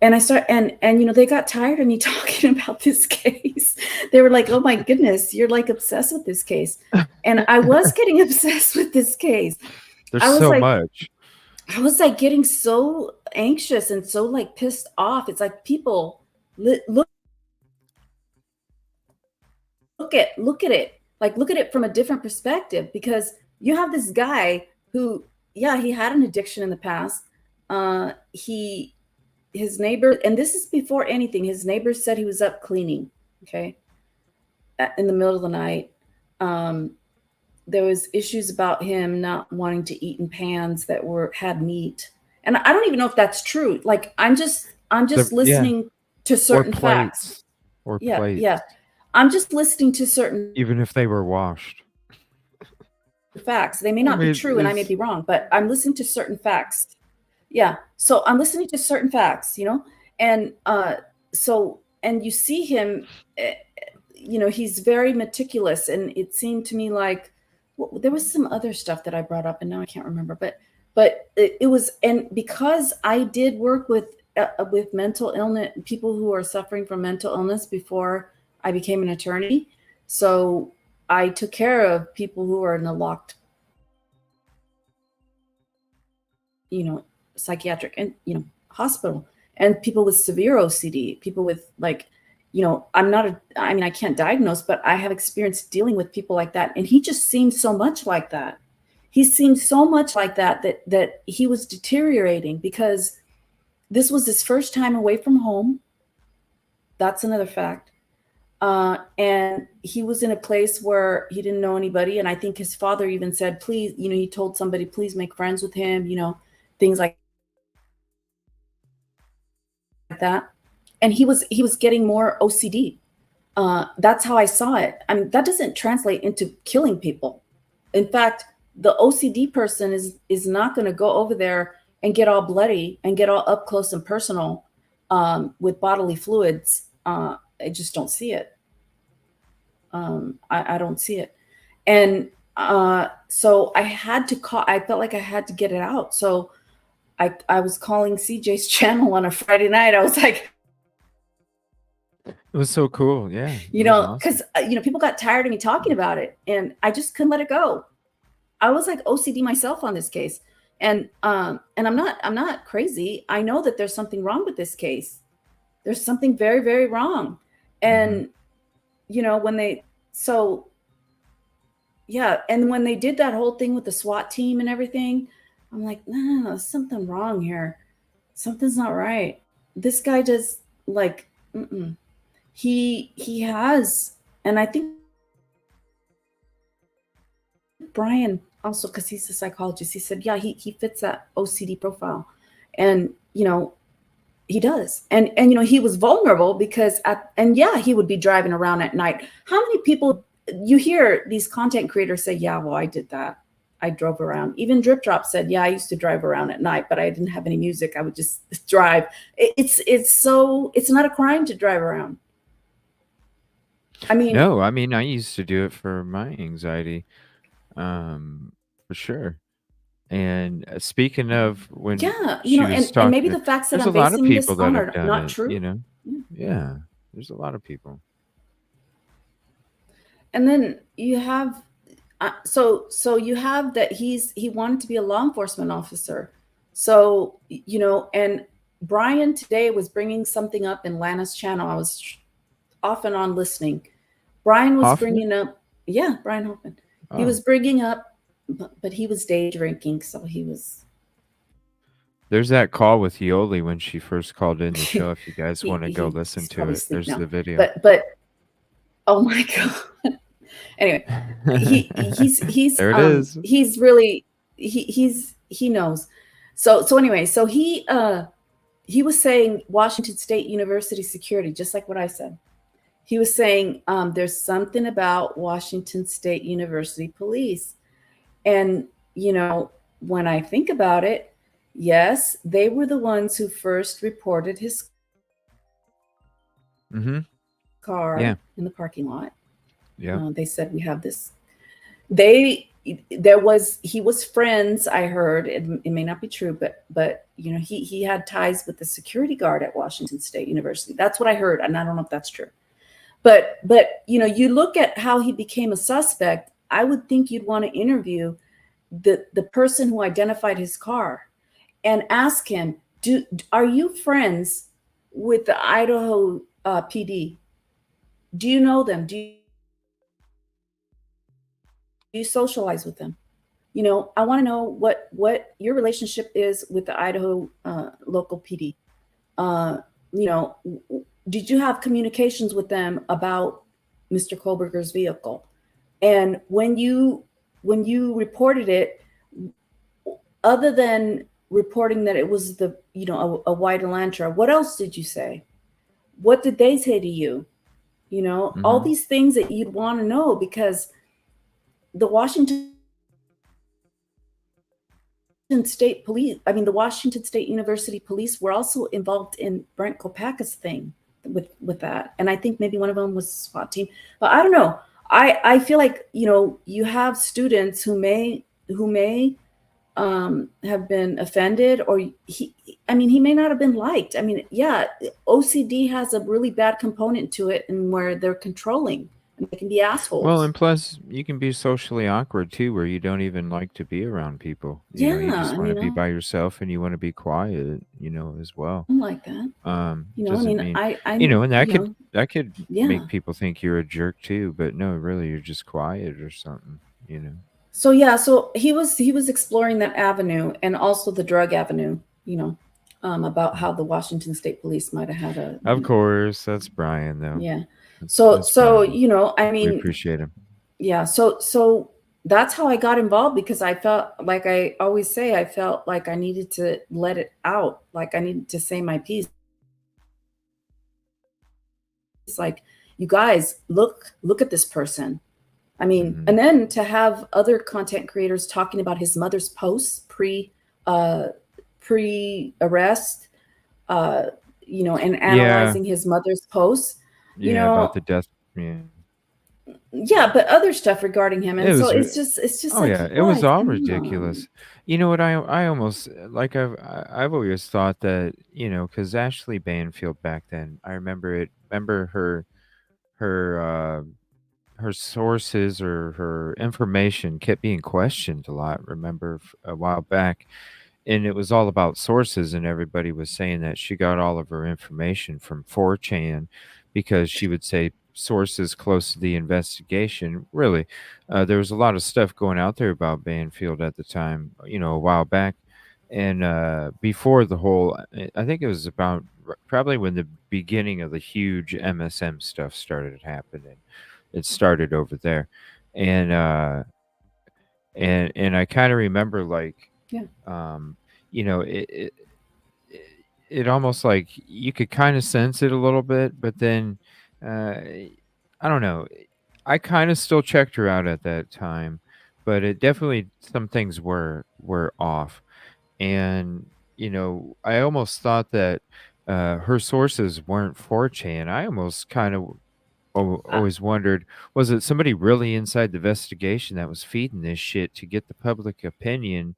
And and they got tired of me talking about this case. They were like, "Oh my goodness, you're like obsessed with this case." And I was getting obsessed with this case. There's so much. I was like getting so anxious and so like pissed off. It's like, people look at it. Like, look at it from a different perspective, because you have this guy who, yeah, he had an addiction in the past. His neighbor, and this is before anything, his neighbors said he was up cleaning, okay, in the middle of the night. There was issues about him not wanting to eat in pans that had meat, and I don't even know if that's true. Like, I'm just listening to certain facts. Or plates. Yeah. I'm just listening to certain, even if they were washed, facts. They may not be true, and I may be wrong, but I'm listening to certain facts. Yeah. So I'm listening to certain facts, and and you see him, he's very meticulous, and it seemed to me like, there was some other stuff that I brought up, and now I can't remember, but it was, and because I did work with mental illness, people who are suffering from mental illness before I became an attorney. So I took care of people who are in a locked, psychiatric and, hospital, and people with severe OCD, people with like, I can't diagnose, but I have experience dealing with people like that. And he just seemed so much like that. He seemed so much like that he was deteriorating, because this was his first time away from home. That's another fact. And he was in a place where he didn't know anybody. And I think his father even said, please, he told somebody, please make friends with him, things like that. And he was getting more OCD. That's how I saw it. I mean, that doesn't translate into killing people. In fact, the OCD person is not going to go over there and get all bloody and get all up close and personal with bodily fluids. I just don't see it. I don't see it. And so I had to call. I felt like I had to get it out. So I was calling CJ's channel on a Friday night. I was like, it was so cool. Yeah. Because, people got tired of me talking about it, and I just couldn't let it go. I was like OCD myself on this case. And I'm not crazy. I know that there's something wrong with this case. There's something very, very wrong. And, when they did that whole thing with the SWAT team and everything, I'm like, no, something wrong here. Something's not right. This guy just like, he has, and I think Brian also because he's a psychologist, he said, yeah, he fits that OCD profile. And, he does. And he was vulnerable because he would be driving around at night. How many people you hear these content creators say, yeah, well, I did that. I drove around. Even Drip Drop said, yeah, I used to drive around at night, but I didn't have any music. I would just drive. It's not a crime to drive around. No, I mean, I used to do it for my anxiety, for sure. And speaking of when she was and maybe talking, the facts that there's I'm a lot of basing this people that on have are done not it, true. Yeah, there's a lot of people. And then you have, so you have that he wanted to be a law enforcement officer. So, and Brian today was bringing something up in Lana's channel. I was off and on listening. Brian was bringing up, Brian Hoffman. He was bringing up, but he was day drinking, so he was. There's that call with Yoli when she first called in the show. If you guys want to go listen to it, there's the video. But oh my God. Anyway, he's there it is. He's really he knows. So anyway, so he was saying Washington State University security, just like what I said. He was saying there's something about Washington State University police. And, when I think about it, yes, they were the ones who first reported his car in the parking lot. Yeah. They said, we have this. He was friends, I heard. It may not be true, but he had ties with the security guard at Washington State University. That's what I heard. And I don't know if that's true. But you look at how he became a suspect, I would think you'd want to interview the person who identified his car and ask him, are you friends with the Idaho PD? Do you know them? Do you socialize with them? I want to know what your relationship is with the Idaho local PD. Did you have communications with them about Mr. Kohlberger's vehicle? And when you reported it, other than reporting that it was a white Elantra, what else did you say? What did they say to you? All these things that you'd want to know, because the Washington State Police, the Washington State University Police were also involved in Brent Kopaka's thing with that. And I think maybe one of them was SWAT team, but I don't know. I feel like, you have students who may have been offended, or he may not have been liked. OCD has a really bad component to it, and where they're controlling and they can be assholes. Well, and plus you can be socially awkward too, where you don't even like to be around people. You just want to be by yourself, and you want to be quiet, as well. I'm like that. Doesn't mean, and that could make people think you're a jerk too, but no, really, you're just quiet or something, So he was exploring that avenue, and also the drug avenue, about how the Washington State Police might have had Of course, that's Brian, though. Yeah. That's Brian. We appreciate him. Yeah. So that's how I got involved, because I felt like, I always say, I felt like I needed to let it out. Like I needed to say my piece. It's like, you guys, look at this person. And then to have other content creators talking about his mother's posts pre-arrest, and analyzing his mother's posts. About the death. But other stuff regarding him, and it's just it was all ridiculous. You know what? I almost, like, I've always thought that, because Ashley Banfield back then, I remember her sources or her information kept being questioned a lot. Remember a while back, and it was all about sources, and everybody was saying that she got all of her information from 4chan, because she would say sources close to the investigation. Really, there was a lot of stuff going out there about Banfield at the time, a while back, and before the whole, I think it was about probably when the beginning of the huge MSM stuff started happening. It started over there, and and I kind of remember like, Yeah. you know, it almost like you could kind of sense it a little bit, but then I don't know. I kind of still checked her out at that time, but it definitely some things were off. And I almost thought that her sources weren't 4chan. I almost kind of always wondered, was it somebody really inside the investigation that was feeding this shit to get the public opinion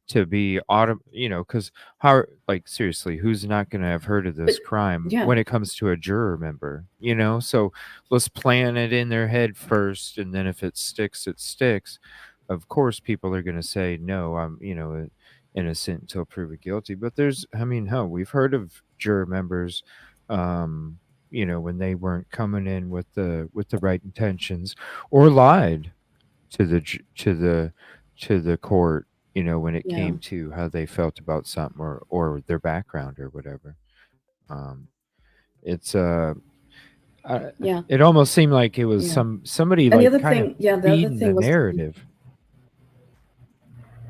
to be because how, like, seriously, who's not going to have heard of this But crime yeah. when it comes to a juror member, so let's plan it in their head first, and then if it sticks, it sticks. Of course people are going to say no, I'm innocent until proven guilty. But I mean, hell, we've heard of juror members, when they weren't coming in with the right intentions, or lied to the court, when it Yeah. came to how they felt about something, or their background or whatever. Um, it's Yeah. it almost seemed like it was Yeah. somebody And the like other kind of thing, yeah, the other feeding the thing was, narrative.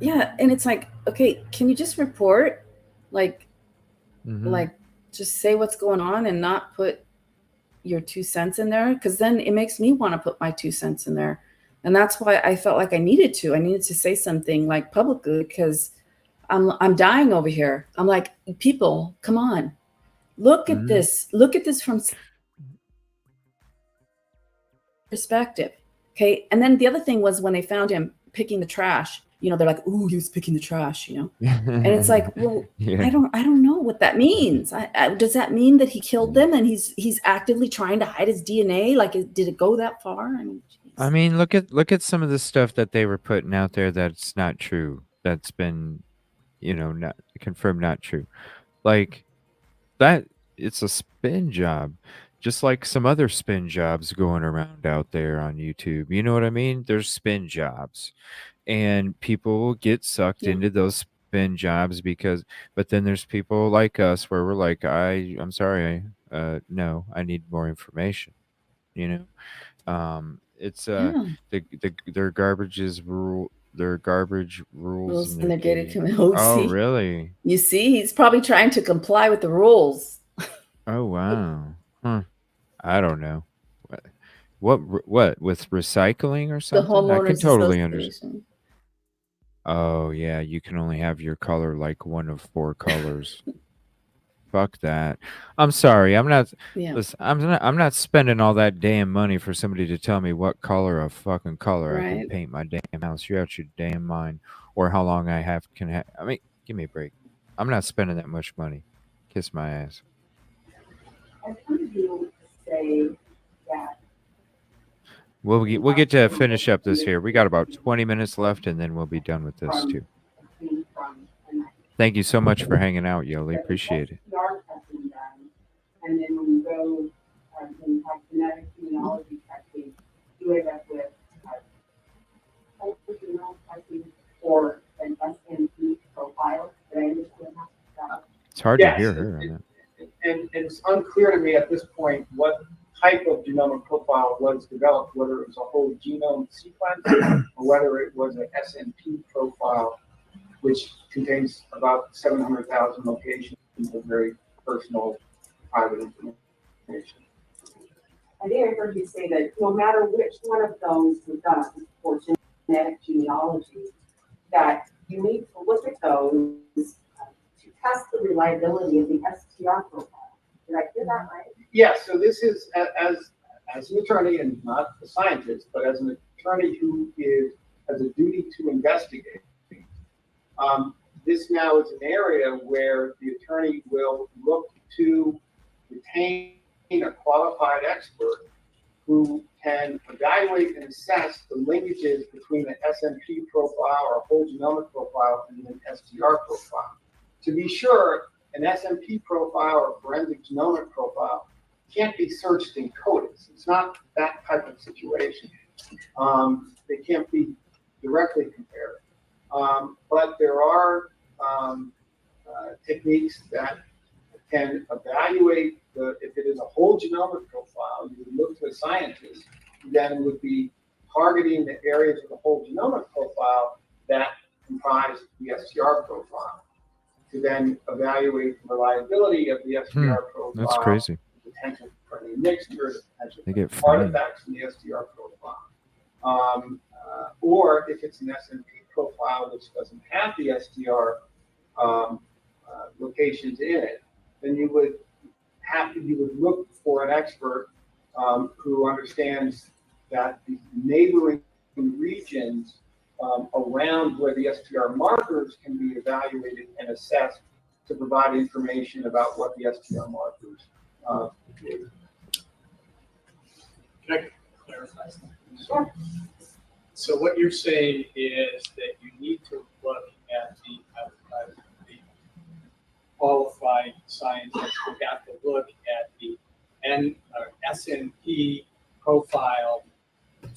yeah, and it's like, okay, can you just report, like, Mhm. just say what's going on and not put your 2 cents in there? Because then it makes me want to put my 2 cents in there, and that's why I felt like I needed to say something like publicly, because I'm dying over here. I'm like, people, come on, look at Mhm. this from perspective. Okay. And then the other thing was when they found him picking the trash, they're like, ooh, he was picking the trash, and it's like, well, Yeah. I don't know what that means. Does that mean that he killed them and he's actively trying to hide his DNA? Like, did it go that far? I mean, I mean, look at some of the stuff that they were putting out there that's not true. That's been, not confirmed not true. Like that, it's a spin job, just like some other spin jobs going around out there on YouTube. You know what I mean? There's spin jobs, and people will get sucked yeah, into those spin jobs but then there's people like us where we're like, I'm sorry, no, I need more information. You know. It's yeah. their garbage rules Rules and and their their gated gated. community. Oh, Oh, see, really? you see, he's probably trying to comply with the rules. Oh, wow. Huh. I don't know. What with recycling or The something? I can homeowners totally understand. association. Oh, yeah, you can only have your color like one of 4 colors. Fuck that. I'm sorry. Yeah, Listen, I'm not spending all that damn money for somebody to tell me what color I can right. paint my damn house. You're out your damn mind. Or how long can have. I mean, give me a break. I'm not spending that much money. Kiss my ass. I've heard you say that We'll get to finish up this here. We got about 20 minutes left, and then we'll be done with this too. Thank you so much for hanging out, Yoli. Appreciate it. STR testing done, and then when you go and have genetic genealogy testing, you end up with whole genome testing or an SNP profile. Did I understand that? It's hard to Yes, hear her on that. and it's unclear to me at this point what type of genomic profile was developed, whether it was a whole genome sequence or whether it was an SNP profile, which contains about 700,000 locations of very personal, private information. I think I heard you say that no matter which one of those was done for genetic genealogy, that you need to look at those to test the reliability of the STR profile. Did I hear that right? Yeah, so this is, as an attorney and not a scientist, but as an attorney who has a duty to investigate, this now is an area where the attorney will look to retain a qualified expert who can evaluate and assess the linkages between the SNP profile or whole genomic profile and an STR profile. To be sure, an SNP profile or forensic genomic profile can't be searched in coders. It's not that type of situation. They can't be directly compared. But there are techniques that can evaluate if it is a whole genomic profile, you would look to a scientist who then would be targeting the areas of the whole genomic profile that comprise the STR profile to then evaluate the reliability of the STR profile. That's crazy. The potential for any mixture, the potential They get for fined. artifacts in the STR profile. Or if it's an SMP profile which doesn't have the STR locations in it, then you would look for an expert who understands that the neighboring regions around where the STR markers can be evaluated and assessed to provide information about what the STR markers do. Can I clarify something? Sure. So what you're saying is that you need to look at the qualified scientists. We have to look at the SNP profile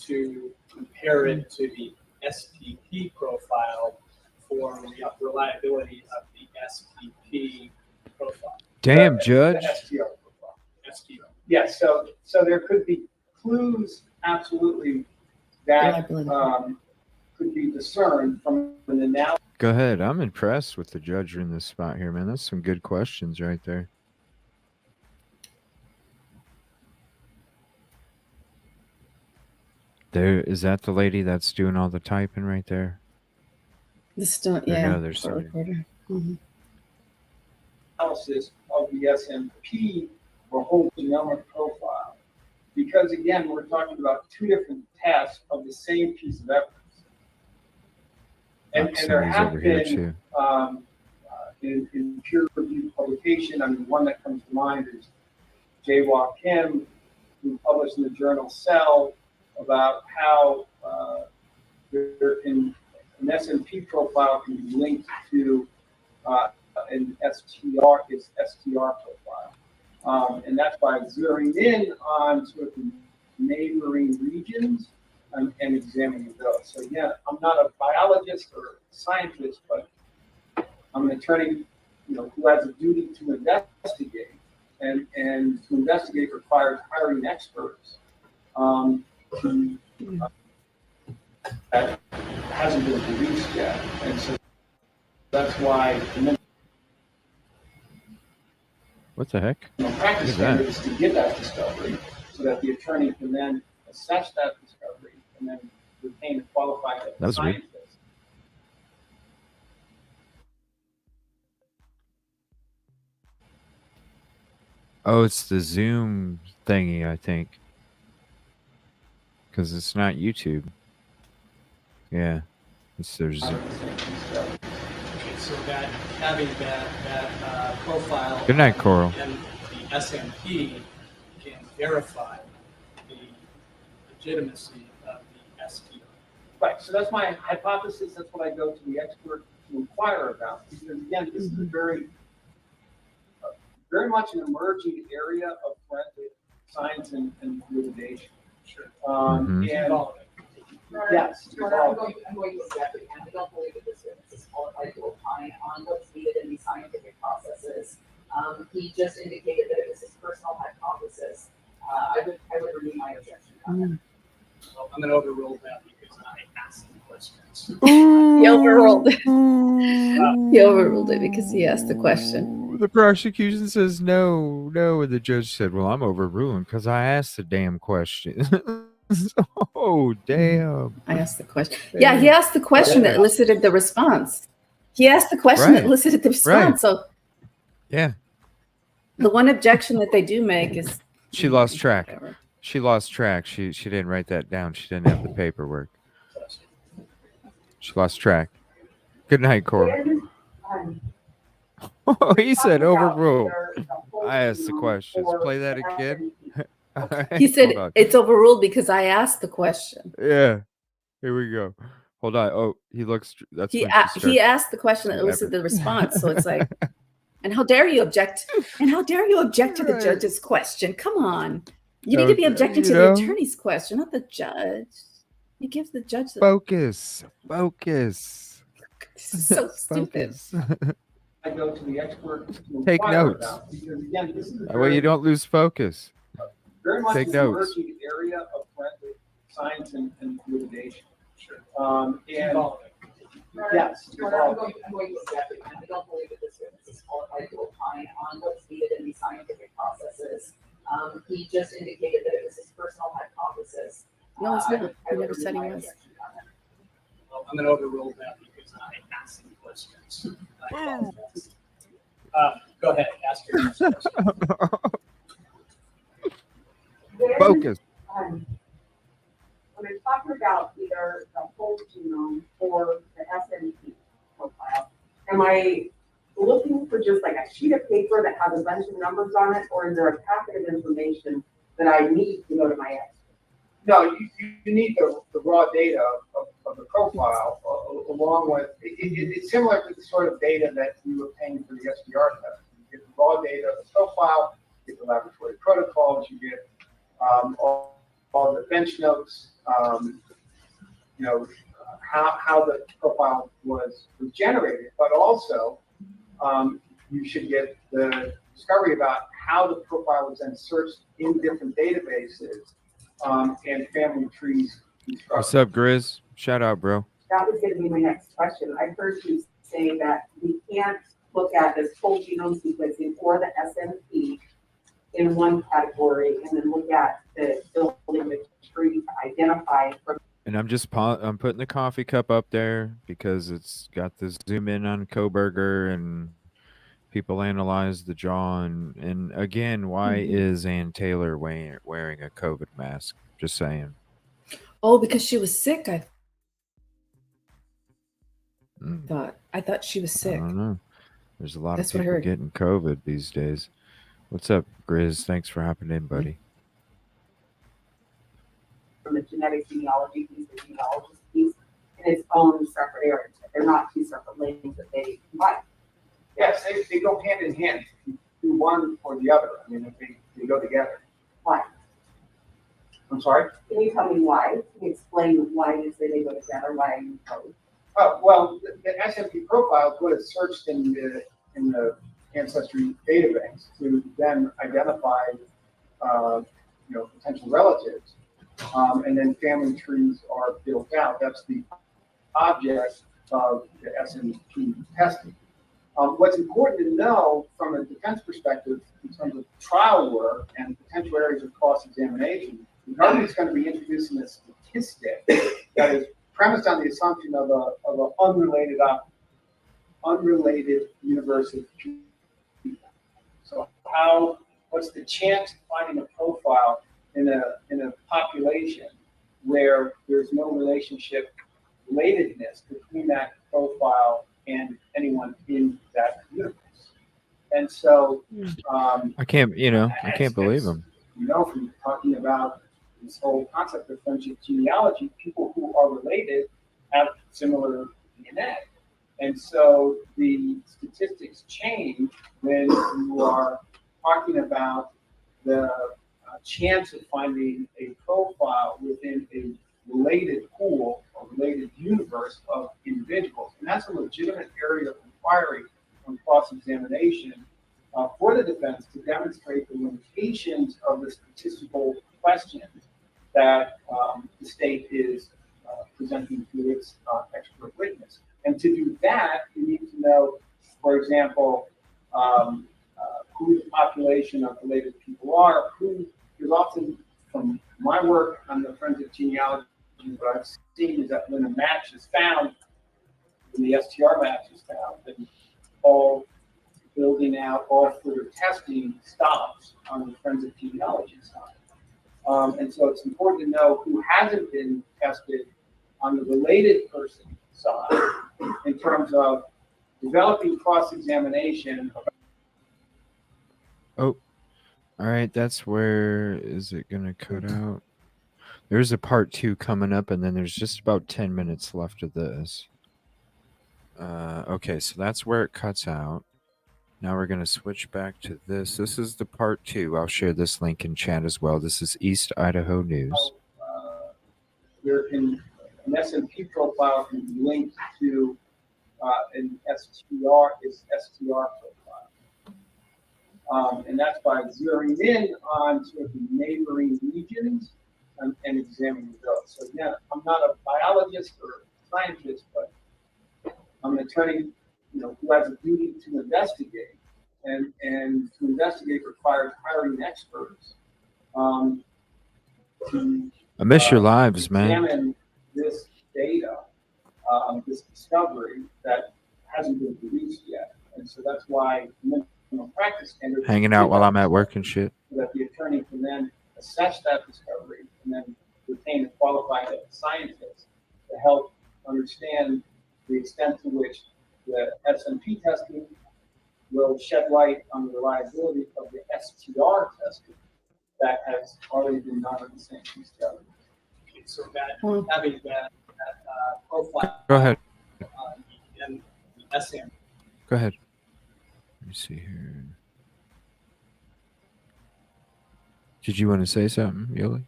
to compare it to the STP profile for reliability of the STP profile. Damn, Judge. The STR profile. STR. Yes, so there could be clues, absolutely, that could be discerned from an analysis. Go ahead. I'm impressed with the judge in this spot here, man. That's some good questions right there. There is that the lady that's doing all the typing right there? Yeah. No, there's somebody. Mm-hmm. Analysis of the SMP or whole genomic profile, because again, we're talking about two different tests of the same piece of evidence. And there have been in peer-reviewed publication. I mean, one that comes to mind is Jae-Wah Kim, who published in the journal Cell about how an SMP profile can be linked to an STR profile, and that's by zeroing in on sort of the neighboring regions and examining those. So again, I'm not a biologist or a scientist, but I'm an attorney, who has a duty to investigate, and to investigate requires hiring experts. That hasn't been produced yet, and so that's why. What the heck? Practice standard is to give that discovery, so that the attorney can then assess that discovery and then retain a qualified scientist. Oh, it's the Zoom thingy, I think. Because it's not YouTube. Yeah. It's their Zoom. Okay, so that having that profile. Good night, Coral. And the SMP can verify the legitimacy of the STR. Right. So that's my hypothesis. That's what I go to the expert to inquire about. Because again, this is a very much an emerging area of forensic science and litigation. Sure. And yes, I'm going to object again. I don't believe that this witness is qualified to opine on what's needed in these scientific processes. He just indicated that it was his personal hypothesis. I would renew my objection on that. Well, I'm going to overrule that because I asked the questions. He overruled it. He overruled it because he asked the question. The prosecution says no, and the judge said, well, I'm overruling because I asked the damn question. Oh, damn. I asked the question. Yeah, he asked the question that elicited the response. He asked the question that elicited the response. So yeah. The one objection that they do make is she lost track. Whatever. She lost track. She didn't write that down. She didn't have the paperwork. She lost track. Good night, Coral. Oh, he said overruled. I asked the questions. Play that again. Right, he said it's overruled because I asked the question. Yeah. Here we go. Hold on. Oh, he looks. That's he asked the question that elicited the response. So it's like, and how dare you object? And how dare you object to the judge's question? Come on. You need to be objecting to the attorney's question, not the judge. You give the judge the focus. So stupid. I go to the expert to take notes. About, because again, this is that way you don't lose focus. Very much take an notes. emerging area of forensic science and litigation. Sure. And yes, I'm going to exactly. I don't believe that this witness is qualified to opine on what's needed in these scientific processes. He just indicated that it was his personal hypothesis. No, it's not. He never said he was. Well, I'm going to overrule that because I asked the questions. Go ahead, ask your next question. Focus. When I'm talking about either the whole genome or the SNP profile, am I looking for just like a sheet of paper that has a bunch of numbers on it, or is there a packet of information that I need to go to my expert? No, you need the raw data of the profile along with, it's similar to the sort of data that you obtain for the SDR test. You get the raw data of the profile, you get the laboratory protocols, you get all the bench notes, how the profile was generated, but also you should get the discovery about how the profile was then searched in different databases and family trees. What's up, Grizz? Shout out, bro. That was going to be my next question. I heard you say that we can't look at this whole genome sequencing or the SNP in one category and then look at the building the tree to identify from. And I'm putting the coffee cup up there because it's got the zoom in on Koberger and people analyze the jaw. And again, why is Ann Taylor wearing a COVID mask? Just saying. Oh, because she was sick. I thought she was sick. I don't know. There's a lot That's of what I people heard. getting COVID these days. What's up, Grizz? Thanks for hopping in, buddy. From the genetic genealogy piece, the genealogist piece, in its own separate areas. They're not two separate lanes that they combine. Yes, they go hand in hand. You do one or the other. I mean, they go together. Why? I'm sorry? Can you tell me why? Can you explain why you say they go together? Why you both? Oh, well, the SNP profile is what is searched in the ancestry database to then identify, potential relatives, and then family trees are built out. That's the object of the SNP testing. What's important to know from a defense perspective in terms of trial work and potential areas of cross-examination, the government is going to be introducing a statistic that is premised on the assumption of an unrelated universe of people. So what's the chance of finding a profile in a population where there's no relationship, relatedness between that profile and anyone in that universe? And so I can't believe them. From talking about this whole concept of friendship genealogy, people who are related have similar DNA. And so the statistics change when you are talking about the chance of finding a profile within a related pool or related universe of individuals. And that's a legitimate area of inquiry on cross-examination for the defense to demonstrate the limitations of the statistical questions that the state is presenting to its expert witness. And to do that, you need to know, for example, who the population of related people are, who is often, from my work on the forensic genealogy, what I've seen is that when a match is found, when the STR match is found, then all building out, all further testing stops on the forensic genealogy side. And so it's important to know who hasn't been tested on the related person side in terms of developing cross-examination. Oh, all right. That's where is it going to cut out? There's a part 2 coming up, and then there's just about 10 minutes left of this. Okay, so that's where it cuts out. Now we're going to switch back to this. This is the part 2. I'll share this link in chat as well. This is East Idaho News. An SNP profile can be linked to an STR profile. And that's by zeroing in on sort of the neighboring regions and examine the bill. So again, I'm not a biologist or scientist, but I'm an attorney, who has a duty to investigate, and to investigate requires hiring experts to I miss your lives, man. examine this data, this discovery that hasn't been produced yet, and so that's why minimum practice standards. Hanging out while I'm at work and shit. So that the attorney can then assess that discovery and then retain a qualified scientist to help understand the extent to which the SMP testing will shed light on the reliability of the STR testing that has already been done at the St. Louis County. So that having that profile. Go ahead. And SM. Go ahead. Let me see here. Did you want to say something, Yoli?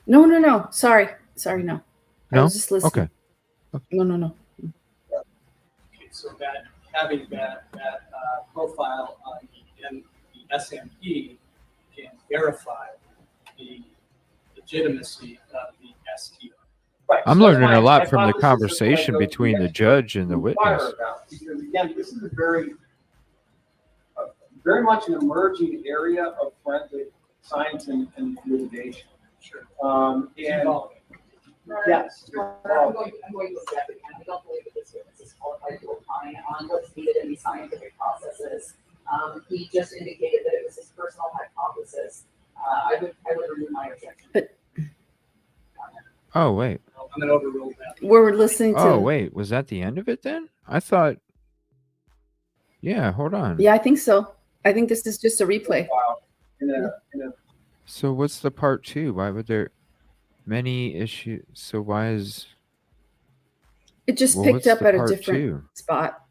No. Sorry, no. I No? was just listening. Okay. No. Okay, so that having that profile in the SMP can verify the legitimacy of the STR. Right. I'm So learning my a lot from the hypothesis is conversation what I go between to the judge and the inquire witness. about, because again, this is a very much an emerging area of forensic science and litigation. Sure. And yes, I'm going to object again. I don't believe that this witness is qualified to opine on what's needed in these scientific processes. He just indicated that it was his personal hypothesis. I would remove my objection. But Oh, wait. I'm going to overrule that. we're listening to. Oh, wait. Was that the end of it then? I thought. Yeah, hold on. Yeah, I think so. I think this is just a replay. So what's the part 2? Why would there many issues? So why is It just picked what's up the at a part different 2? spot.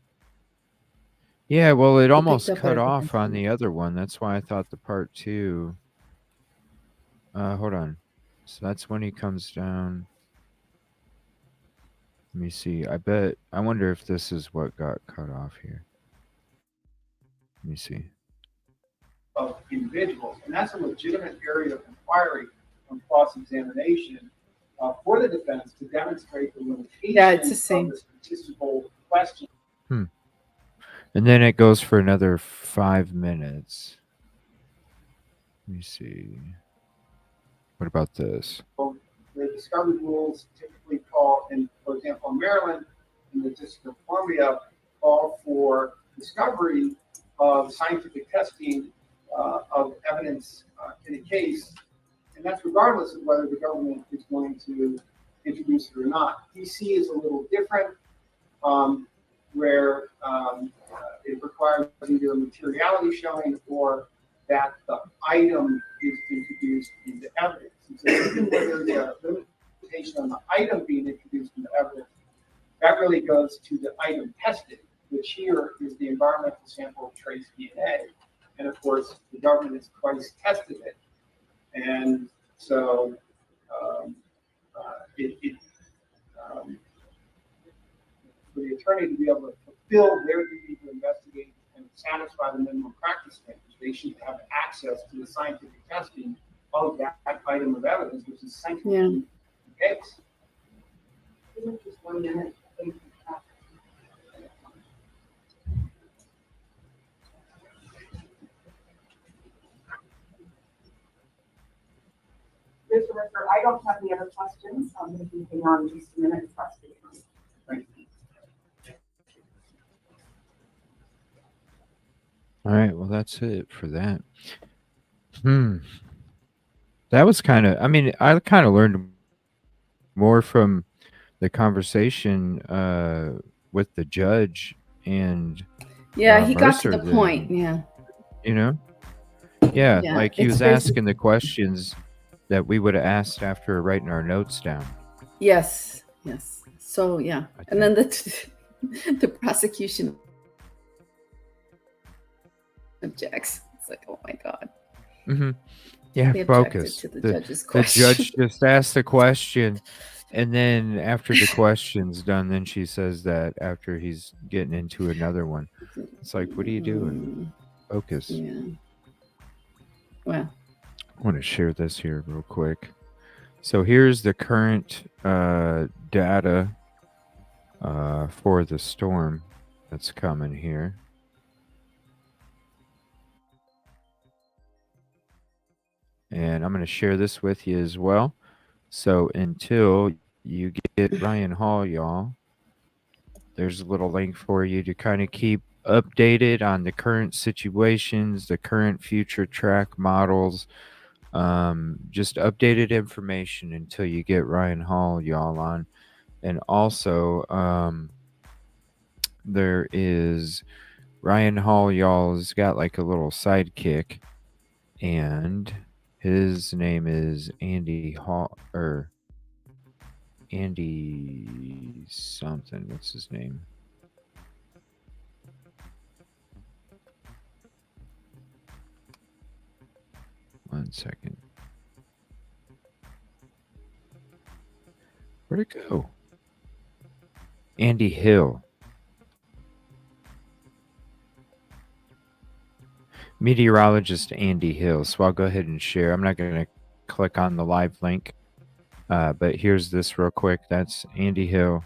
Yeah, well, it It almost picked up cut at a off different on the other one. That's why I thought the part 2. Hold on. So that's when he comes down. Let me see. I wonder if this is what got cut off here. Let me see. Of individuals, and that's a legitimate area of inquiry on cross-examination for the defense to demonstrate the limitations of the statistical question. And then it goes for another 5 minutes. Let me see. What about this? So the discovery rules typically call, for example, in Maryland, in the District of Columbia, call for discovery of scientific testing of evidence in a case, and that's regardless of whether the government is going to introduce it or not. DC is a little different, where it requires either a materiality showing or that the item is introduced into evidence. And so even when there's a limitation on the item being introduced into evidence, that really goes to the item tested, which here is the environmental sample of trace DNA. And of course, the government has twice tested it. And so for the attorney to be able to fulfill their duty to investigate and satisfy the minimum practice standards, they should have access to the scientific testing of that item of evidence, which is central to the case. Just 1 minute. Mr. Ricker, I don't have any other questions. I'm going to be on just a minute. Thank you. All right, well, that's it for that. That was kind of, I kind of learned more from the conversation with the judge and Yeah, he got to Mercer the point. Yeah. You know? Yeah, Yeah, like he it's was asking the questions that we would have asked after writing our notes down. Yes. So yeah, and then the prosecution objects. It's like, oh my god. Mm-hmm. Yeah, They objected focus. to the judge's The question. judge just asked the question, and then after the question's done, then she says that after he's getting into another one. It's like, what are you doing? Focus. Yeah. Well. I want to share this here real quick. So here's the current data for the storm that's coming here. And I'm going to share this with you as well. So until you get Ryan Hall, y'all, there's a little link for you to kind of keep updated on the current situations, the current future track models, just updated information until you get Ryan Hall, y'all, on. And also, there is Ryan Hall, y'all, has got like a little sidekick, and his name is Andy Hall, or Andy something. What's his name? One second. Where'd it go? Andy Hill. Meteorologist Andy Hill. So I'll go ahead and share. I'm not going to click on the live link, but here's this real quick. That's Andy Hill.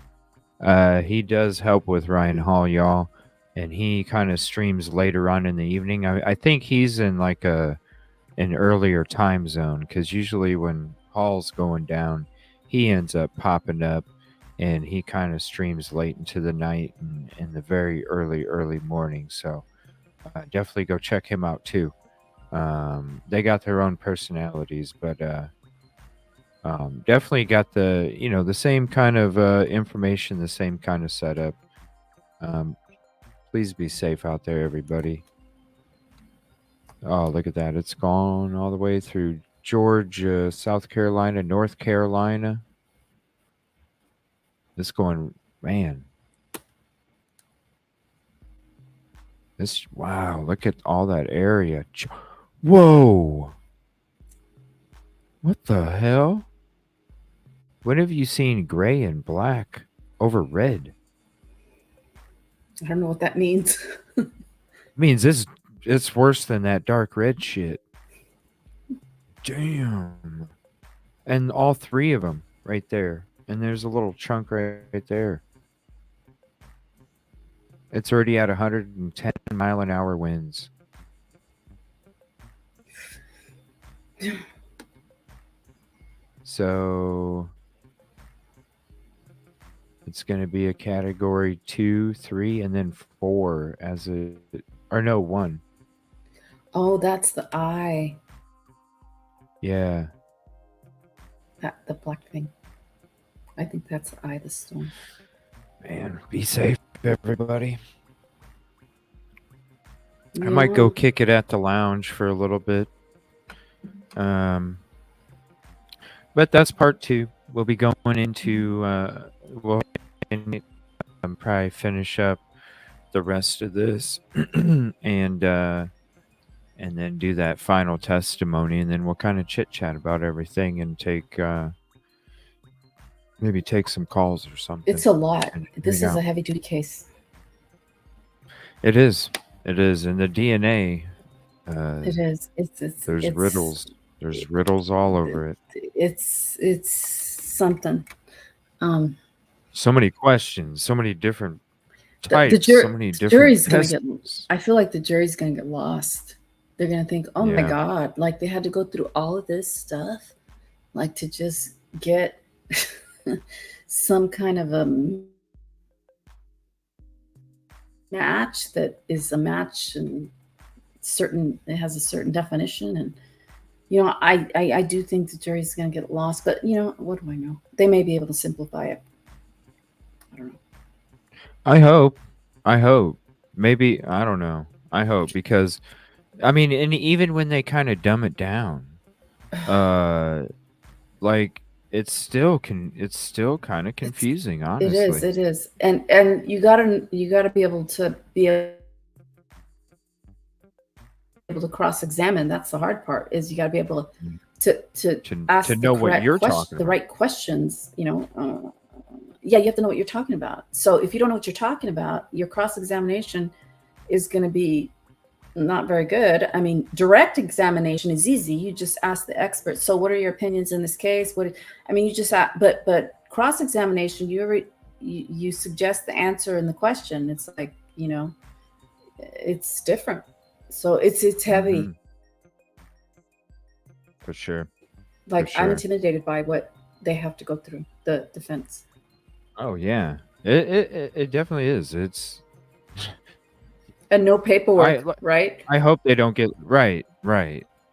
He does help with Ryan Hall, y'all, and he kind of streams later on in the evening. I think he's in like an earlier time zone, because usually when Hall's going down, he ends up popping up, and he kind of streams late into the night and in the very early morning. So definitely go check him out too. They got their own personalities, but definitely got the same kind of information, the same kind of setup. Please be safe out there, everybody. Oh, look at that. It's gone all the way through Georgia, South Carolina, North Carolina. It's going, man. Wow, look at all that area. Whoa. What the hell? When have you seen gray and black over red? I don't know what that means. It means it's worse than that dark red shit. Damn. And all three of them right there. And there's a little chunk right there. It's already at 110 mile an hour winds. So it's going to be a category 2, 3, and then 4 or no, 1. Oh, that's the eye. Yeah. The black thing. I think that's the eye of the storm. Man, be safe, everybody. Yeah. I might go kick it at the lounge for a little bit. But that's part 2. We'll be going into we'll probably finish up the rest of this and then do that final testimony, and then we'll kind of chit chat about everything and maybe take some calls or something. It's a lot. This is a heavy duty case. It is. And the DNA. It is. There's riddles. There's riddles all over it. It's something. So many questions. So many different types. So many different. Jury's gonna get. I feel like the jury's gonna get lost. They're gonna think, "Oh my God!" Like they had to go through all of this stuff, like to just get some kind of a match that is a match and it has a certain definition. And I do think the jury's going to get lost, but what do I know? They may be able to simplify it. I don't know. I hope maybe, I don't know. I hope, because I mean, and even when they kind of dumb it down, like it's still kind of confusing, honestly. It is. And you gotta be able to cross-examine. That's the hard part, is you got to be able to ask to know what you're talking about. The right questions. You have to know what you're talking about. So if you don't know what you're talking about, your cross-examination is going to be not very good. I mean, direct examination is easy. You just ask the expert. So, what are your opinions in this case? You just ask, but cross examination, you suggest the answer in the question. It's like, it's different. So it's heavy. Mhm. For sure. Like, For I'm sure. intimidated by what they have to go through, the defense. Oh yeah, it definitely is. It's And no paperwork, right? I hope they don't get right,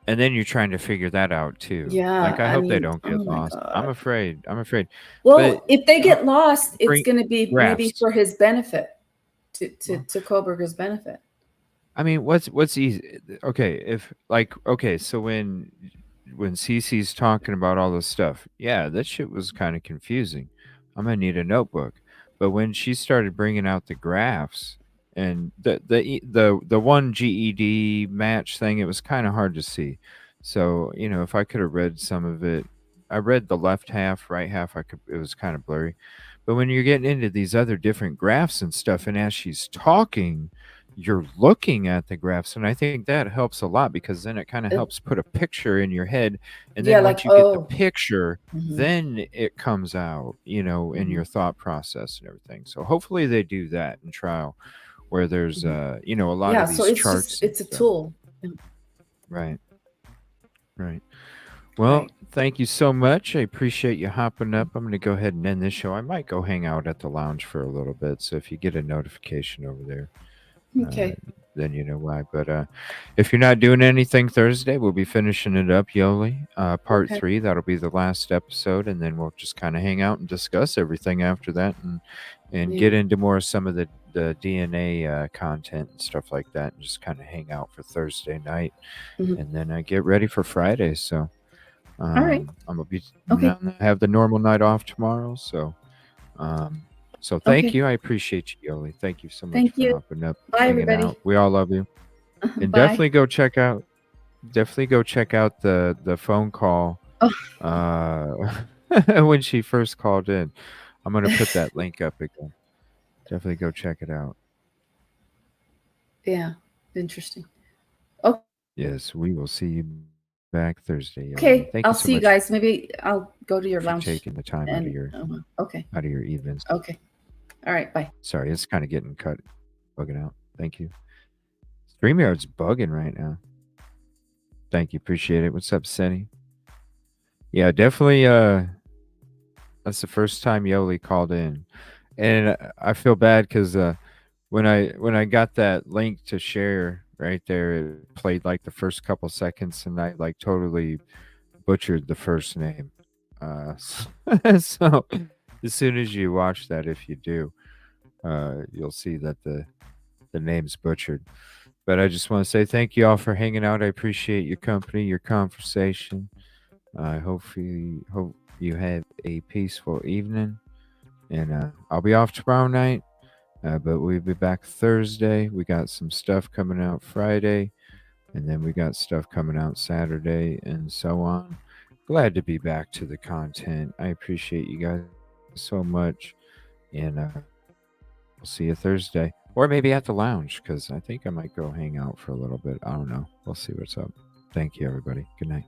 and then you're trying to figure that out too. Yeah, Like I I hope they mean, don't oh get my lost. I'm God. afraid. But Well, if they get lost, it's bring going to be maybe graphs. for his benefit, to Koberger's benefit. I mean, what's easy? Okay, so when Cece's talking about all this stuff, yeah, that shit was kind of confusing. I'm gonna need a notebook. But when she started bringing out the graphs and the one GED match thing, it was kind of hard to see. So if I could have read some of it, I read the left half, right half. It was kind of blurry. But when you're getting into these other different graphs and stuff, and as she's talking, you're looking at the graphs, and I think that helps a lot because then it kind of helps put a picture in your head, and Yeah, then like, once you get the oh. picture, Mhm. then it comes out, in Mhm. your thought process and everything. So hopefully they do that in trial, where there's a lot Yeah, of so these it's just, charts and it's a stuff. tool. Right. Well, thank you so much. I appreciate you hopping up. I'm going to go ahead and end this show. I might go hang out at the lounge for a little bit. So if you get a notification over there, Okay. then you know why. But if you're not doing anything Thursday, we'll be finishing it up, Yoli. Part Okay. 3, that'll be the last episode, and then we'll just kind of hang out and discuss everything after that, and Yeah. get into more some of the DNA content and stuff like that, and just kind of hang out for Thursday night, Mhm. and then get ready for Friday. So All right. I'm gonna be Okay. have the normal night off tomorrow. So thank Okay. you. I appreciate you, Yoli. Thank you so much Thank for you. hopping up, Bye, hanging everybody. out. We all love you. And Bye. definitely go check out the phone call when she first called in. I'm gonna put that link up again. Definitely go check it out. Yeah, interesting. Okay. Yes, we will see you back Thursday. Yoli. Okay, Thank I'll you so see you much guys. Maybe I'll go to your for lounge. taking the time out of your Okay. evenings. Okay. All right. Bye. Sorry, it's kind of getting bugging out. Thank you. StreamYard's bugging right now. Thank you. Appreciate it. What's up, Senny? Yeah, definitely. That's the first time Yoli called in, and I feel bad because when I got that link to share right there, it played like the first couple seconds, and I like totally butchered the first name. So as soon as you watch that, if you do, you'll see that the name's butchered. But I just want to say thank you all for hanging out. I appreciate your company, your conversation. I hope you have a peaceful evening. And I'll be off tomorrow night, but we'll be back Thursday. We got some stuff coming out Friday, and then we got stuff coming out Saturday, and so on. Glad to be back to the content. I appreciate you guys so much. And we'll see you Thursday. Or maybe at the lounge, because I think I might go hang out for a little bit. I don't know. We'll see what's up. Thank you, everybody. Good night.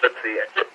Let's see it.